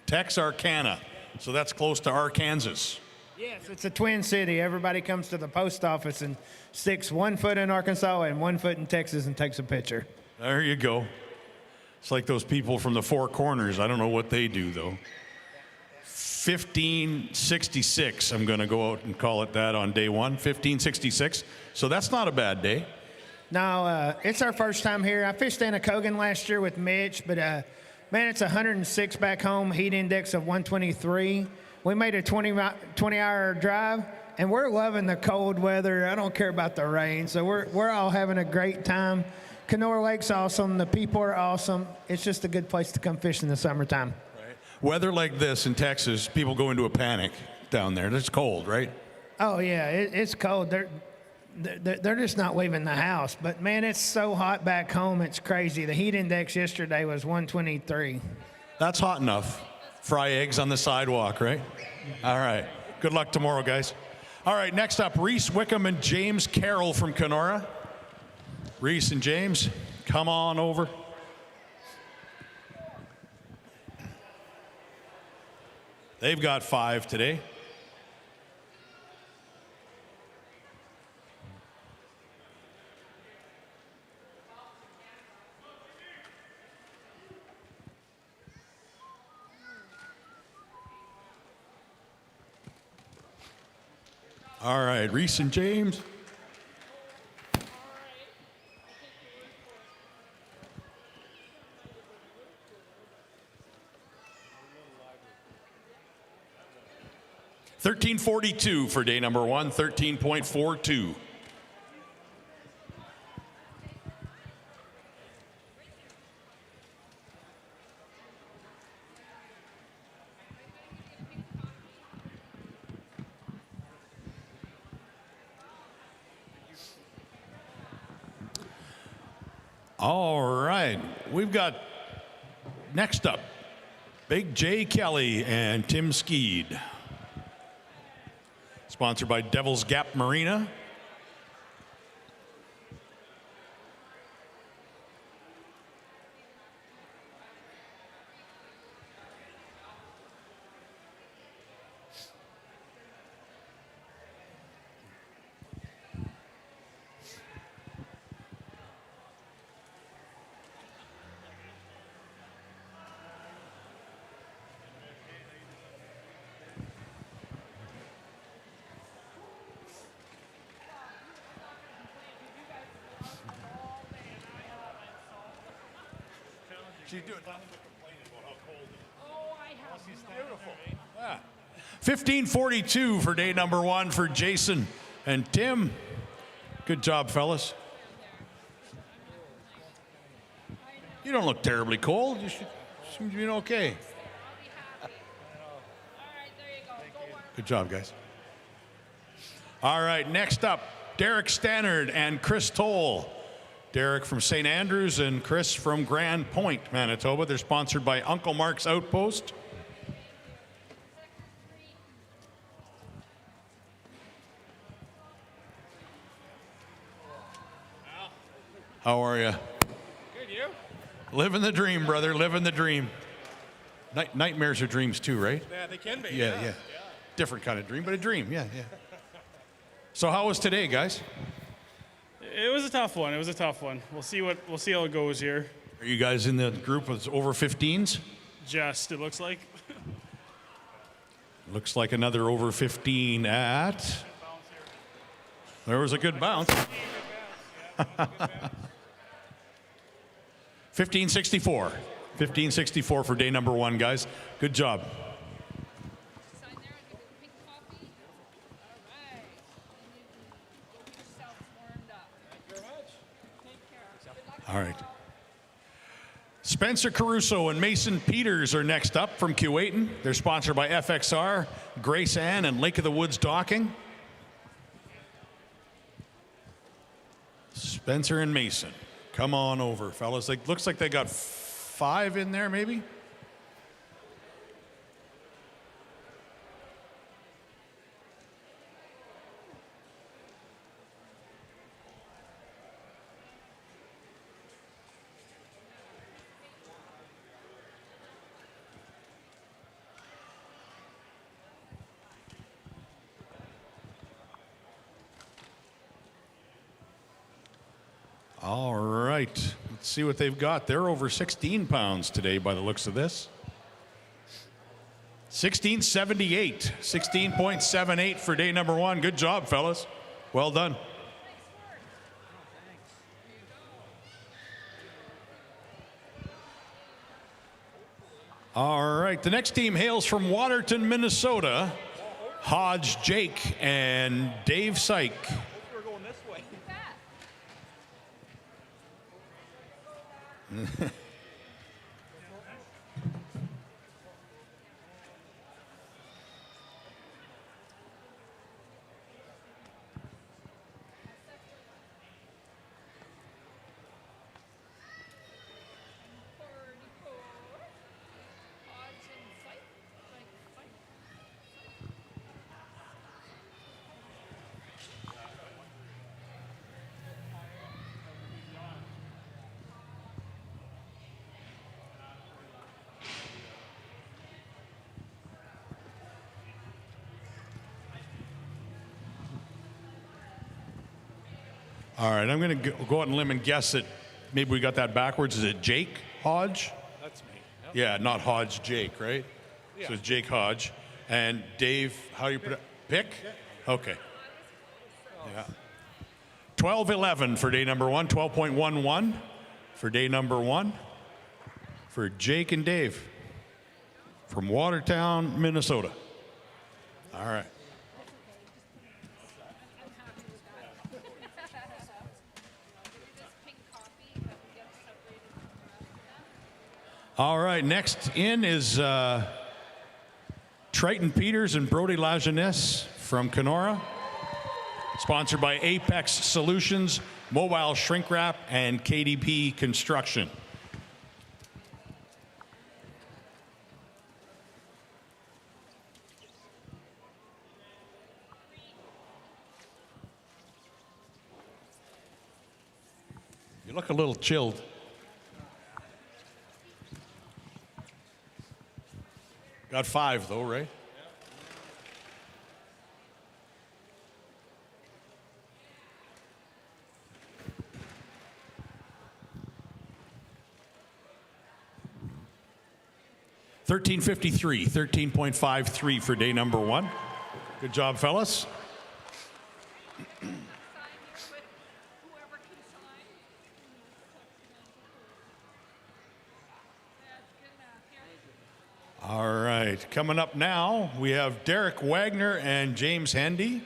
Texarkana. So that's close to Arkansas. Yes, it's a twin city. Everybody comes to the post office and sticks 1 foot in Arkansas and 1 foot in Texas and takes a picture. There you go. It's like those people from the Four Corners. I don't know what they do, though. 1566, I'm going to go out and call it that on day one. 1566. So that's not a bad day. No, it's our first time here. I fished Anacogan last year with Mitch, but man, it's 106 back home, heat index of 123. We made a 20-hour drive, and we're loving the cold weather. I don't care about the rain, so we're all having a great time. Kenora Lake's awesome. The people are awesome. It's just a good place to come fish in the summertime. Right. Weather like this in Texas, people go into a panic down there. It's cold, right? Oh, yeah, it's cold. They're just not leaving the house. But, man, it's so hot back home, it's crazy. The heat index yesterday was 123. That's hot enough. Fry eggs on the sidewalk, right? All right. Good luck tomorrow, guys. All right, next up, Reese Wickham and James Carroll from Kenora. Reese and James, come on over. They've got 5 today. All right, Reese and James. $13.42 for day number one, 13.42. All right. We've got next up Big J Kelly and Tim Skeed. Sponsored by Devil's Gap Marina. She's doing nothing but complaining about how cold it is. Oh, I have. She's beautiful. Yeah. 15:42 for day number 1 for Jason and Tim. Good job, fellas. You don't look terribly cold. You seem to be okay. Good job, guys. All right, next up, Derek Stannard and Chris Toll. Derek from St. Andrews and Chris from Grand Point, Manitoba. They're sponsored by Uncle Mark's Outpost. How are you? Good, you? Living the dream, brother. Living the dream. Nightmares are dreams too, right? Yeah, they can be. Yeah. Different kind of dream, but a dream. Yeah. So how was today, guys? It was a tough one. We'll see how it goes here. Are you guys in the group of over 15s? It looks like. Looks like another over 15 at. There was a good bounce. 1564. 1564 for day number 1, guys. Good job. All right. Spencer Caruso and Mason Peters are next up from Kuwaitan. They're sponsored by FXR, Grace Ann, and Lake of the Woods Docking. Spencer and Mason. Come on over, fellas. Looks like they got 5 in there, maybe? All right, let's see what they've got. They're over 16 pounds today by the looks of this. 1678, 16.78 for day number 1. Good job, fellas. Well done. All right, the next team hails from Waterton, Minnesota. Hodge Jake and Dave Syke. We're going this way. All right, I'm going to go out on a limb and guess that maybe we got that backwards. Is it Jake Hodge? That's me. Yep. Yeah, not Hodge Jake, right? Yeah. So it's Jake Hodge. And Dave, how do you put it? Pick? Okay. Yeah. 12:11 for day number 1, 12.11 for day number 1 for Jake and Dave from Watertown, Minnesota. All right. All right, next in is Triton Peters and Brody Lajeunesse from Kenora. Sponsored by Apex Solutions, Mobile Shrink Wrap, and KDP Construction. You look a little chilled. Got 5 though, right? $13.53, 13.53 for day number 1. Good job, fellas. All right, coming up now, we have Derek Wagner and James Handy.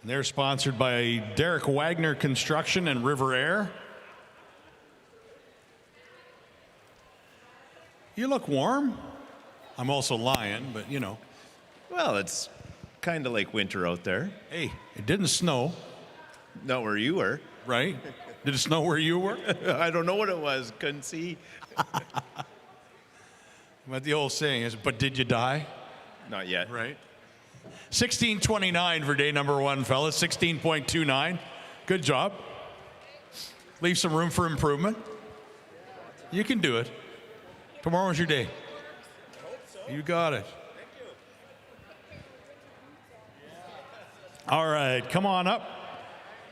They're sponsored by Derek Wagner Construction and River Air. You look warm. I'm also lying, but you know. Well, it's kind of like winter out there. Hey, it didn't snow. Not where you were. Right? Did it snow where you were? I don't know what it was. Couldn't see. What the old saying is, but did you die? Not yet. Right. 16:29 for day number 1, fellas. 16.29. Good job. Leave some room for improvement. You can do it. Tomorrow's your day. You got it. All right, come on up.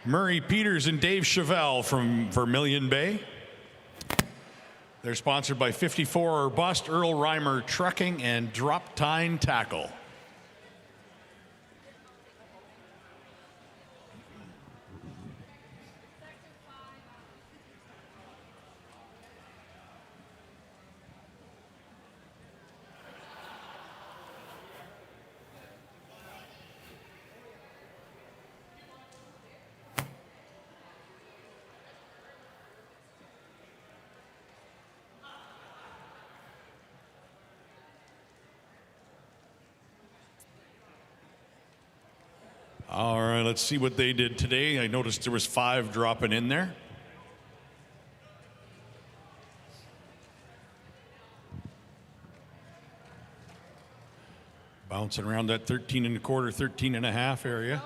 Murray Peters and Dave Chevelle from Vermilion Bay. They're sponsored by 54 or Bust, Earl Reimer Trucking, and Drop Tine Tackle. All right, let's see what they did today. I noticed there was 5 dropping in there. Bouncing around that 13 and a quarter, 13 and a half area.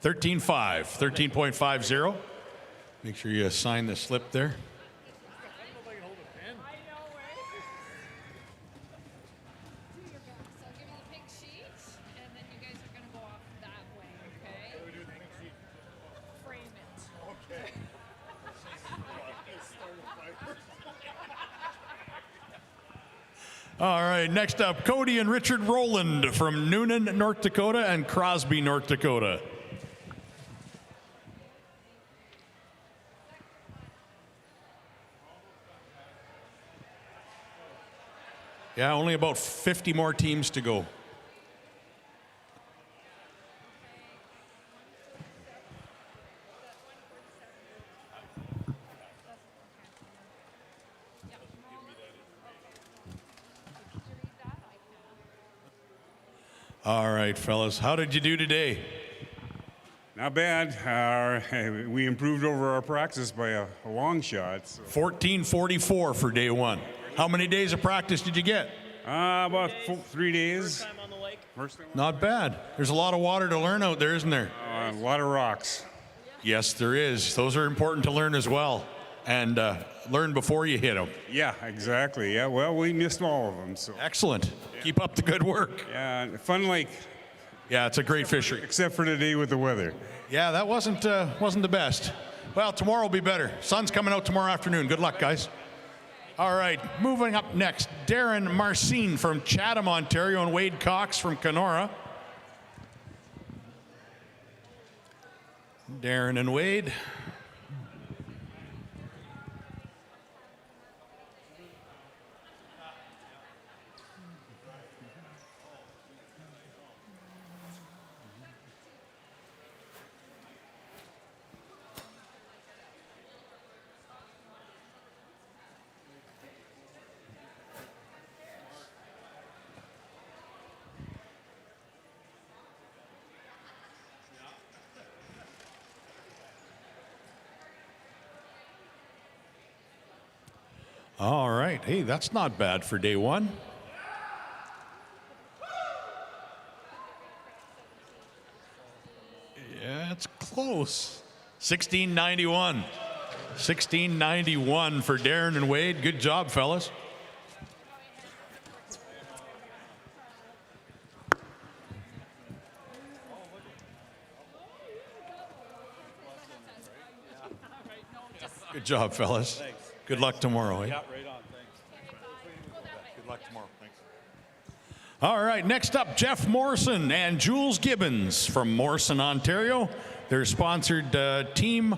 13.5, 13.50. Make sure you sign the slip there. All right, next up, Cody and Richard Rowland from Noonan, North Dakota, and Crosby, North Dakota. Yeah, only about 50 more teams to go. All right, fellas, how did you do today? Not bad. We improved over our practice by a long shot. So. 14:44 for day 1. How many days of practice did you get? About 3 days. First time on the lake. Not bad. There's a lot of water to learn out there, isn't there? A lot of rocks. Yes, there is. Those are important to learn as well. And learn before you hit them. Yeah, exactly. Yeah, well, we missed all of them. So. Excellent. Keep up the good work. Yeah, fun lake. Yeah, it's a great fishery. Except for today with the weather. Yeah, that wasn't the best. Well, tomorrow will be better. Sun's coming out tomorrow afternoon. Good luck, guys. All right, moving up next, Darren Marcin from Chatham, Ontario, and Wade Cox from Kenora. Darren and Wade. All right. Hey, that's not bad for day one. Yeah, it's close. 1691. 1691 for Darren and Wade. Good job, fellas. Good job, fellas. Good luck tomorrow. Eh? Yeah, right on. Thanks. Good luck tomorrow. Thanks. All right, next up, Jeff Morrison and Jules Gibbons from Morrison, Ontario. They're sponsored Team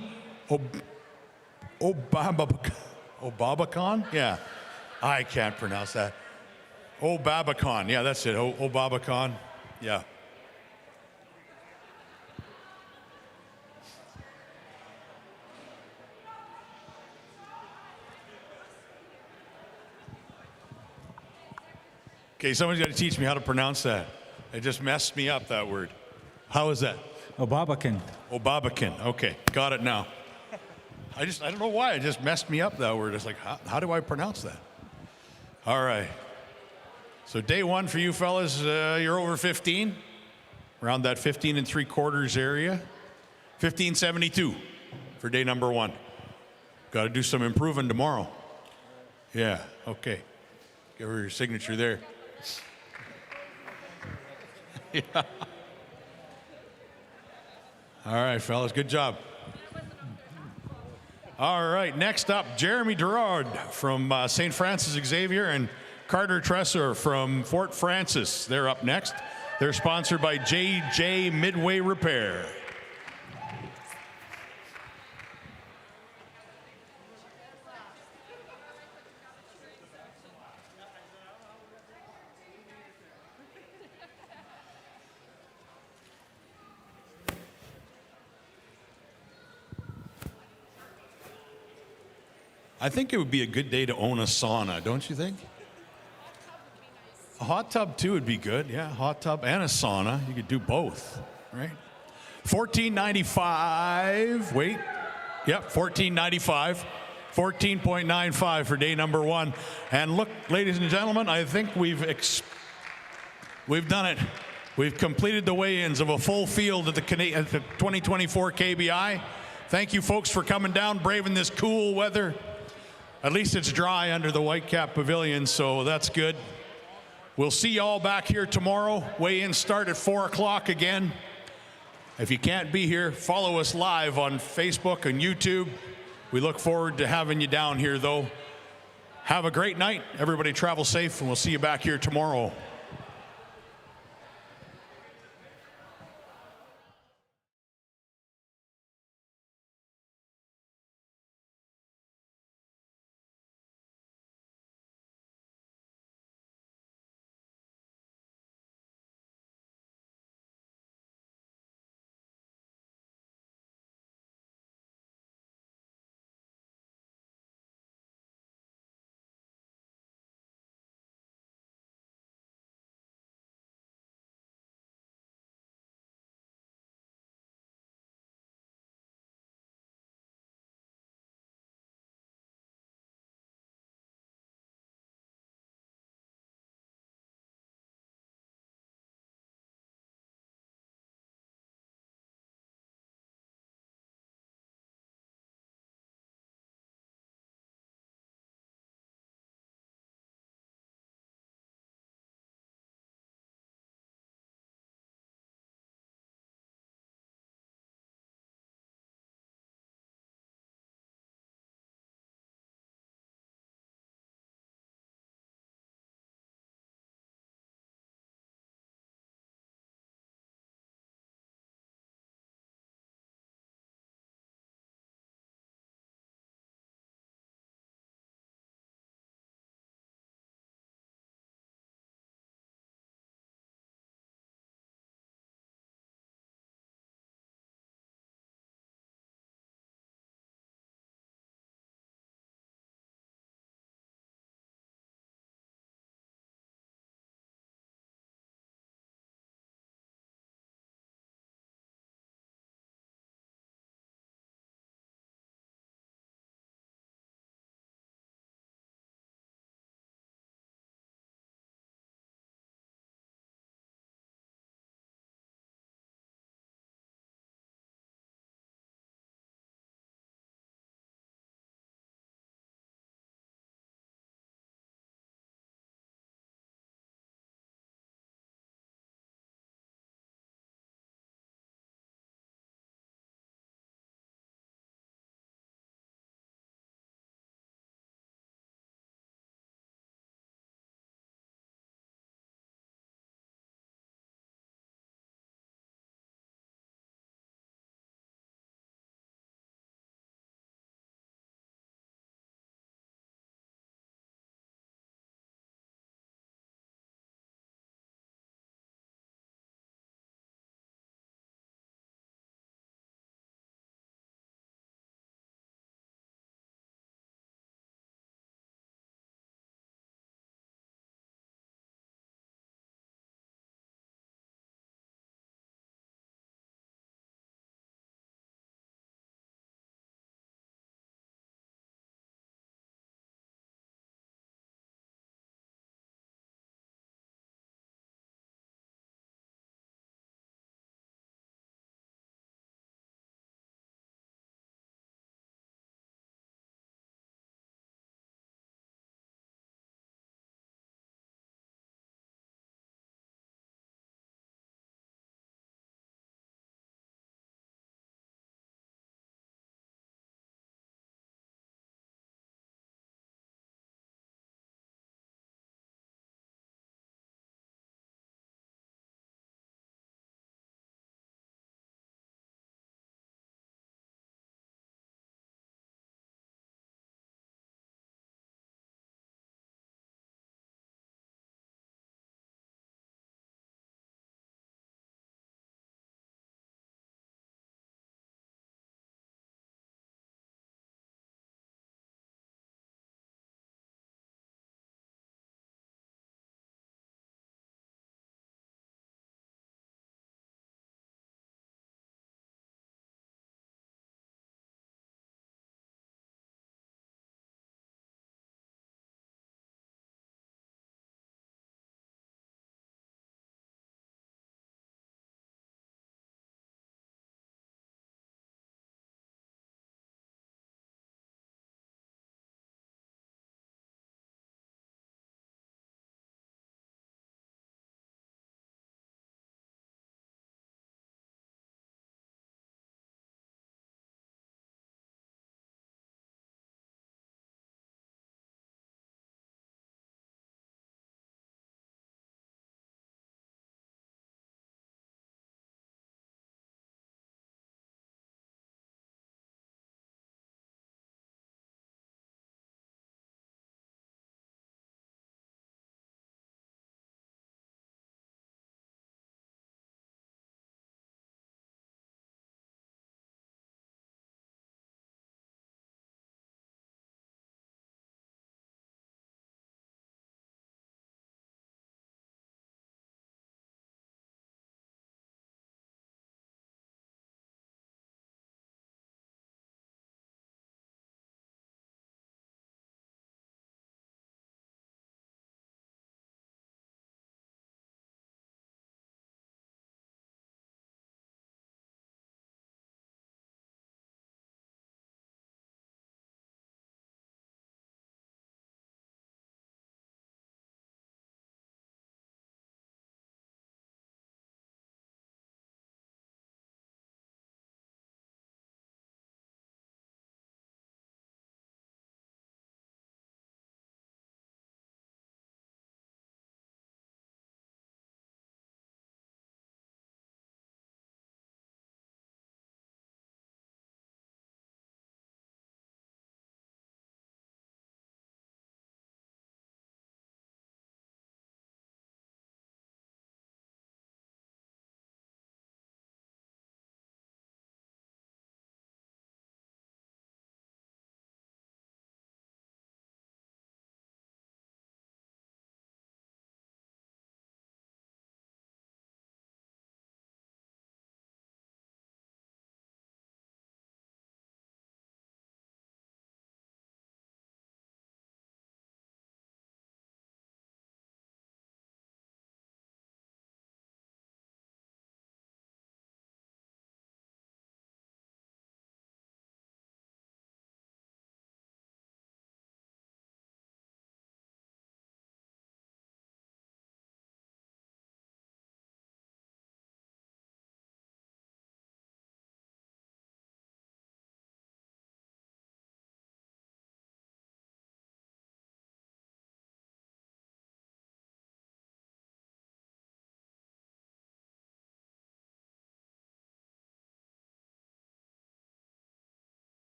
Obabacon? Yeah, I can't pronounce that. Obabacon. Yeah, that's it. Obabacon. Yeah. Okay, someone's got to teach me how to pronounce that. It just messed me up, that word. How is that? Obabakan. Obabakan. Okay, got it now. I don't know why. It just messed me up, that word. It's like, how do I pronounce that? All right. So day one for you fellas, you're over 15. Around that 15 3/4 area. 1572 for day number one. Got to do some improving tomorrow. Yeah, okay. Give her your signature there. Yeah. All right, fellas, good job. All right, next up, Jeremy Gerard from St. Francis Xavier and Carter Tresser from Fort Francis. They're up next. They're sponsored by JJ Midway Repair. I think it would be a good day to own a sauna, don't you think? A hot tub too would be good. Yeah, hot tub and a sauna. You could do both, right? $14.95. Wait. Yep, $14.95. 14.95 for day number one. And look, ladies and gentlemen, I think we've done it. We've completed the weigh-ins of a full field at the 2024 KBI. Thank you, folks, for coming down, braving this cool weather. At least it's dry under the Whitecap Pavilion, so that's good. We'll see you all back here tomorrow. Weigh-ins start at 4 o'clock again. If you can't be here, follow us live on Facebook and YouTube. We look forward to having you down here, though. Have a great night. Everybody travel safe, and we'll see you back here tomorrow.